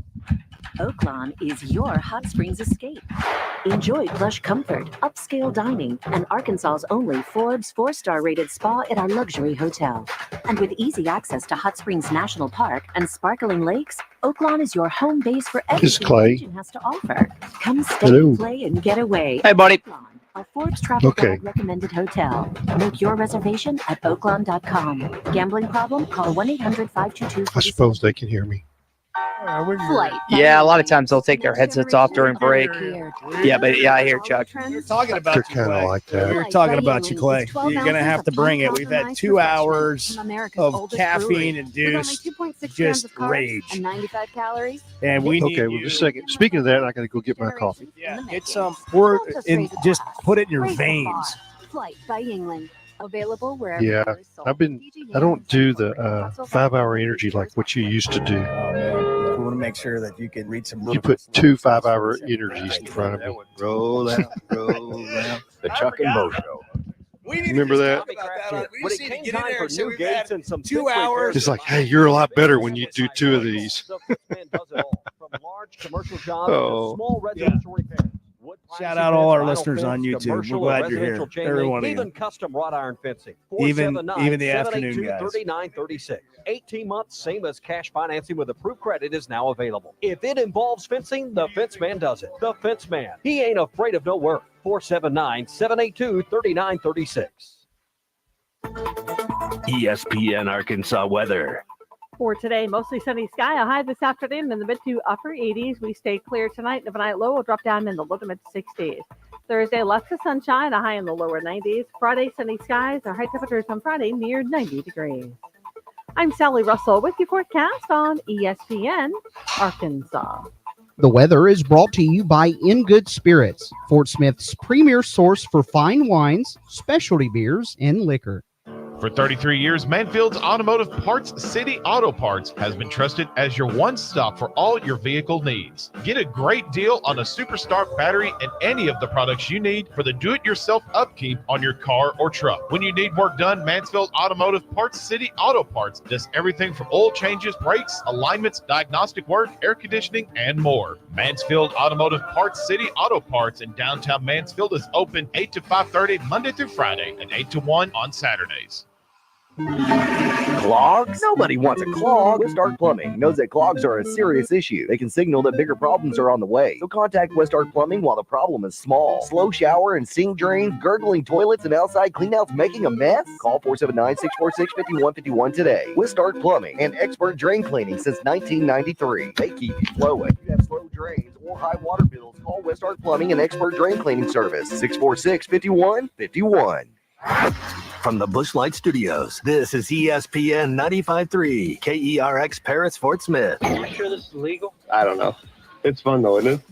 Oaklawn is your hot springs escape. Enjoy plush comfort, upscale dining, and Arkansas's only Forbes 4-star rated spa at our luxury hotel. And with easy access to Hot Springs National Park and sparkling lakes, Oaklawn is your home base for This is everything Clay. the region has to offer. Come stay, Hello. play, and get away. Hey, buddy. Oaklawn, a Forbes Travel Okay. Guide recommended hotel. Make your reservation at oaklawn.com. Gambling problem? Call 1-800-522-47. I suppose they can hear me. Yeah, a lot of times they'll take their headsets off during break. Yeah, but yeah, I hear Chuck. We're talking about They're you, kind of Clay. like that. We were talking about you, Clay. You're going to have to bring it. We've had 2 hours of caffeine induced just rage. And 95 calories. And we need Okay, well, just a second. Speaking of that, I got to go get my coffee. Yeah, get some. Pour and just put it in your veins. Flight by Yingling. Available wherever. Yeah, I don't do the 5-hour energy like what you used to do. We want to make sure that you can read some. You put 2 5-hour energies in front of me. Roll out, roll out. The Chuck and Bo Show. Remember that? When it came time for new gates and some 2 hours. It's like, hey, you're a lot better when you do 2 of these. from large commercial jobs Oh. to small residential repairs. Shout out all our listeners on YouTube. We're glad you're here. Everyone, even custom wrought iron fencing. even the afternoon guys. 3936. 18 months, same as cash financing with approved credit is now available. If it involves fencing, the Fence Man does it. The Fence Man. He ain't afraid of no work. 479-782-3936. ESPN Arkansas weather. For today, mostly sunny sky, a high this afternoon in the mid to upper 80s. We stay clear tonight. The overnight low will drop down in the low to mid 60s. Thursday, lots of sunshine, a high in the lower 90s. Friday, sunny skies, our high temperatures on Friday near 90 degrees. I'm Sally Russell with your forecast on ESPN Arkansas. The weather is brought to you by In Good Spirits, Fort Smith's premier source for fine wines, specialty beers, and liquor. For 33 years, Manfield's Automotive Parts City Auto Parts has been trusted as your one-stop for all your vehicle needs. Get a great deal on a Superstar battery and any of the products you need for the do-it-yourself upkeep on your car or truck. When you need work done, Mansfield Automotive Parts City Auto Parts does everything from oil changes, brakes, alignments, diagnostic work, air conditioning, and more. Mansfield Automotive Parts City Auto Parts in downtown Mansfield is open 8 to 5:30 Monday through Friday and 8 to 1 on Saturdays. Clogs? Nobody wants a clog. Westart Plumbing knows that clogs are a serious issue. They can signal that bigger problems are on the way. So contact Westart Plumbing while the problem is small. Slow shower and sink drains, gurgling toilets, and outside cleanouts making a mess? Call 479-646-5151 today. Westart Plumbing and expert drain cleaning since 1993. They keep you flowing. If you have slow drains or high water bills, call Westart Plumbing and expert drain cleaning service. 646-5151. From the Bushlight Studios, this is ESPN 95.3, KERX Paris, Fort Smith. Are you sure this is legal? I don't know. It's fun though, isn't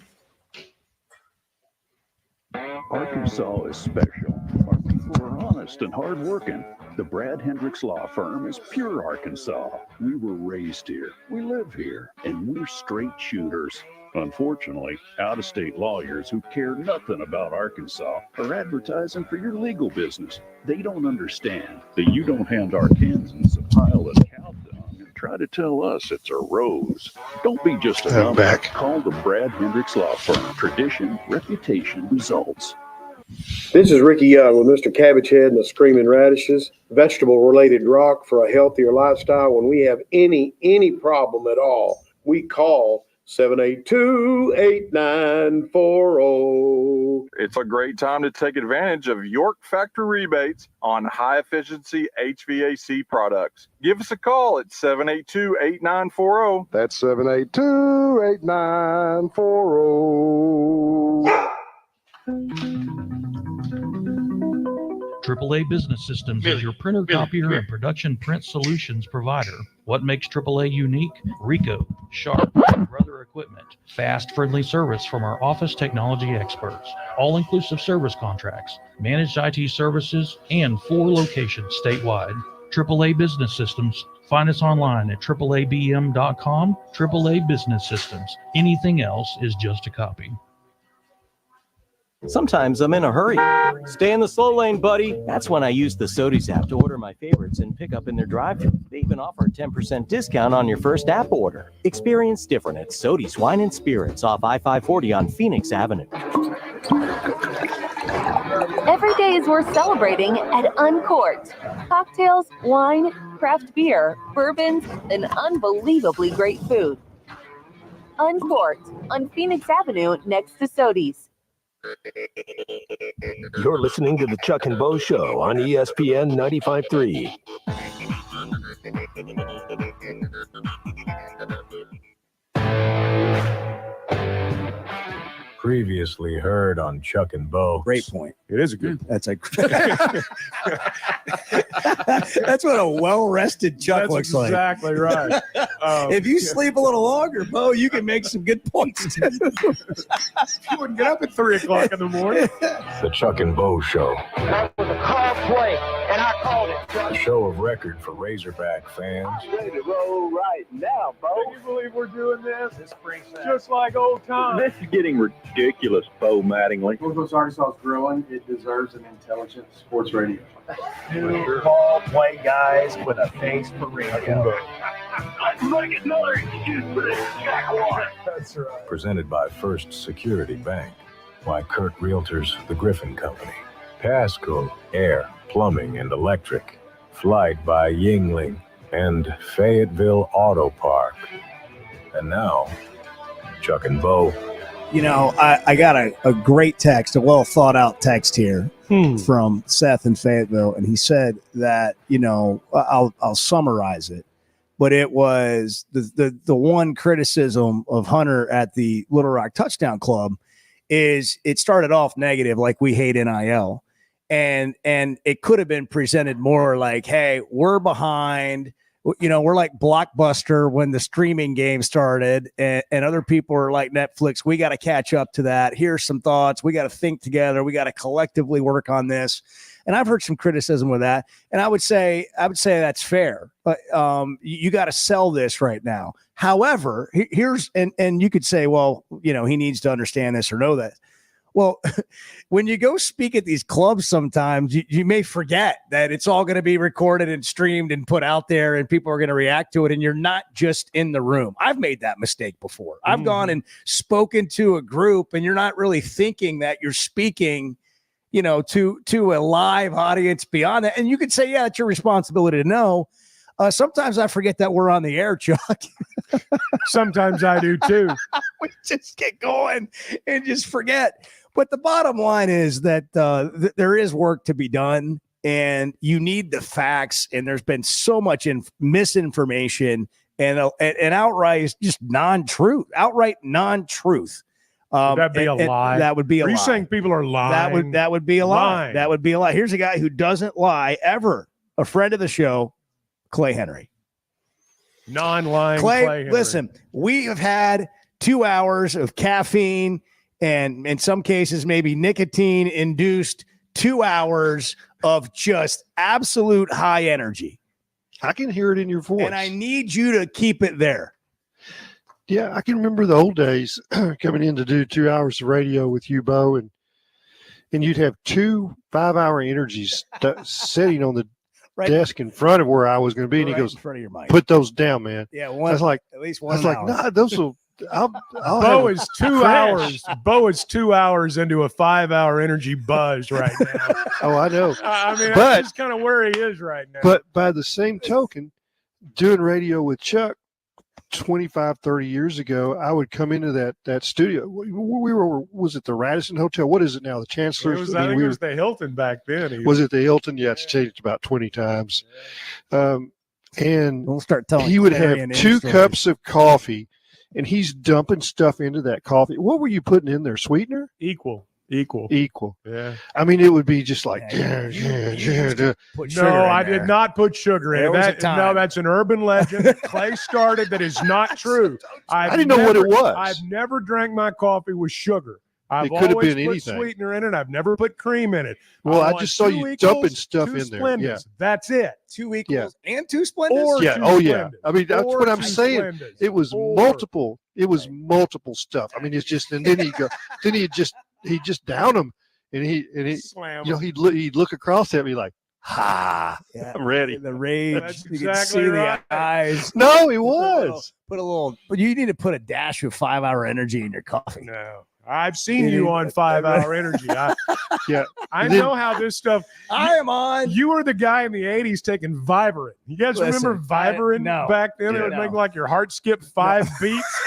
it? Arkansas is special. Our people are honest and hardworking. The Brad Hendricks Law Firm is pure Arkansas. We were raised here, we live here, and we're straight shooters. Unfortunately, out-of-state lawyers who care nothing about Arkansas are advertising for your legal business. They don't understand that you don't hand Arkansans a pile of cow dung and try to tell us it's a rose. Don't be just a number. Call the Brad Hendricks Law Firm. Tradition, reputation, results. This is Ricky Young with Mr. Cabbage Head and the Screaming Radishes, vegetable-related rock for a healthier lifestyle. When we have any problem at all, we call 782-8940. It's a great time to take advantage of York Factory rebates on high-efficiency HVAC products. Give us a call at 782-8940. That's 782-8940. AAA Business Systems is your printer, copier, and production print solutions provider. What makes AAA unique? Ricoh, Sharp, and Brother Equipment. Fast, friendly service from our office technology experts. All-inclusive service contracts, managed IT services, and 4 locations statewide. AAA Business Systems. Find us online at AAABM.com. AAA Business Systems. Anything else is just a copy. Sometimes I'm in a hurry. Stay in the slow lane, buddy. That's when I use the Sodies app to order my favorites and pick up in their drive-thru. They even offer a 10% discount on your first app order. Experience different at Sodies Wine and Spirits off I-540 on Phoenix Avenue. Every day is worth celebrating at Uncorked. Cocktails, wine, craft beer, bourbons, and unbelievably great food. Uncorked on Phoenix Avenue next to Sodies. You're listening to the Chuck and Bo Show on ESPN 95.3. Previously heard on Chuck and Bo. Great point. It is a good. That's a. That's what a well-rested Chuck That's looks like. exactly right. If you sleep a little longer, Bo, you can make some good points. You wouldn't get up at 3 o'clock in the morning. The Chuck and Bo Show. That was a call play, and I called it. A show of record for Razorback fans. I'm ready to roll right now, Bo. Can you believe we're doing this? Just like old times. This is getting ridiculous, Bo Mattingly. Northwest Arkansas is growing. It deserves an intelligent sports radio. Two call play guys with a face for radio. Let's make another excuse for this jackwater. That's right. Presented by First Security Bank. By Kurt Realtors, The Griffin Company. Pasco, Air, Plumbing, and Electric. Flight by Yingling and Fayetteville Auto Park. And now, Chuck and Bo. You know, I got a great text, a well thought out text here from Seth in Fayetteville, and he said that, you know, I'll summarize it, but it was the one criticism of Hunter at the Little Rock Touchdown Club is it started off negative, like we hate NIL, and it could have been presented more like, hey, we're behind. You know, we're like Blockbuster when the streaming game started, and other people are like Netflix. We got to catch up to that. Here's some thoughts. We got to think together. We got to collectively work on this. And I've heard some criticism with that. And I would say that's fair. But you got to sell this right now. However, here's and you could say, well, you know, he needs to understand this or know that. Well, when you go speak at these clubs, sometimes you may forget that it's all going to be recorded and streamed and put out there and people are going to react to it. And you're not just in the room. I've made that mistake before. I've gone and spoken to a group and you're not really thinking that you're speaking, you know, to a live audience beyond that. And you could say, yeah, it's your responsibility to know. Sometimes I forget that we're on the air, Chuck. Sometimes I do too. We just get going and just forget. But the bottom line is that there is work to be done, and you need the facts. And there's been so much misinformation and outright just outright non-truth. That'd be a lie. That would be a lie. Are you saying people are lying? That would be a lie. Lying. That would be a lie. Here's a guy who doesn't lie ever. A friend of the show, Clay Henry. Non-lying Clay Henry. Listen, we have had 2 hours of caffeine and in some cases maybe nicotine induced 2 hours of just absolute high energy. I can hear it in your voice. And I need you to keep it there. Yeah, I can remember the old days coming in to do 2 hours of radio with you, Bo, and you'd have 2 5-hour energies sitting on the desk in front of where I was going to be, and he goes, in front of your mic. "Put those down, man." Yeah, I was like, at least I one. was like, "Nah, those will." Bo is 2 hours. Bo is 2 hours into a 5-hour energy buzz right now. Oh, I know. I mean, but that's just kind of where he is right now. But by the same token, doing radio with Chuck 25, 30 years ago, I would come into that studio. We were, was it the Radisson Hotel? What is it now? The Chancellor's? I think it was the Hilton back then. Was it the Hilton? Yeah, it's changed about 20 times. And we'll start telling he would have 2 cups of coffee, and he's dumping stuff into that coffee. What were you putting in there? Sweetener? Equal. Yeah. I mean, it would be just like. No, I did not put sugar in it. No, that's an urban legend. Clay started that is not true. I didn't know what it was. I've never drank my coffee with sugar. I've It could have always been put anything. sweetener in it. I've never put cream in it. Well, I want just saw 2 you equals, dumping stuff 2 in there. Splendas. Yeah. That's it. 2 equals and 2 Splendors? Or Yeah. 2 Oh, yeah. Splendas. I mean, that's Or what I'm 2 saying. Splendas. It was multiple. It was multiple stuff. I mean, it's just, and then he'd just down them, and he Slam you know, he'd look across at me like, ha, Yeah. I'm ready. The rage. That's You can exactly see right. the eyes. No, he was. Put a little. But you need to put a dash of 5-hour energy in your coffee. No. I've seen you on 5-hour energy. I know how this stuff. I am on. You were the guy in the 80s taking Vibrant. You guys remember Vibrant back then? Yeah, It would no. make like your heart skip 5 beats.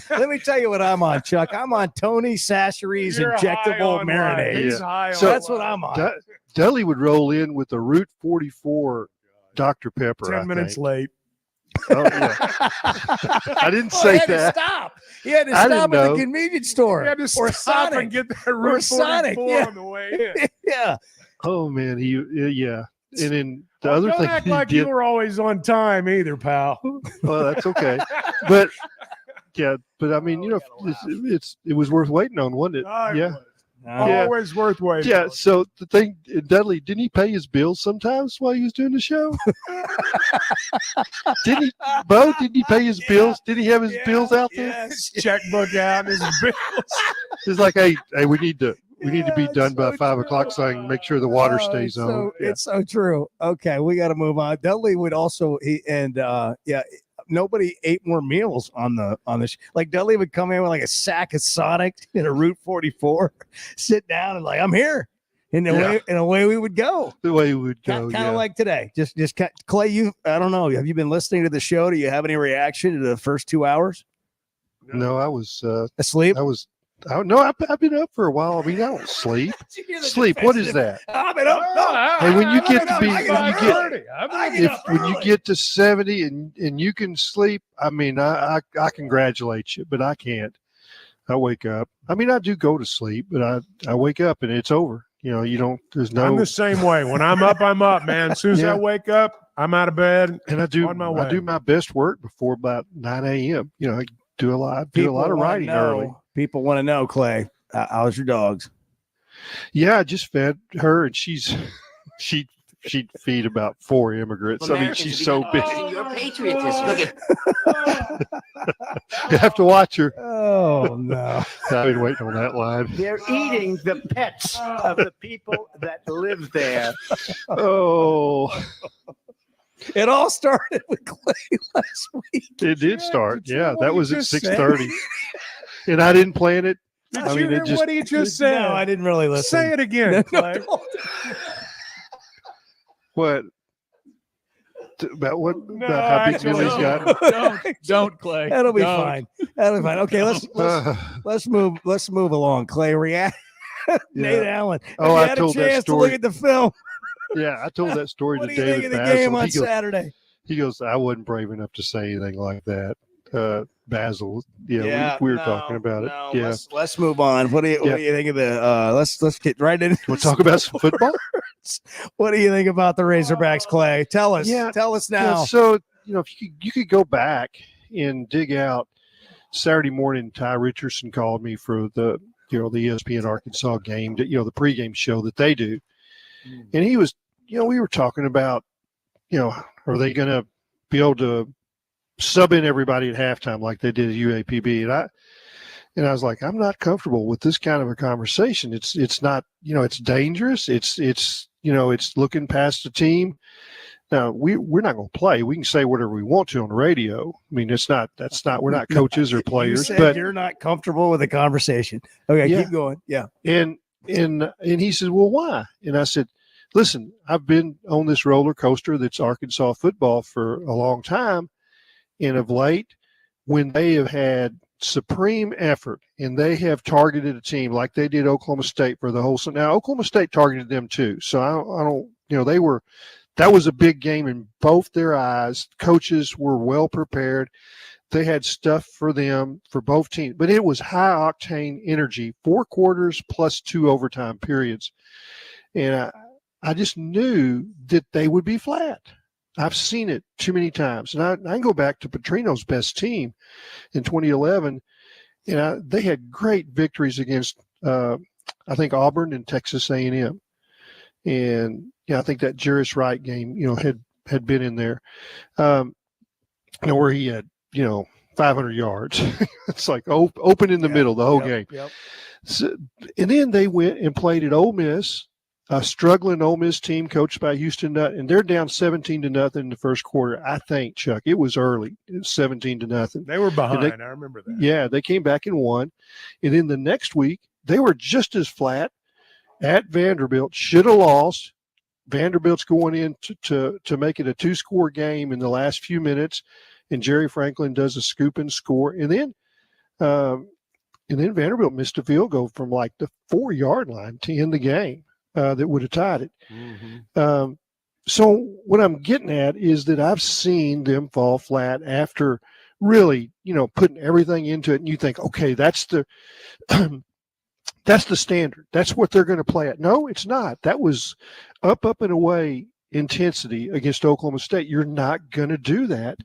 Let me tell you what I'm on, Chuck. I'm on Tony Sassery's You're high injectable on marinade. life. He's high So on that's what life. I'm on. Dudley would roll in with the Route 44 Dr. Pepper. 10 minutes late. Oh, yeah. I didn't say he had that. To stop. He had to I stop didn't at know. the convenience store. You had to or stop Sonic. and get that Or Route Sonic. 44 Yeah. on the way in. Yeah. Oh man, yeah. And then the Oh, other don't thing act he like did. you were always on time either, pal. Well, that's okay. But yeah, but I mean, it was worth waiting on, wasn't it? Yeah. Always worth waiting. Yeah. So the thing, Dudley, didn't he pay his bills sometimes while he was doing the show? Didn't he, Bo? Didn't he pay his bills? Did he have his bills out there? Yes. Checkbook out, his bills. It's like, hey, we need to be done by 5 o'clock so I can make sure the water stays on. Yeah. It's so true. Okay, we got to move on. Dudley would also nobody ate more meals on the like Dudley would come in with like a sack of Sonic in a Route 44, sit down and like, I'm here. And away we would go. The way we would go. Kind of like today. Just Clay, I don't know. Have you been listening to the show? Do you have any reaction to the first 2 hours? No, I was asleep. I've been up for a while. I mean, I don't sleep. Sleep. What is that? I've been up. Hey, when you get to be, when you get to 70 and you can sleep, I mean, I congratulate you, but I can't. I wake up. I mean, I do go to sleep, but I wake up and it's over. You know, you don't. There's no. I'm the same way. When I'm up, man. As soon as I wake up, I'm out of bed and I do. On my way. I do my best work before about 9 a.m. You know, I do a lot of writing early. People want to know, Clay, how's your dogs? Yeah, I just fed her, and she'd feed about 4 immigrants. I mean, she's so busy. Your patriotism. Look at. You have to watch her. Oh no! I've been waiting on that line. They're eating the pets of the people that live there. Oh. It all started with Clay last week. It did start. Yeah, that was at 6:30. And I didn't plan it. Did you hear what he just said? No, I didn't really listen. Say it again, Clay. What? About what? About how big Millie's got? Don't, Clay. That'll be fine. That'll be fine. Okay, let's move along. Clay, react. Nate Allen. Oh, I I had told a that chance story. to look at the film. Yeah, I told that story What to do you think David of the Basil. game on He goes, Saturday? He goes, I wasn't brave enough to say anything like that. Basil, we were talking about it. Yeah, let's move on. What do you think of the? Let's get right into. We'll talk about some football. What do you think about the Razorbacks, Clay? Tell us. Yeah, tell us now. Yeah, so if you could go back and dig out Saturday morning, Ty Richardson called me for the ESPN Arkansas game, the pregame show that they do, and he was, we were talking about, are they going to be able to sub in everybody at halftime like they did at UAPB? And I was like, I'm not comfortable with this kind of a conversation. It's not, it's dangerous. It's looking past the team. Now we're not going to play. We can say whatever we want to on the radio. I mean, we're not coaches or players. You said but you're not comfortable with the conversation. Okay, keep going. Yeah. And he said, well, why? And I said, listen, I've been on this roller coaster that's Arkansas football for a long time. And of late, when they have had supreme effort and they have targeted a team like they did Oklahoma State for the whole – now, Oklahoma State targeted them too. So I don't that was a big game in both their eyes. Coaches were well prepared. They had stuff for them for both teams. But it was high-octane energy, 4 quarters plus 2 overtime periods. And I just knew that they would be flat. I've seen it too many times. And I can go back to Petrino's best team in 2011. And they had great victories against, I think, Auburn and Texas A&M. And, I think that Jarius Wright game, had been in there. Where he had, 500 yards. It's like open in the middle the whole game. Yep. So, and then they went and played at Ole Miss, a struggling Ole Miss team coached by Houston Nutt, and they're down 17-0 in the first quarter. I think, Chuck, it was early. It was 17-0. They were behind. I remember that. Yeah, they came back and won. And then the next week, they were just as flat at Vanderbilt. Should have lost. Vanderbilt's going in to make it a 2-score game in the last few minutes, and Jerry Franklin does a scoop and score. And then Vanderbilt missed a field goal from like the 4-yard line to end the game. That would have tied it. Mm-hmm. So what I'm getting at is that I've seen them fall flat after really, putting everything into it, and you think, okay, that's the that's the standard. That's what they're going to play at. No, it's not. That was up and away intensity against Oklahoma State. You're not going to do that.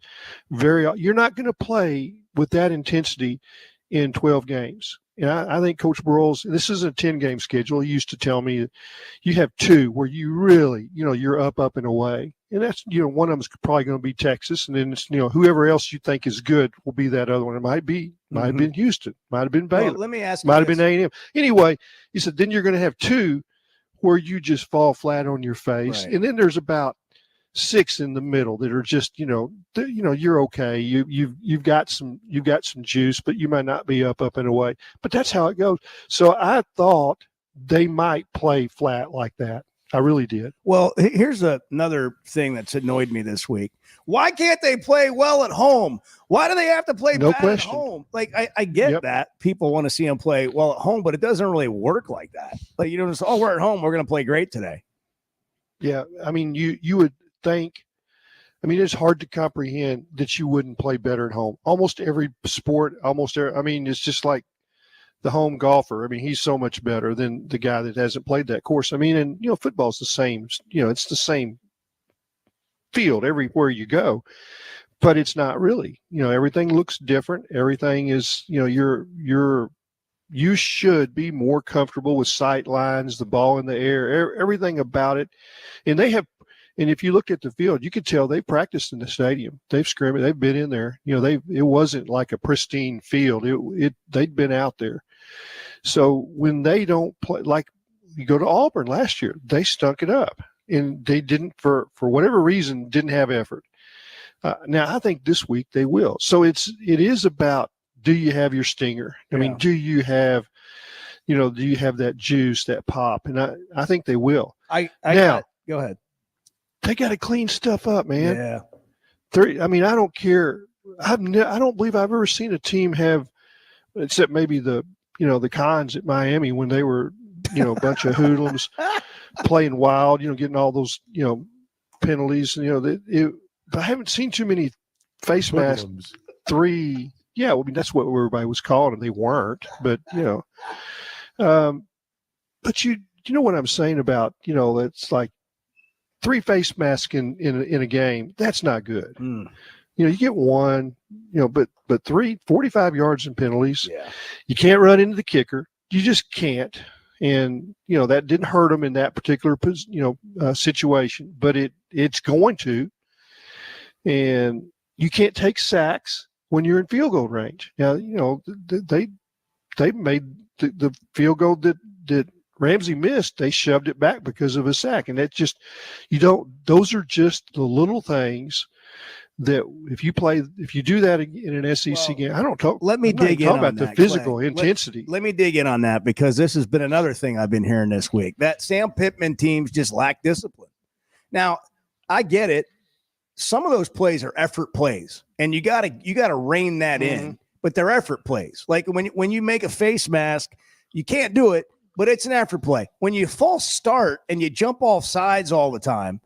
You're not going to play with that intensity in 12 games. And I think Coach Broyles, this is a 10-game schedule. He used to tell me that you have 2 where you really, you're up and away. And that's, one of them is probably going to be Texas. And then it's, whoever else you think is good will be that other one. It might have been Houston, might have been Baylor. Well, let me ask you might have this. been A&M. Anyway, he said, then you're going to have 2 where you just fall flat on your face. Right. And then there's about 6 in the middle that are just, you're okay. You've got some juice, but you might not be up and away. But that's how it goes. So I thought they might play flat like that. I really did. Well, here's another thing that's annoyed me this week. Why can't they play well at home? Why do they have to play bad at home? Like, I get that people want to see them play well at home, but it doesn't really work like that. Like, just, we're at home, we're going to play great today. Yeah, I mean, you would think, it's hard to comprehend that you wouldn't play better at home. Almost every sport, it's just like the home golfer. He's so much better than the guy that hasn't played that course. And football's the same. It's the same field everywhere you go, but it's not really. Everything looks different. Everything is, you should be more comfortable with sight lines, the ball in the air, everything about it. And if you looked at the field, you could tell they practiced in the stadium. They've scrimmaged. They've been in there. It wasn't like a pristine field. They'd been out there. So when they don't play, like you go to Auburn last year, they stunk it up, and they didn't, for whatever reason, didn't have effort. Now I think this week they will. So it is about, do you have your stinger? Do you have, do you have that juice, that pop? And I think they will. Go ahead. They got to clean stuff up, man. Yeah. I don't care. I don't believe I've ever seen a team have, except maybe the Cons at Miami when they were, a bunch of hoodlums playing wild, getting all those, penalties. But I haven't seen too many face masks. 3. Yeah, that's what everybody was calling them. They weren't, but but you know what I'm saying about, it's like 3 face masks in a game. That's not good. You get 1, but 3, 45 yards in penalties. Yeah. You can't run into the kicker. You just can't. And, that didn't hurt them in that particular, situation, but it's going to. And you can't take sacks when you're in field goal range. Now, they made the field goal that Ramsey missed. They shoved it back because of a sack. And that just, those are just the little things that if you do that in an SEC game, I don't talk. Let me dig in about on the that, physical Clay. intensity. Let me dig in on that, because this has been another thing I've been hearing this week, that Sam Pittman teams just lack discipline. Now, I get it. Some of those plays are effort plays, and you gotta rein that in. But they're effort plays. Like when you make a face mask, you can't do it, but it's an effort play. When you false start and you jump off sides all the time,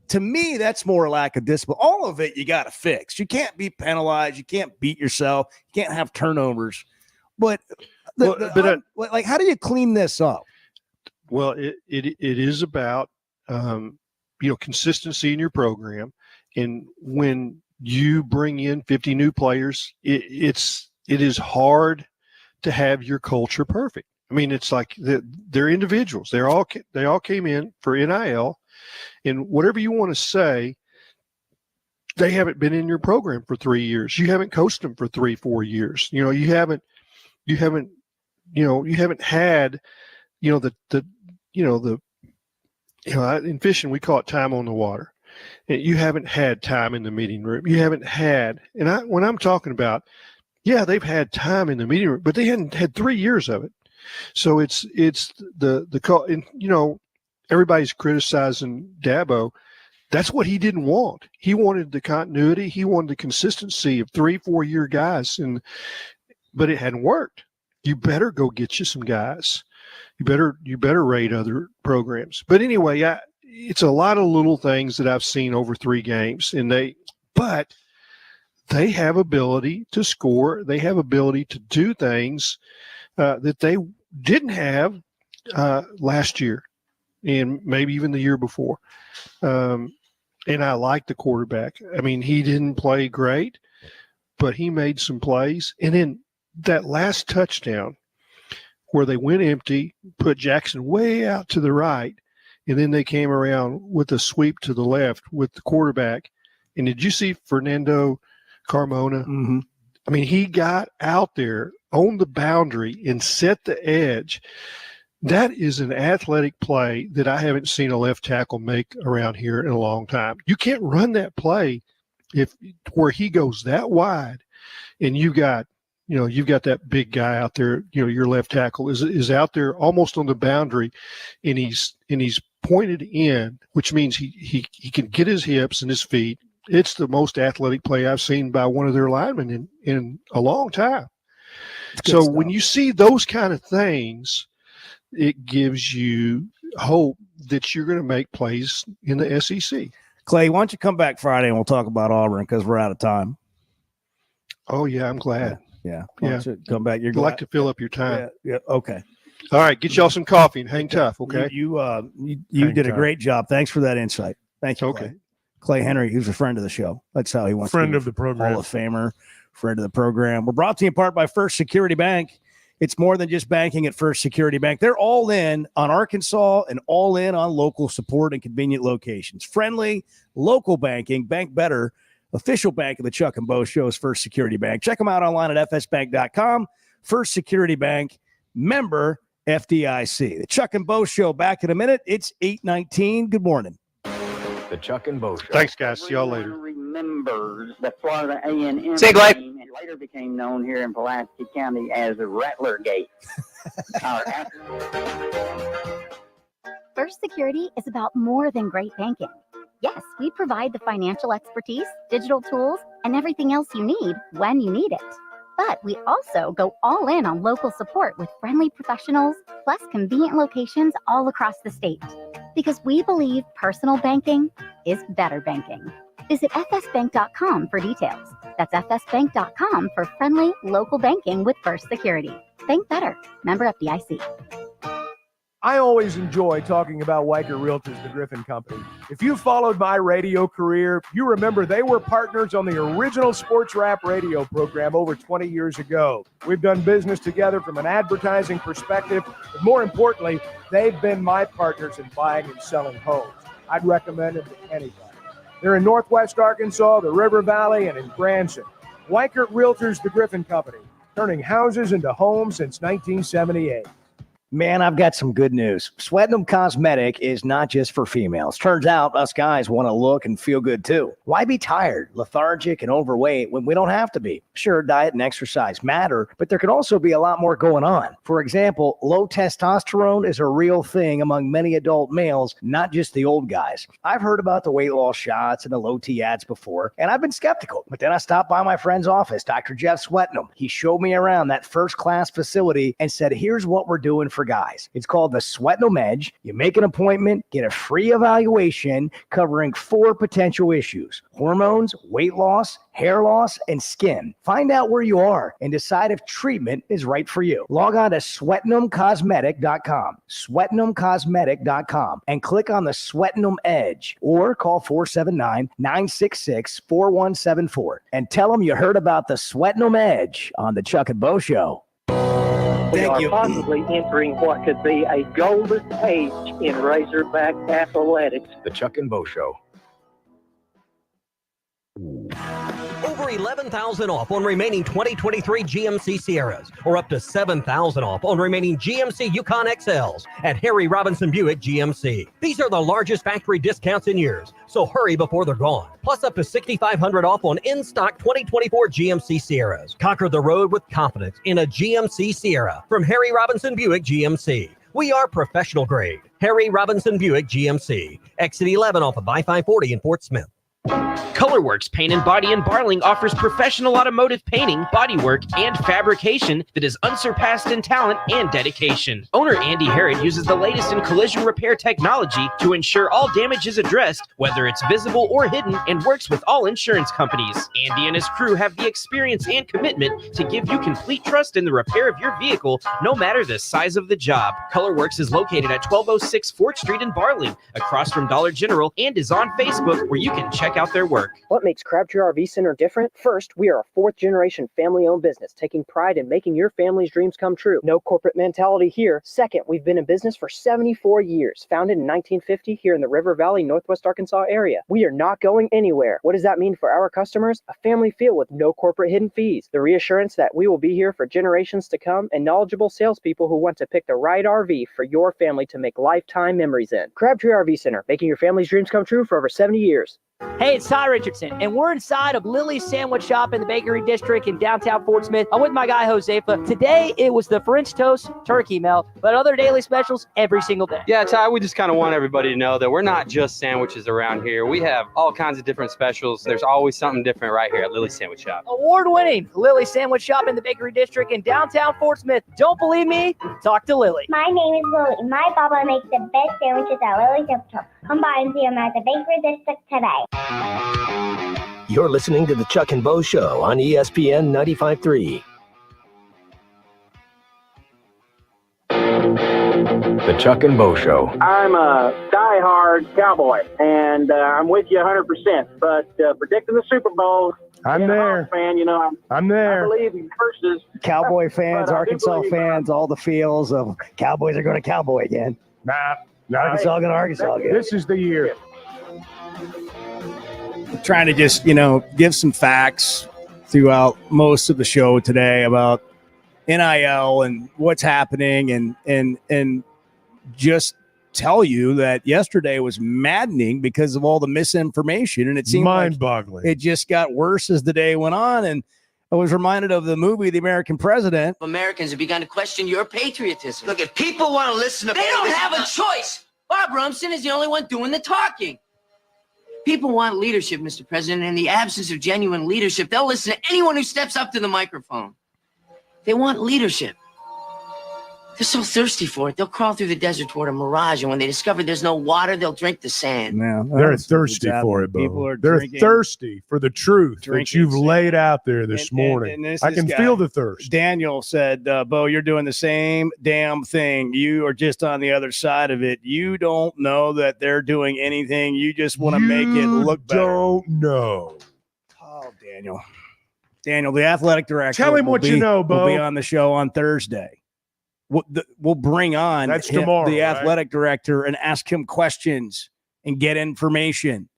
to me, that's more a lack of discipline. All of it you got to fix. You can't be penalized. You can't beat yourself. You can't have turnovers. But how do you clean this up? Well, it is about consistency in your program, and when you bring in 50 new players, it is hard to have your culture perfect. It's like they're individuals. They all came in for NIL. And whatever you want to say, they haven't been in your program for 3 years. You haven't coached them for 3-4 years. You haven't had, in fishing, we call it time on the water. And you haven't had time in the meeting room. You haven't had, when I'm talking about, they've had time in the meeting room, but they hadn't had 3 years of it. So it's the call, and everybody's criticizing Dabo. That's what he didn't want. He wanted the continuity. He wanted the consistency of 3-4 year guys, but it hadn't worked. You better go get you some guys. You better raid other programs. But anyway, it's a lot of little things that I've seen over 3 games, but they have ability to score. They have ability to do things that they didn't have last year and maybe even the year before. And I like the quarterback. I mean, he didn't play great, but he made some plays. And then that last touchdown where they went empty, put Jackson way out to the right, and then they came around with a sweep to the left with the quarterback. And did you see Fernando Carmona? Mm-hmm. I mean, he got out there on the boundary and set the edge. That is an athletic play that I haven't seen a left tackle make around here in a long time. You can't run that play where he goes that wide, and you've got that big guy out there. Your left tackle is out there almost on the boundary, and he's pointed in, which means he can get his hips and his feet. It's the most athletic play I've seen by one of their linemen in a long time. So when you see those kind of things, it gives you hope that you're going to make plays in the SEC. Clay, why don't you come back Friday and we'll talk about Auburn because we're out of time. Oh, yeah, I'm glad. Yeah. Why don't you come back. You'd like to fill up your time. Yeah. Okay. All right. Get y'all some coffee and hang tough. Okay. You did a great job. Thanks for that insight. Thank you. Okay. Clay Henry, who's a friend of the show. That's how he wants to be. Friend of the program. Hall of Famer, friend of the program. We're brought to you in part by First Security Bank. It's more than just banking at First Security Bank. They're all in on Arkansas and all in on local support and convenient locations. Friendly, local banking, bank better. Official bank of the Chuck and Bo Show is First Security Bank. Check them out online at fsbank.com. First Security Bank, member FDIC. The Chuck and Bo Show back in a minute. It's 8:19. Good morning. The Chuck and Bo Show. Thanks, guys. See y'all later. Remembers the Florida A&M See you, Clay. game, and later became known here in Pulaski County as Rattlergate. First Security is about more than great banking. Yes, we provide the financial expertise, digital tools, and everything else you need when you need it. But we also go all in on local support with friendly professionals, plus convenient locations all across the state. Because we believe personal banking is better banking. Visit fsbank.com for details. That's fsbank.com for friendly local banking with First Security. Bank better. Member FDIC. I always enjoy talking about Weicker Realtors, the Griffin Company. If you followed my radio career, you remember they were partners on the original sports rap radio program over 20 years ago. We've done business together from an advertising perspective, but more importantly, they've been my partners in buying and selling homes. I'd recommend them to anybody. They're in Northwest Arkansas, the River Valley, and in Branson. Weicker Realtors, the Griffin Company, turning houses into homes since 1978. Man, I've got some good news. Sweatinum Cosmetic is not just for females. Turns out us guys want to look and feel good too. Why be tired, lethargic, and overweight when we don't have to be? Sure, diet and exercise matter, but there could also be a lot more going on. For example, low testosterone is a real thing among many adult males, not just the old guys. I've heard about the weight loss shots and the low T ads before, and I've been skeptical. But then I stopped by my friend's office, Dr. Jeff Sweatinum. He showed me around that first-class facility and said, here's what we're doing for guys. It's called the Sweatinum Edge. You make an appointment, get a free evaluation covering 4 potential issues: hormones, weight loss, hair loss, and skin. Find out where you are and decide if treatment is right for you. Log on to sweatinumcosmetic.com, sweatinumcosmetic.com, and click on the Sweatinum Edge or call 479-966-4174 and tell them you heard about the Sweatinum Edge on the Chuck and Bo Show. We Thank are you. possibly entering what could be a golden age in Razorback athletics. The Chuck and Bo Show. Over 11,000 off on remaining 2023 GMC Sierras, or up to 7,000 off on remaining GMC Yukon XLs at Harry Robinson Buick GMC. These are the largest factory discounts in years, so hurry before they're gone. Plus up to $6,500 off on in-stock 2024 GMC Sierras. Conquer the road with confidence in a GMC Sierra from Harry Robinson Buick GMC. We are professional grade. Harry Robinson Buick GMC. Exit 11 off of I-540 in Fort Smith. Colorworks Paint and Body in Barling offers professional automotive painting, bodywork, and fabrication that is unsurpassed in talent and dedication. Owner Andy Harrod uses the latest in collision repair technology to ensure all damage is addressed, whether it's visible or hidden, and works with all insurance companies. Andy and his crew have the experience and commitment to give you complete trust in the repair of your vehicle, no matter the size of the job. Colorworks is located at 1206 4th Street in Barling, across from Dollar General, and is on Facebook, where you can check out their work. What makes Crabtree RV Center different? First, we are a fourth-generation family-owned business, taking pride in making your family's dreams come true. No corporate mentality here. Second, we've been in business for 74 years, founded in 1950 here in the River Valley, Northwest Arkansas area. We are not going anywhere. What does that mean for our customers? A family feel with no corporate hidden fees. The reassurance that we will be here for generations to come, and knowledgeable salespeople who want to pick the right RV for your family to make lifetime memories in. Crabtree RV Center, making your family's dreams come true for over 70 years. Hey, it's Ty Richardson, and we're inside of Lily's Sandwich Shop in the Bakery District in downtown Fort Smith. I'm with my guy, Josefa. Today, it was the French toast turkey melt, but other daily specials every single day. Yeah, Ty, we just kind of want everybody to know that we're not just sandwiches around here. We have all kinds of different specials. There's always something different right here at Lily's Sandwich Shop. Award-winning Lily's Sandwich Shop in the Bakery District in downtown Fort Smith. Don't believe me? Talk to Lily. My name is Lily. My papa makes the best sandwiches at Lily's Sandwich Shop. Come by and see him at the Bakery District today. You're listening to the Chuck and Bo Show on ESPN 95.3. The Chuck and Bo Show. I'm a diehard Cowboy, and I'm with you 100%. But predicting the Super Bowl, I'm there. Fan, I'm there. I believe in curses. Cowboy fans, But I do Arkansas believe- fans, all the feels of Cowboys are going to Cowboy again. Nah. Arkansas going to Arkansas again. This is the year. Trying to just, give some facts throughout most of the show today about NIL and what's happening and just tell you that yesterday was maddening because of all the misinformation, and it seemed mind-boggling. It just got worse as the day went on, and I was reminded of the movie The American President. Americans have begun to question your patriotism. Look, if people want to listen to... They don't have a choice. Bob Rumson is the only one doing the talking. People want leadership, Mr. President. In the absence of genuine leadership, they'll listen to anyone who steps up to the microphone. They want leadership. They're so thirsty for it, they'll crawl through the desert toward a mirage, and when they discover there's no water, they'll drink the sand. They're thirsty for it, Bo. They're thirsty for the truth that you've laid out there this morning. And I can feel the thirst. Daniel said, Bo, you're doing the same damn thing. You are just on the other side of it. You don't know that they're doing anything. You just want to make it look better. Don't know. Oh, Daniel, the athletic director. Tell him what you know, Bo. Will be on the show on Thursday. We'll bring on That's tomorrow, the right? athletic director and ask him questions and get information.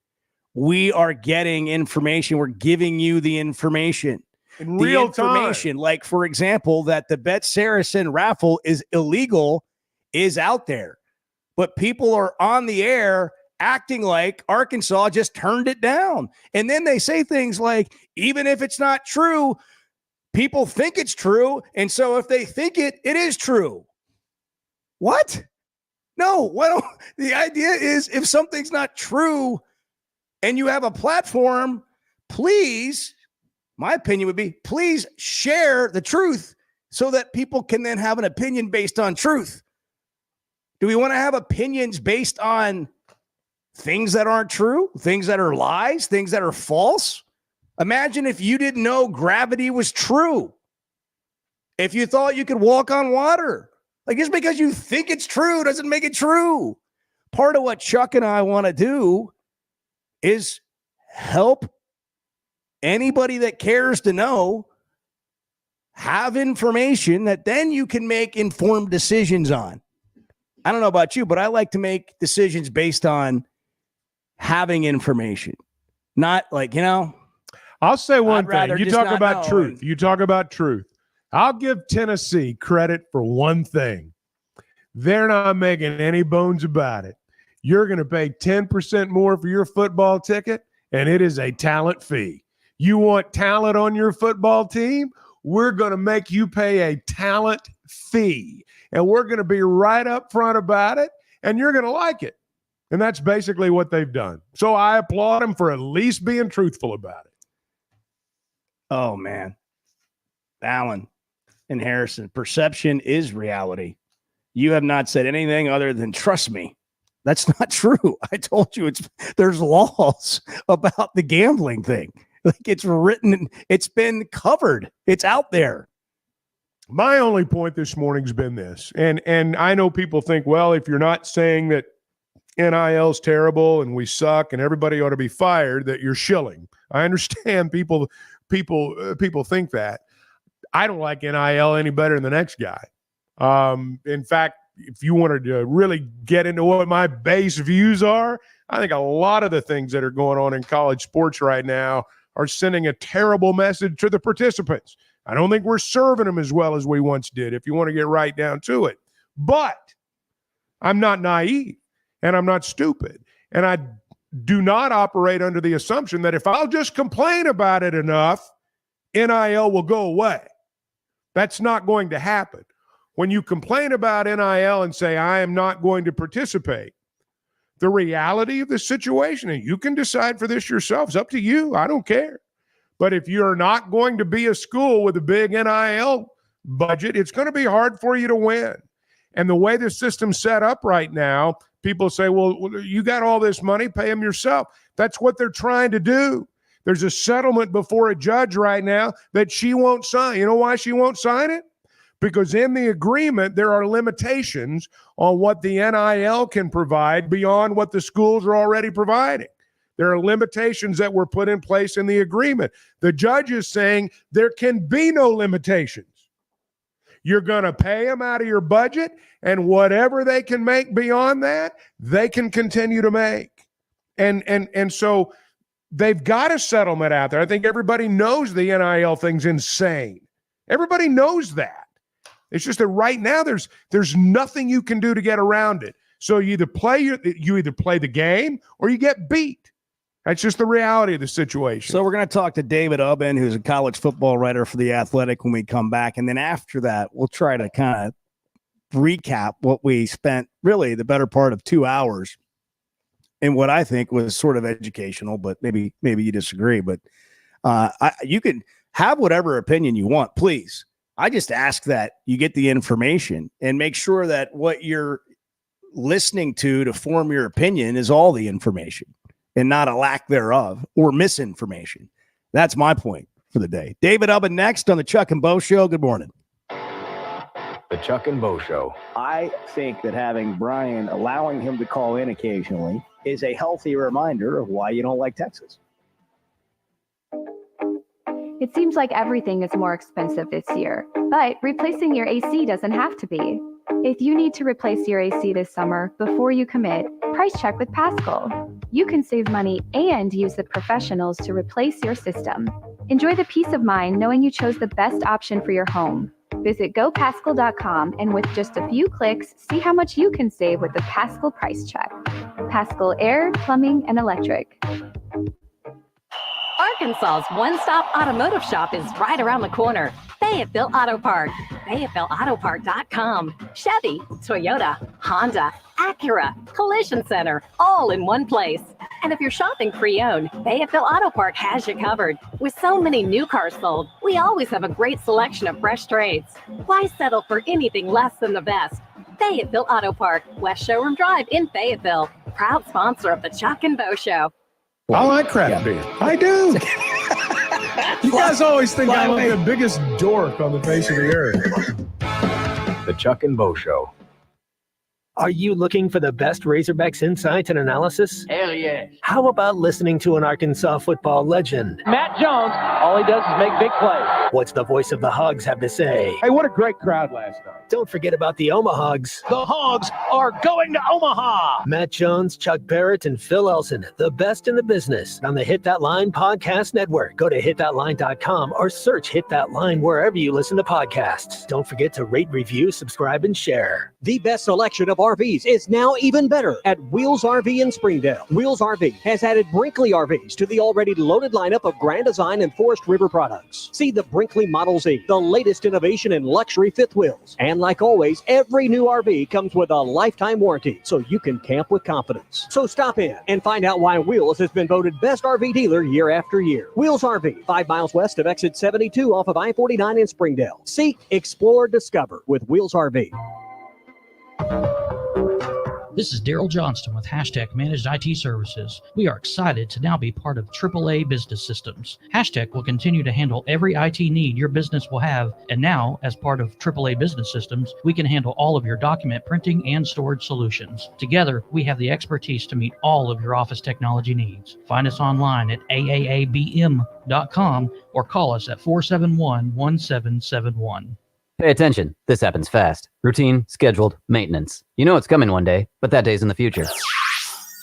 We are getting information. We're giving you the information. In real time. Like, for example, that the Bet Saracen raffle is illegal is out there. But people are on the air acting like Arkansas just turned it down. And then they say things like, even if it's not true, people think it's true, and so if they think it is true. What? No, the idea is if something's not true and you have a platform, please, my opinion would be, please share the truth so that people can then have an opinion based on truth. Do we want to have opinions based on things that aren't true, things that are lies, things that are false? Imagine if you didn't know gravity was true. If you thought you could walk on water. Like, just because you think it's true doesn't make it true. Part of what Chuck and I want to do is help anybody that cares to know have information that then you can make informed decisions on. I don't know about you, but I like to make decisions based on having information. Not like, I'll say one I'd rather thing. You just talk not about know. truth. You talk about truth. I'll give Tennessee credit for one thing. They're not making any bones about it. You're going to pay 10% more for your football ticket, and it is a talent fee. You want talent on your football team? We're going to make you pay a talent fee, and we're going to be right up front about it, and you're going to like it. And that's basically what they've done. So I applaud them for at least being truthful about it. Oh, man. Allen and Harrison, perception is reality. You have not said anything other than trust me. That's not true. I told you there's laws about the gambling thing. Like, it's written, it's been covered. It's out there. My only point this morning's been this. And I know people think, well, if you're not saying that NIL's terrible and we suck and everybody ought to be fired, that you're shilling. I understand people think that. I don't like NIL any better than the next guy. In fact, if you wanted to really get into what my base views are, I think a lot of the things that are going on in college sports right now are sending a terrible message to the participants. I don't think we're serving them as well as we once did, if you want to get right down to it. But I'm not naive and I'm not stupid. And I do not operate under the assumption that if I'll just complain about it enough, NIL will go away. That's not going to happen. When you complain about NIL and say, I am not going to participate, the reality of the situation, and you can decide for this yourself, it's up to you. I don't care. But if you're not going to be a school with a big NIL budget, it's going to be hard for you to win. And the way the system's set up right now, people say, well, you got all this money, pay them yourself. That's what they're trying to do. There's a settlement before a judge right now that she won't sign. You know why she won't sign it? Because in the agreement, there are limitations on what the NIL can provide beyond what the schools are already providing. There are limitations that were put in place in the agreement. The judge is saying there can be no limitations. You're going to pay them out of your budget, and whatever they can make beyond that, they can continue to make. And so they've got a settlement out there. I think everybody knows the NIL thing's insane. Everybody knows that. It's just that right now there's nothing you can do to get around it. So you either play the game or you get beat. That's just the reality of the situation. So we're going to talk to David Ubben, who's a college football writer for The Athletic, when we come back. And then after that, we'll try to kind of recap what we spent really the better part of 2 hours in what I think was sort of educational, but maybe you disagree. But you can have whatever opinion you want, please. I just ask that you get the information and make sure that what you're listening to form your opinion is all the information and not a lack thereof or misinformation. That's my point for the day. David Ubben next on the Chuck and Bo Show. Good morning. The Chuck and Bo Show. I think that having Brian, allowing him to call in occasionally, is a healthy reminder of why you don't like Texas. It seems like everything is more expensive this year, but replacing your AC doesn't have to be. If you need to replace your AC this summer, before you commit, price check with Paschal. You can save money and use the professionals to replace your system. Enjoy the peace of mind knowing you chose the best option for your home. Visit gopaschal.com and with just a few clicks, see how much you can save with the Paschal price check. Paschal Air, Plumbing, and Electric. Arkansas's one-stop automotive shop is right around the corner. Fayetteville Auto Park. FayettevilleAutoPark.com. Chevy, Toyota, Honda, Acura, Collision Center, all in one place. And if you're shopping pre-owned, Fayetteville Auto Park has you covered. With so many new cars sold, we always have a great selection of fresh trades. Why settle for anything less than the best? Fayetteville Auto Park, West Showroom Drive in Fayetteville. Proud sponsor of the Chuck and Bo Show. I like craft beer. I do. You guys always think I'm like the biggest dork on the face of the earth. The Chuck and Bo Show. Are you looking for the best Razorbacks insights and analysis? Hell yeah. How about listening to an Arkansas football legend? Matt Jones, all he does is make big plays. What's the voice of the Hogs have to say? Hey, what a great crowd last night. Don't forget about the Omahogs. The Hogs are going to Omaha. Matt Jones, Chuck Barrett, and Phil Elson, the best in the business on the Hit That Line Podcast Network. Go to hitthatline.com or search Hit That Line wherever you listen to podcasts. Don't forget to rate, review, subscribe, and share. The best selection of RVs is now even better at Wheels RV in Springdale. Wheels RV has added Brinkley RVs to the already loaded lineup of Grand Design and Forest River products. See the Brinkley Brinkley Model Z, the latest innovation in luxury fifth wheels. And like always, every new RV comes with a lifetime warranty, so you can camp with confidence. So stop in and find out why Wheels has been voted best RV dealer year after year. Wheels RV, 5 miles west of exit 72 off of I-49 in Springdale. Seek, explore, discover with Wheels RV. This is Daryl Johnston with Hashtag Managed IT Services. We are excited to now be part of AAA Business Systems. Hashtag will continue to handle every IT need your business will have, and now, as part of AAA Business Systems, we can handle all of your document printing and storage solutions. Together, we have the expertise to meet all of your office technology needs. Find us online at aaabm.com or call us at 471-1771. Pay attention. This happens fast. Routine, scheduled, maintenance. You know it's coming one day, but that day's in the future.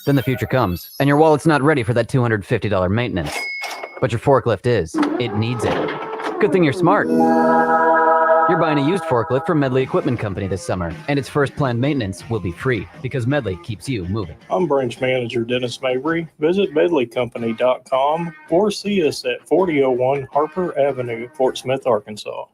Then the future comes, and your wallet's not ready for that $250 maintenance. But your forklift is. It needs it. Good thing you're smart. You're buying a used forklift from Medley Equipment Company this summer, and its first planned maintenance will be free because Medley keeps you moving. I'm Branch Manager Dennis Mabry. Visit medleycompany.com or see us at 4001 Harper Avenue, Fort Smith, Arkansas.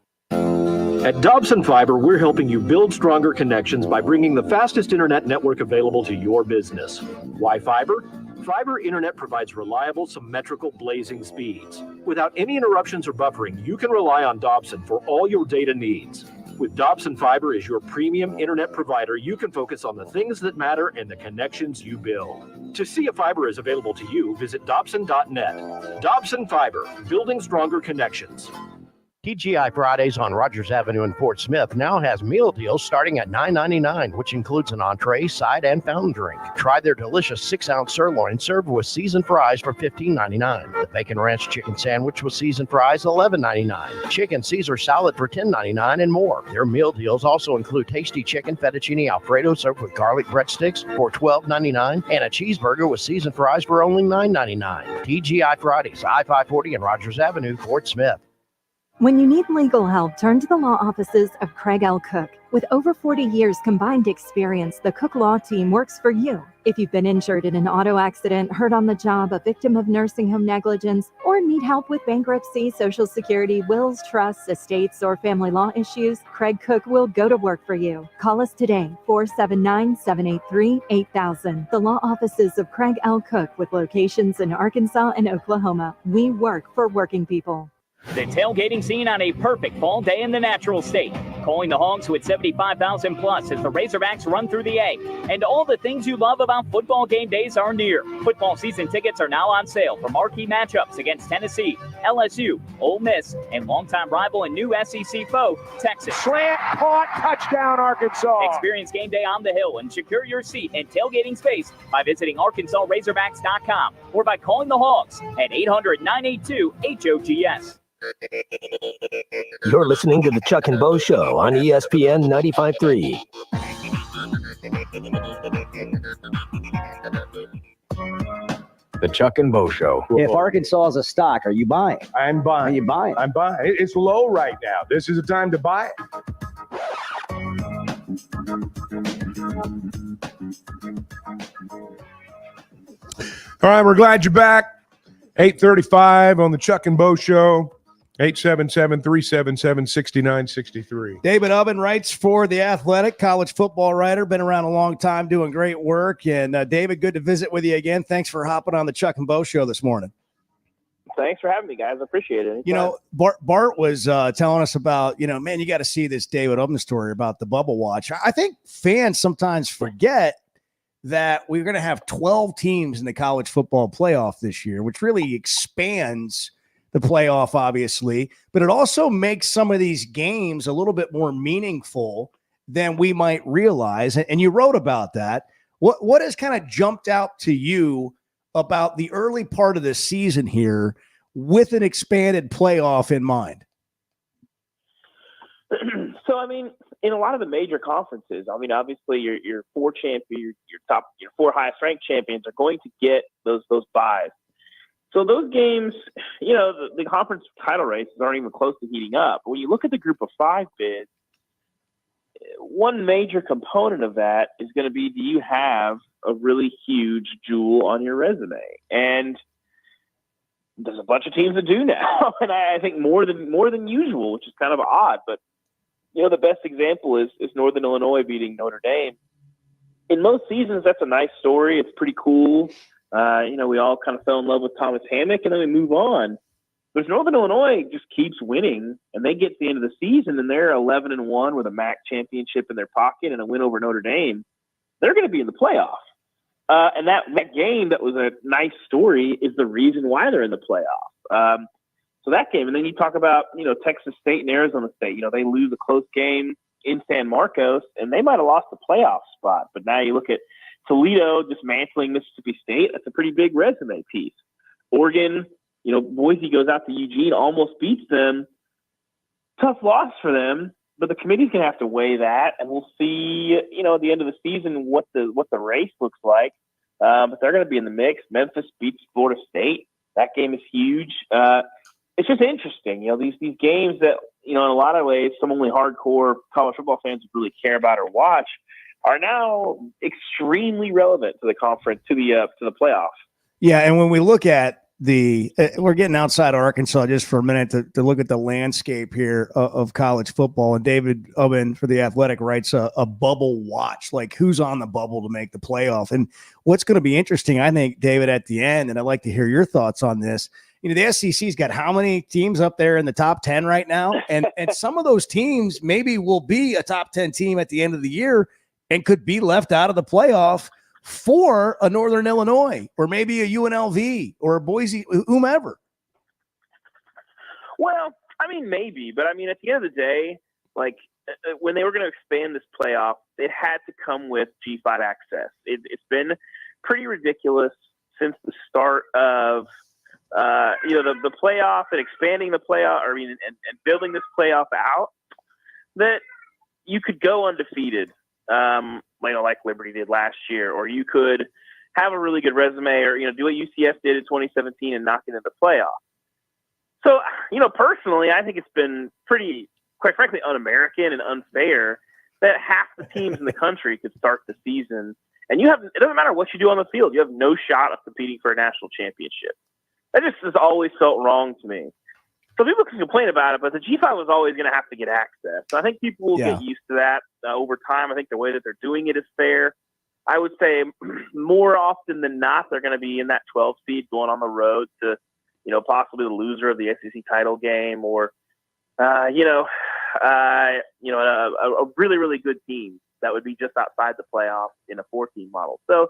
At Dobson Fiber, we're helping you build stronger connections by bringing the fastest internet network available to your business. Why fiber? Fiber internet provides reliable, symmetrical, blazing speeds. Without any interruptions or buffering, you can rely on Dobson for all your data needs. With Dobson Fiber as your premium internet provider, you can focus on the things that matter and the connections you build. To see if fiber is available to you, visit Dobson.net. Dobson Fiber, building stronger connections. TGI Fridays on Rogers Avenue in Fort Smith now has meal deals starting at $9.99, which includes an entree, side, and fountain drink. Try their delicious 6-ounce sirloin served with seasoned fries for $15.99. The Bacon Ranch Chicken Sandwich with seasoned fries, $11.99. Chicken Caesar Salad for $10.99 and more. Their meal deals also include tasty chicken fettuccine Alfredo served with garlic breadsticks for $12.99 and a cheeseburger with seasoned fries for only $9.99. TGI Fridays, I-540 and Rogers Avenue, Fort Smith. When you need legal help, turn to the law offices of Craig L. Cook. With over 40 years combined experience, the Cook Law Team works for you. If you've been injured in an auto accident, hurt on the job, a victim of nursing home negligence, or need help with bankruptcy, Social Security, wills, trusts, estates, or family law issues, Craig Cook will go to work for you. Call us today, 479-783-8000. The law offices of Craig L. Cook with locations in Arkansas and Oklahoma. We work for working people. The tailgating scene on a perfect fall day in the natural state. Calling the Hogs with 75,000 plus as the Razorbacks run through the A. And all the things you love about football game days are near. Football season tickets are now on sale for marquee matchups against Tennessee, LSU, Ole Miss, and longtime rival and new SEC foe, Texas. Slant, caught, touchdown, Arkansas. Experience game day on the hill and secure your seat and tailgating space by visiting ArkansasRazorbacks.com or by calling the Hogs at 800-982-HOGS. You're listening to the Chuck and Bo Show on ESPN 95.3. The Chuck and Bo Show. If Arkansas is a stock, are you buying? I'm buying. Are you buying? I'm buying. It's low right now. This is the time to buy it. All right, we're glad you're back. 8:35 on the Chuck and Bo Show. 877-377-6963. David Ubben writes for The Athletic, college football writer, been around a long time doing great work. And David, good to visit with you again. Thanks for hopping on the Chuck and Bo Show this morning. Thanks for having me, guys. I appreciate it. Anytime. You know, Bart was telling us about, man, you got to see this David Ubben story about the bubble watch. I think fans sometimes forget that we're going to have 12 teams in the college football playoff this year, which really expands the playoff, obviously, but it also makes some of these games a little bit more meaningful than we might realize. And you wrote about that. What has kind of jumped out to you about the early part of the season here with an expanded playoff in mind? So, I mean, in a lot of the major conferences, I mean, obviously your four four highest ranked champions are going to get those buys. So those games, the conference title races aren't even close to heating up. But when you look at the group of 5 bids, one major component of that is going to be, do you have a really huge jewel on your resume? And there's a bunch of teams that do now, and I think more than usual, which is kind of odd. But the best example is Northern Illinois beating Notre Dame. In most seasons, that's a nice story. It's pretty cool. We all kind of fell in love with Thomas Hammock, and then we move on. But if Northern Illinois just keeps winning, and they get to the end of the season, and they're 11-1 with a MAC championship in their pocket and a win over Notre Dame, they're going to be in the playoff. And that game that was a nice story is the reason why they're in the playoff. So that game, and then you talk about Texas State and Arizona State. They lose a close game in San Marcos, and they might have lost the playoff spot. But now you look at Toledo dismantling Mississippi State. That's a pretty big resume piece. Oregon, Boise goes out to Eugene, almost beats them. Tough loss for them, but the committee's going to have to weigh that, and we'll see, at the end of the season what the race looks like. But they're going to be in the mix. Memphis beats Florida State. That game is huge. It's just interesting, these games that, in a lot of ways, some only hardcore college football fans really care about or watch are now extremely relevant to the conference, to the playoff. Yeah, and when we look at we're getting outside Arkansas just for a minute to look at the landscape here of college football. And David Ubben for The Athletic writes a bubble watch, like who's on the bubble to make the playoff. And what's going to be interesting, I think, David, at the end, and I'd like to hear your thoughts on this. The SEC's got how many teams up there in the top 10 right now? And some of those teams maybe will be a top 10 team at the end of the year and could be left out of the playoff for a Northern Illinois or maybe a UNLV or a Boise, whomever. Well, maybe, but at the end of the day, when they were going to expand this playoff, it had to come with G5 access. It's been pretty ridiculous since the start of the playoff and expanding the playoff, and building this playoff out, that you could go undefeated. Like Liberty did last year, or you could have a really good resume, or do what UCF did in 2017 and knock it into the playoff. So, personally, I think it's been pretty, quite frankly, un-American and unfair that half the teams in the country could start the season, and it doesn't matter what you do on the field, you have no shot of competing for a national championship. That just has always felt wrong to me. So people can complain about it, but the G5 was always going to have to get access. So I think people will get used to that over time. I think the way that they're doing it is fair. I would say more often than not, they're going to be in that 12 seed going on the road to, possibly the loser of the SEC title game, or, a really, really good team that would be just outside the playoff in a 4-team model. So,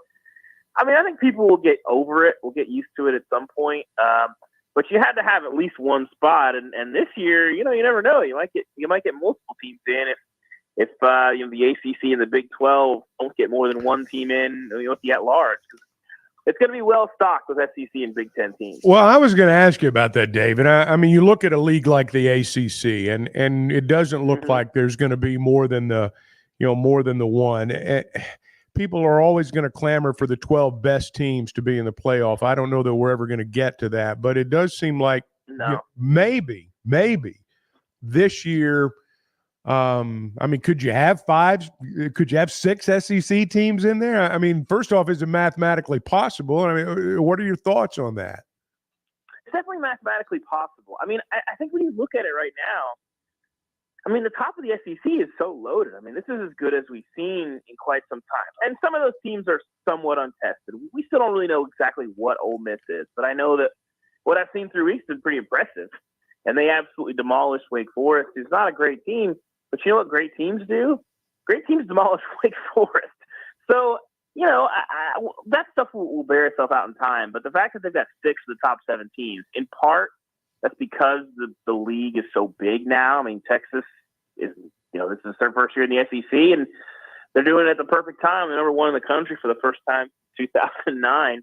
I think people will get over it, will get used to it at some point. But you had to have at least one spot, and this year, you never know. You might get multiple teams in if the ACC and the Big 12 don't get more than one team in. With the at-large, it's going to be well stocked with SEC and Big 10 teams. Well, I was going to ask you about that, David. You look at a league like the ACC, and it doesn't look like there's going to be more than the one. People are always going to clamor for the 12 best teams to be in the playoff. I don't know that we're ever going to get to that, but it does seem like maybe this year. Could you have 5? Could you have 6 SEC teams in there? First off, is it mathematically possible? What are your thoughts on that? It's definitely mathematically possible. I think when you look at it right now, the top of the SEC is so loaded. This is as good as we've seen in quite some time. And some of those teams are somewhat untested. We still don't really know exactly what Ole Miss is, but I know that what I've seen through weeks has been pretty impressive. And they absolutely demolished Wake Forest, who's not a great team. But you know what great teams do? Great teams demolish Wake Forest. So, that stuff will bear itself out in time. But the fact that they've got 6 of the top 7 teams, in part, that's because the league is so big now. Texas is, this is their first year in the SEC, and they're doing it at the perfect time. They're number 1 in the country for the first time in 2009.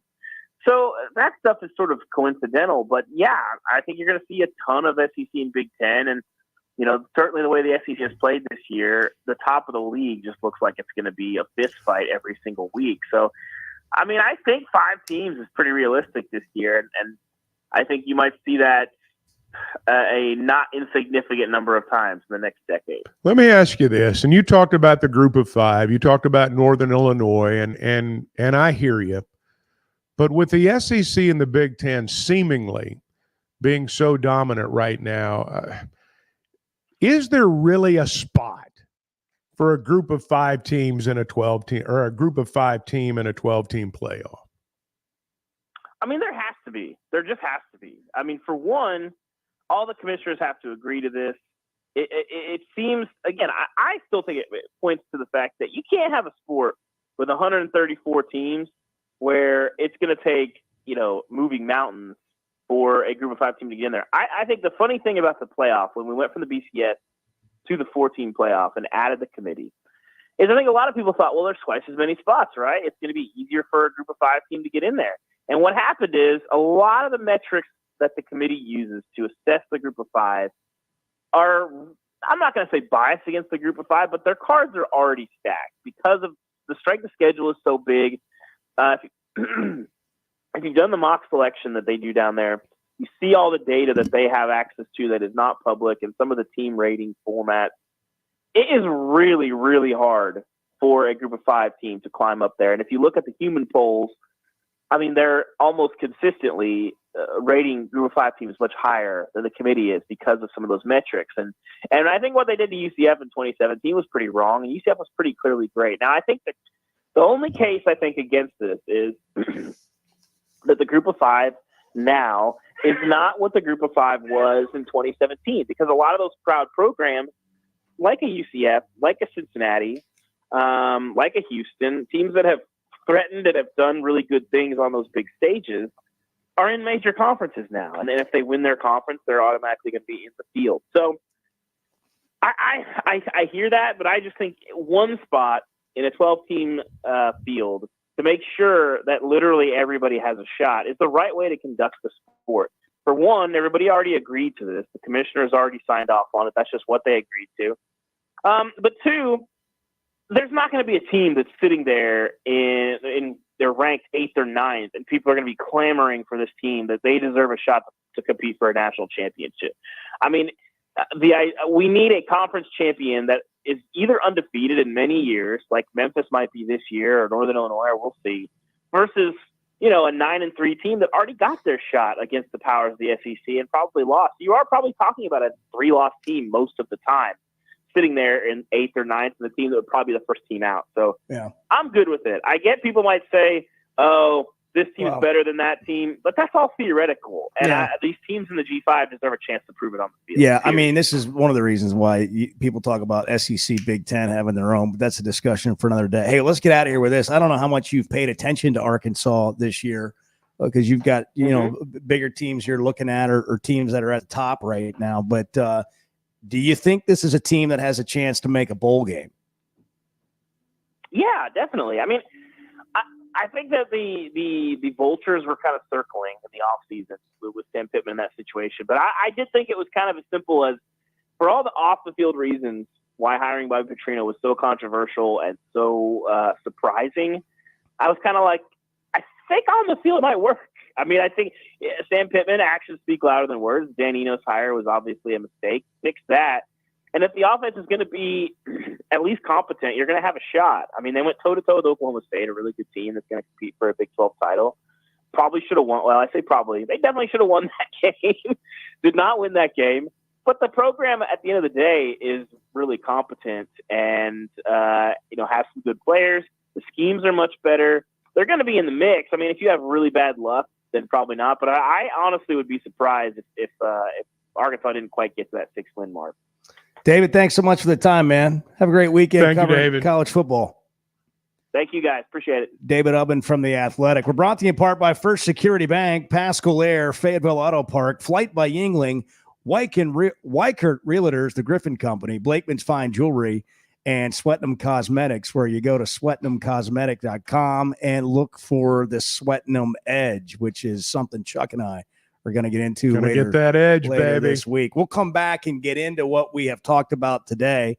So that stuff is sort of coincidental. But, yeah, I think you're going to see a ton of SEC and Big 10. And, certainly the way the SEC has played this year, the top of the league just looks like it's going to be a fist fight every single week. So, I think 5 teams is pretty realistic this year. And I think you might see that a not insignificant number of times in the next decade. Let me ask you this, and you talked about the group of 5. You talked about Northern Illinois, and I hear you. But with the SEC and the Big 10 seemingly being so dominant right now, is there really a spot for a group of 5 teams in a 12 team, or a group of 5 team in a 12-team playoff? I mean, there has to be. There just has to be. I mean, for one, all the commissioners have to agree to this. It seems, again, I still think it points to the fact that you can't have a sport with 134 teams where it's going to take, moving mountains for a group of 5 team to get in there. I think the funny thing about the playoff, when we went from the BCS to the 14 playoff and added the committee, is I think a lot of people thought, well, there's twice as many spots, right? It's going to be easier for a group of 5 team to get in there. And what happened is a lot of the metrics that the committee uses to assess the group of 5 are, I'm not going to say biased against the group of 5, but their cards are already stacked because of the strength of schedule is so big. If you've done the mock selection that they do down there, you see all the data that they have access to that is not public and some of the team rating formats. It is really, really hard for a group of 5 team to climb up there. And if you look at the human polls, I mean, they're almost consistently rating group of 5 teams much higher than the committee is because of some of those metrics. And I think what they did to UCF in 2017 was pretty wrong, and UCF was pretty clearly great. Now, I think that the only case I think against this is that the group of 5 now is not what the group of 5 was in 2017, because a lot of those proud programs, like a UCF, like a Cincinnati, like a Houston, teams that have threatened and have done really good things on those big stages, are in major conferences now. And then if they win their conference, they're automatically going to be in the field. So I hear that, but I just think one spot in a 12-team field to make sure that literally everybody has a shot is the right way to conduct the sport. For one, everybody already agreed to this. The commissioners already signed off on it. That's just what they agreed to. But two, there's not going to be a team that's sitting there in they're ranked 8th or 9th, and people are going to be clamoring for this team that they deserve a shot to compete for a national championship. I mean, we need a conference champion that is either undefeated in many years, like Memphis might be this year, or Northern Illinois, or we'll see, versus a 9-3 team that already got their shot against the powers of the SEC and probably lost. You are probably talking about a 3-loss team most of the time, sitting there in 8th or 9th, and the team that would probably be the first team out. So yeah, I'm good with it. I get people might say, oh, this team's better than that team, but that's all theoretical. And these teams in the G5 deserve a chance to prove it on the field. Yeah, I mean, this is one of the reasons why people talk about SEC, Big Ten having their own, but that's a discussion for another day. Hey, let's get out of here with this. I don't know how much you've paid attention to Arkansas this year, because you've got, bigger teams you're looking at, or teams that are at the top right now. But do you think this is a team that has a chance to make a bowl game? Yeah, definitely. I mean, I think that the vultures were kind of circling in the offseason with Sam Pittman in that situation. But I did think it was kind of as simple as, for all the off-the-field reasons why hiring Bobby Petrino was so controversial and so surprising, I was kind of like, I think on the field it might work. I mean, I think Sam Pittman, actions speak louder than words. Dan Eno's hire was obviously a mistake. Fix that. And if the offense is going to be at least competent, you're going to have a shot. I mean, they went toe-to-toe with Oklahoma State, a really good team that's going to compete for a Big 12 title. Probably should have won. Well, I say probably. They definitely should have won that game. Did not win that game. But the program, at the end of the day, is really competent and, has some good players. The schemes are much better. They're going to be in the mix. I mean, if you have really bad luck, then probably not. But I honestly would be surprised if Arkansas didn't quite get to that 6-win mark. David, thanks so much for the time, man. Have a great weekend covering college football. Thank you, guys. Appreciate it. David Ubben from The Athletic. We're brought to you in part by First Security Bank, Pascal Air, Fayetteville Auto Park, Flight by Yingling, Weichert Realtors, The Griffin Company, Blakeman's Fine Jewelry, and Sweatnam Cosmetics, where you go to SweatnamCosmetic.com and look for the Sweatnam Edge, which is something Chuck and I are going to get into later. Get that edge, baby, this week. We'll come back and get into what we have talked about today,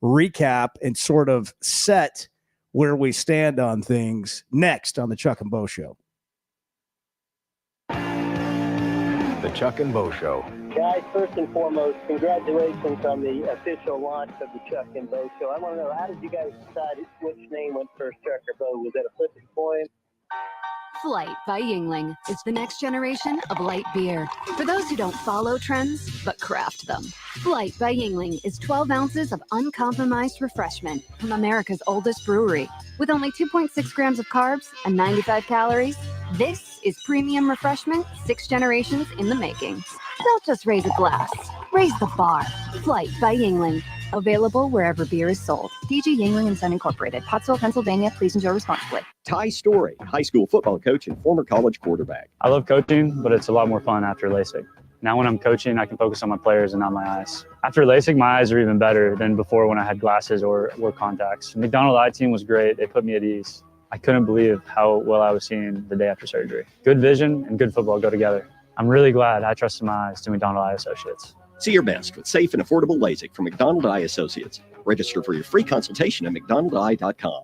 recap, and sort of set where we stand on things next on the Chuck and Bo Show. The Chuck and Bo Show. Guys, first and foremost, congratulations on the official launch of the Chuck and Bo Show. I want to know, how did you guys decide which name went first, Chuck or Bo? Was that a flip of the coin? Flight by Yingling is the next generation of light beer. For those who don't follow trends, but craft them. Flight by Yingling is 12 ounces of uncompromised refreshment from America's oldest brewery. With only 2.6 grams of carbs and 95 calories, this is premium refreshment 6 generations in the making. Don't just raise a glass, raise the bar. Flight by Yingling. Available wherever beer is sold. DG Yingling and Son Incorporated, Pottsville, Pennsylvania. Please enjoy responsibly. Ty Story, high school football coach and former college quarterback. I love coaching, but it's a lot more fun after LASIK. Now when I'm coaching, I can focus on my players and not my eyes. After LASIK, my eyes are even better than before when I had glasses or wore contacts. The McDonald Eye Team was great. They put me at ease. I couldn't believe how well I was seeing the day after surgery. Good vision and good football go together. I'm really glad I trusted my eyes to McDonald Eye Associates. See your best with safe and affordable LASIK from McDonald Eye Associates. Register for your free consultation at mcdonaldeye.com.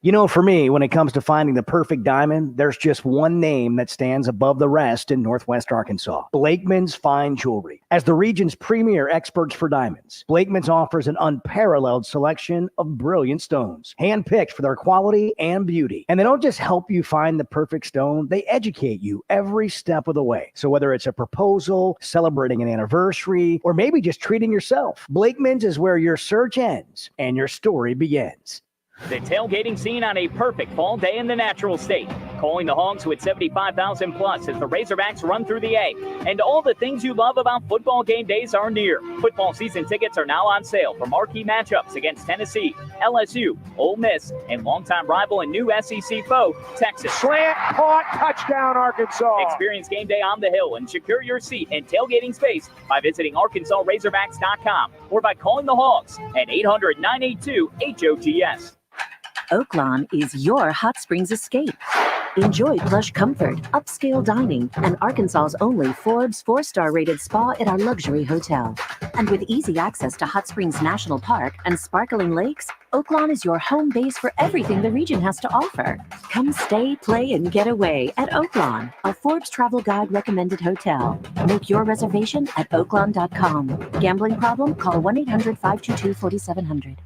You know, for me, when it comes to finding the perfect diamond, there's just one name that stands above the rest in Northwest Arkansas: Blakeman's Fine Jewelry. As the region's premier experts for diamonds, Blakeman's offers an unparalleled selection of brilliant stones, handpicked for their quality and beauty. And they don't just help you find the perfect stone, they educate you every step of the way. So whether it's a proposal, celebrating an anniversary, or maybe just treating yourself, Blakeman's is where your search ends and your story begins. The tailgating scene on a perfect fall day in the natural state. Calling the Hogs with 75,000 plus as the Razorbacks run through the A. And all the things you love about football game days are near. Football season tickets are now on sale for marquee matchups against Tennessee, LSU, Ole Miss, and longtime rival and new SEC foe, Texas. Slant, caught, touchdown, Arkansas. Experience game day on the hill and secure your seat and tailgating space by visiting ArkansasRazorbacks.com or by calling the Hogs at 800-982-HOGS. Oaklawn is your hot springs escape. Enjoy plush comfort, upscale dining, and Arkansas's only Forbes 4-star rated spa at our luxury hotel. And with easy access to Hot Springs National Park and sparkling lakes, Oaklawn is your home base for everything the region has to offer. Come stay, play, and get away at Oaklawn, a Forbes Travel Guide recommended hotel. Make your reservation at oaklawn.com. Gambling problem? Call 1-800-522-4700.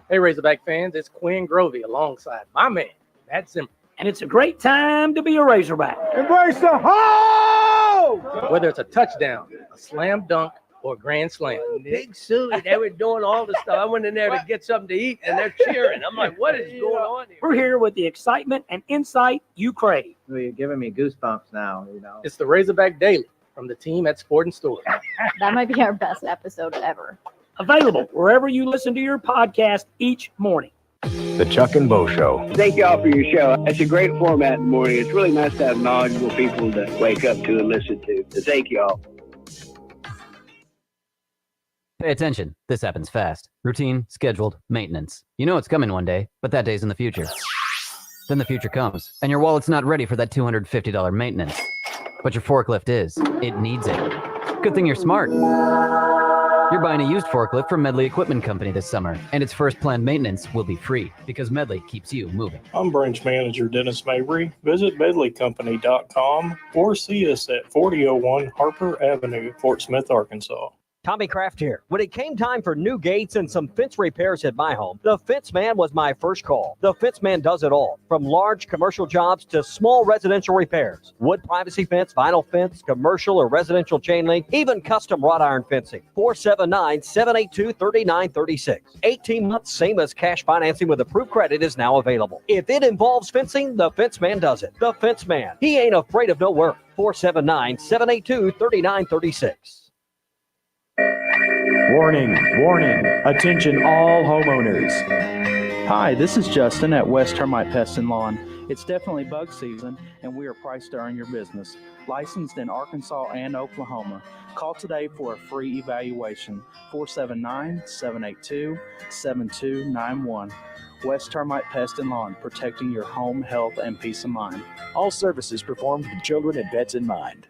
Hey, Razorback fans, it's Quinn Grovey alongside my man, Matt Zimmer. And it's a great time to be a Razorback. Embrace the ho! Whether it's a touchdown, a slam dunk, or a grand slam. Big Sully, they were doing all the stuff. I went in there to get something to eat, and they're cheering. I'm like, what is going on here? We're here with the excitement and insight you crave. Well, you're giving me goosebumps now, It's the Razorback Daily from the team at Sport and Store. That might be our best episode ever. Available wherever you listen to your podcast each morning. The Chuck and Bo Show. Thank you all for your show. It's a great format in the morning. It's really nice to have knowledgeable people to wake up to and listen to. So thank you all. Pay attention. This happens fast. Routine, scheduled, maintenance. You know it's coming one day, but that day's in the future. Then the future comes, and your wallet's not ready for that $250 maintenance. But your forklift is. It needs it. Good thing you're smart. You're buying a used forklift from Medley Equipment Company this summer, and its first planned maintenance will be free because Medley keeps you moving. I'm branch manager Dennis Mabry. Visit medleycompany.com or see us at 4001 Harper Avenue, Fort Smith, Arkansas. Tommy Kraft here. When it came time for new gates and some fence repairs at my home, the Fence Man was my first call. The Fence Man does it all, from large commercial jobs to small residential repairs. Wood privacy fence, vinyl fence, commercial or residential chain link, even custom wrought iron fencing. 479-782-3936. 18 months, same as cash financing with approved credit is now available. If it involves fencing, the Fence Man does it. The Fence Man. He ain't afraid of no work. 479-782-3936. Warning, warning, attention all homeowners. Hi, this is Justin at West Termite Pest and Lawn. It's definitely bug season, and we are priced to earn your business. Licensed in Arkansas and Oklahoma. Call today for a free evaluation, 479-782-7291. West Termite Pest and Lawn, protecting your home, health, and peace of mind. All services performed with children and pets in mind.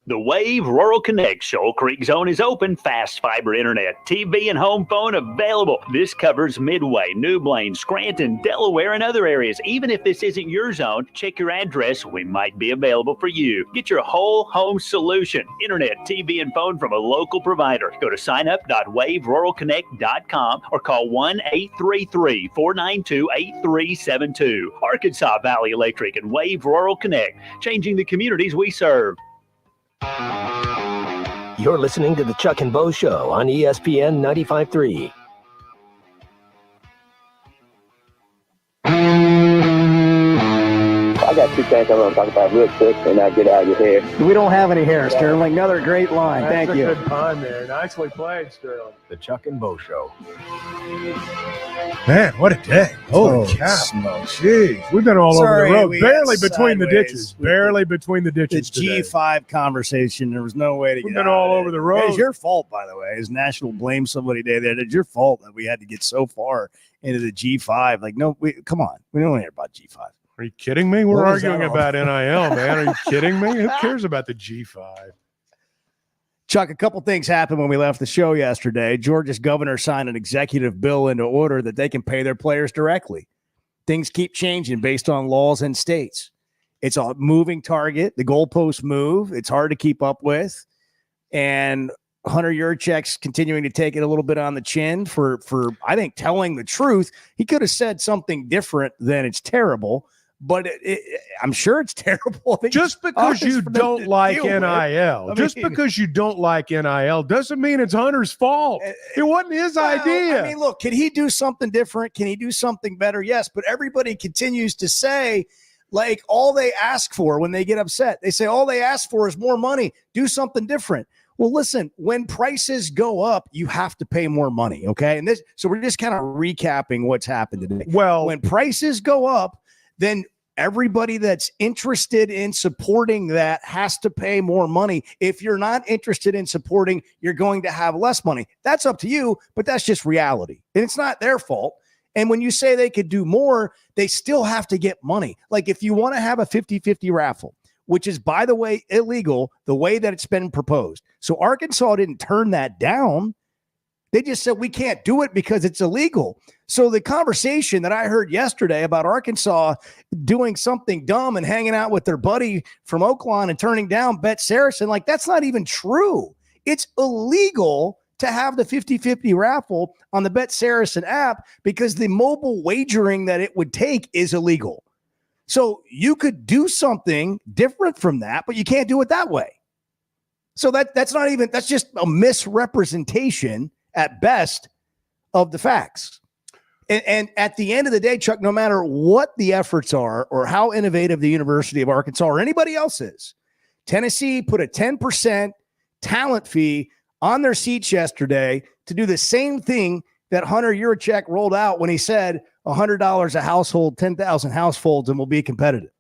The Wave Rural Connect Shoal Creek Zone is open. Fast fiber internet, TV, and home phone available. This covers Midway, New Blaine, Scranton, Delaware, and other areas. Even if this isn't your zone, check your address. We might be available for you. Get your whole home solution. Internet, TV, and phone from a local provider. Go to signup.waveruralconnect.com or call 1-833-492-8372. Arkansas Valley Electric and Wave Rural Connect, changing the communities we serve. You're listening to the Chuck and Bo Show on ESPN 95.3. I got two things I want to talk about real quick, and I'll get out of your hair. We don't have any hair, Sterling. Another great line. Thank you. That's a good pun there. Nicely played, Sterling. The Chuck and Bo Show. Man, what a day. Holy cow. Smokes. Jeez. We've been all over the road. we Barely got between the sideways. ditches. Barely between the The ditches today. G5 conversation, there was no way to We've get been out all of over it. the road. It's your fault, by the way. It's National Blame Somebody Day. It's your fault that we had to get so far into the G5. Like, no, come on. We don't want to hear about G5. Are you kidding me? We're What was arguing that all about NIL, man. Are you kidding me? Who cares about the G5? Chuck, a couple things happened when we left the show yesterday. Georgia's governor signed an executive bill into order that they can pay their players directly. Things keep changing based on laws and states. It's a moving target. The goalposts move. It's hard to keep up with. And Hunter Yurachek's continuing to take it a little bit on the chin for I think, telling the truth. He could have said something different than it's terrible. But I'm sure it's terrible. Just because you don't like NIL, because you don't like NIL doesn't mean it's Hunter's fault. It wasn't his idea. I mean, look, can he do something different? Can he do something better? Yes, but everybody continues to say, like, all they ask for when they get upset, they say all they ask for is more money. Do something different. Well, listen, when prices go up, you have to pay more money, okay? And so we're just kind of recapping what's happened today. Well, when prices go up, then everybody that's interested in supporting that has to pay more money. If you're not interested in supporting, you're going to have less money. That's up to you, but that's just reality. And it's not their fault. And when you say they could do more, they still have to get money. Like if you want to have a 50-50 raffle, which is, by the way, illegal, the way that it's been proposed. So Arkansas didn't turn that down. They just said we can't do it because it's illegal. So the conversation that I heard yesterday about Arkansas doing something dumb and hanging out with their buddy from Oakland and turning down Bet Saracen, like that's not even true. It's illegal to have the 50-50 raffle on the Bet Saracen app because the mobile wagering that it would take is illegal. So you could do something different from that, but you can't do it that way. So that's just a misrepresentation at best of the facts. And at the end of the day, Chuck, no matter what the efforts are or how innovative the University of Arkansas or anybody else is, Tennessee put a 10% talent fee on their seats yesterday to do the same thing that Hunter Yurachek rolled out when he said $100 a household, 10,000 households, and will be competitive.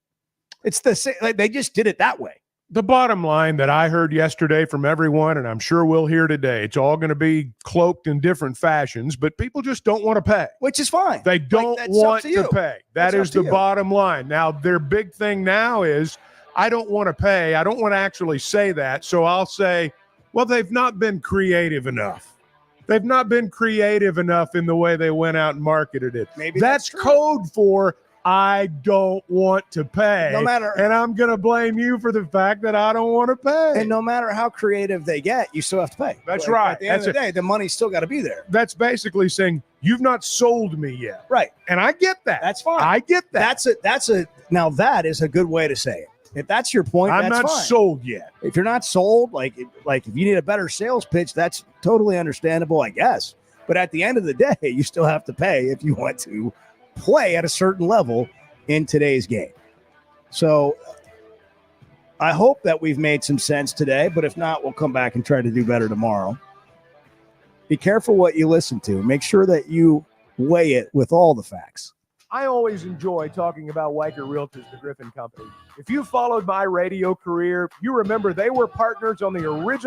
It's the same. Like, they just did it that way. The bottom line that I heard yesterday from everyone, and I'm sure we'll hear today, it's all going to be cloaked in different fashions, but people just don't want to pay. Which is fine. They don't want to pay. That is the bottom line. Now, their big thing now is, I don't want to pay. I don't want to actually say that. So I'll say, well, they've not been creative enough. They've not been creative enough in the way they went out and marketed it. Maybe that's code for I don't want to pay. No matter, and I'm going to blame you for the fact that I don't want to pay. And no matter how creative they get, you still have to pay. That's right. At the end of the day, the money's still got to be there. That's basically saying you've not sold me yet. Right. And I get that. That's fine. I get that. Now that is a good way to say it. If that's your point, I'm that's not fine. sold yet. If you're not sold, like if you need a better sales pitch, that's totally understandable, I guess. But at the end of the day, you still have to pay if you want to play at a certain level in today's game. So I hope that we've made some sense today, but if not, we'll come back and try to do better tomorrow. Be careful what you listen to. Make sure that you weigh it with all the facts. I always enjoy talking about Weicker Realtors, the Griffin Company. If you followed my radio career, you remember they were partners on the original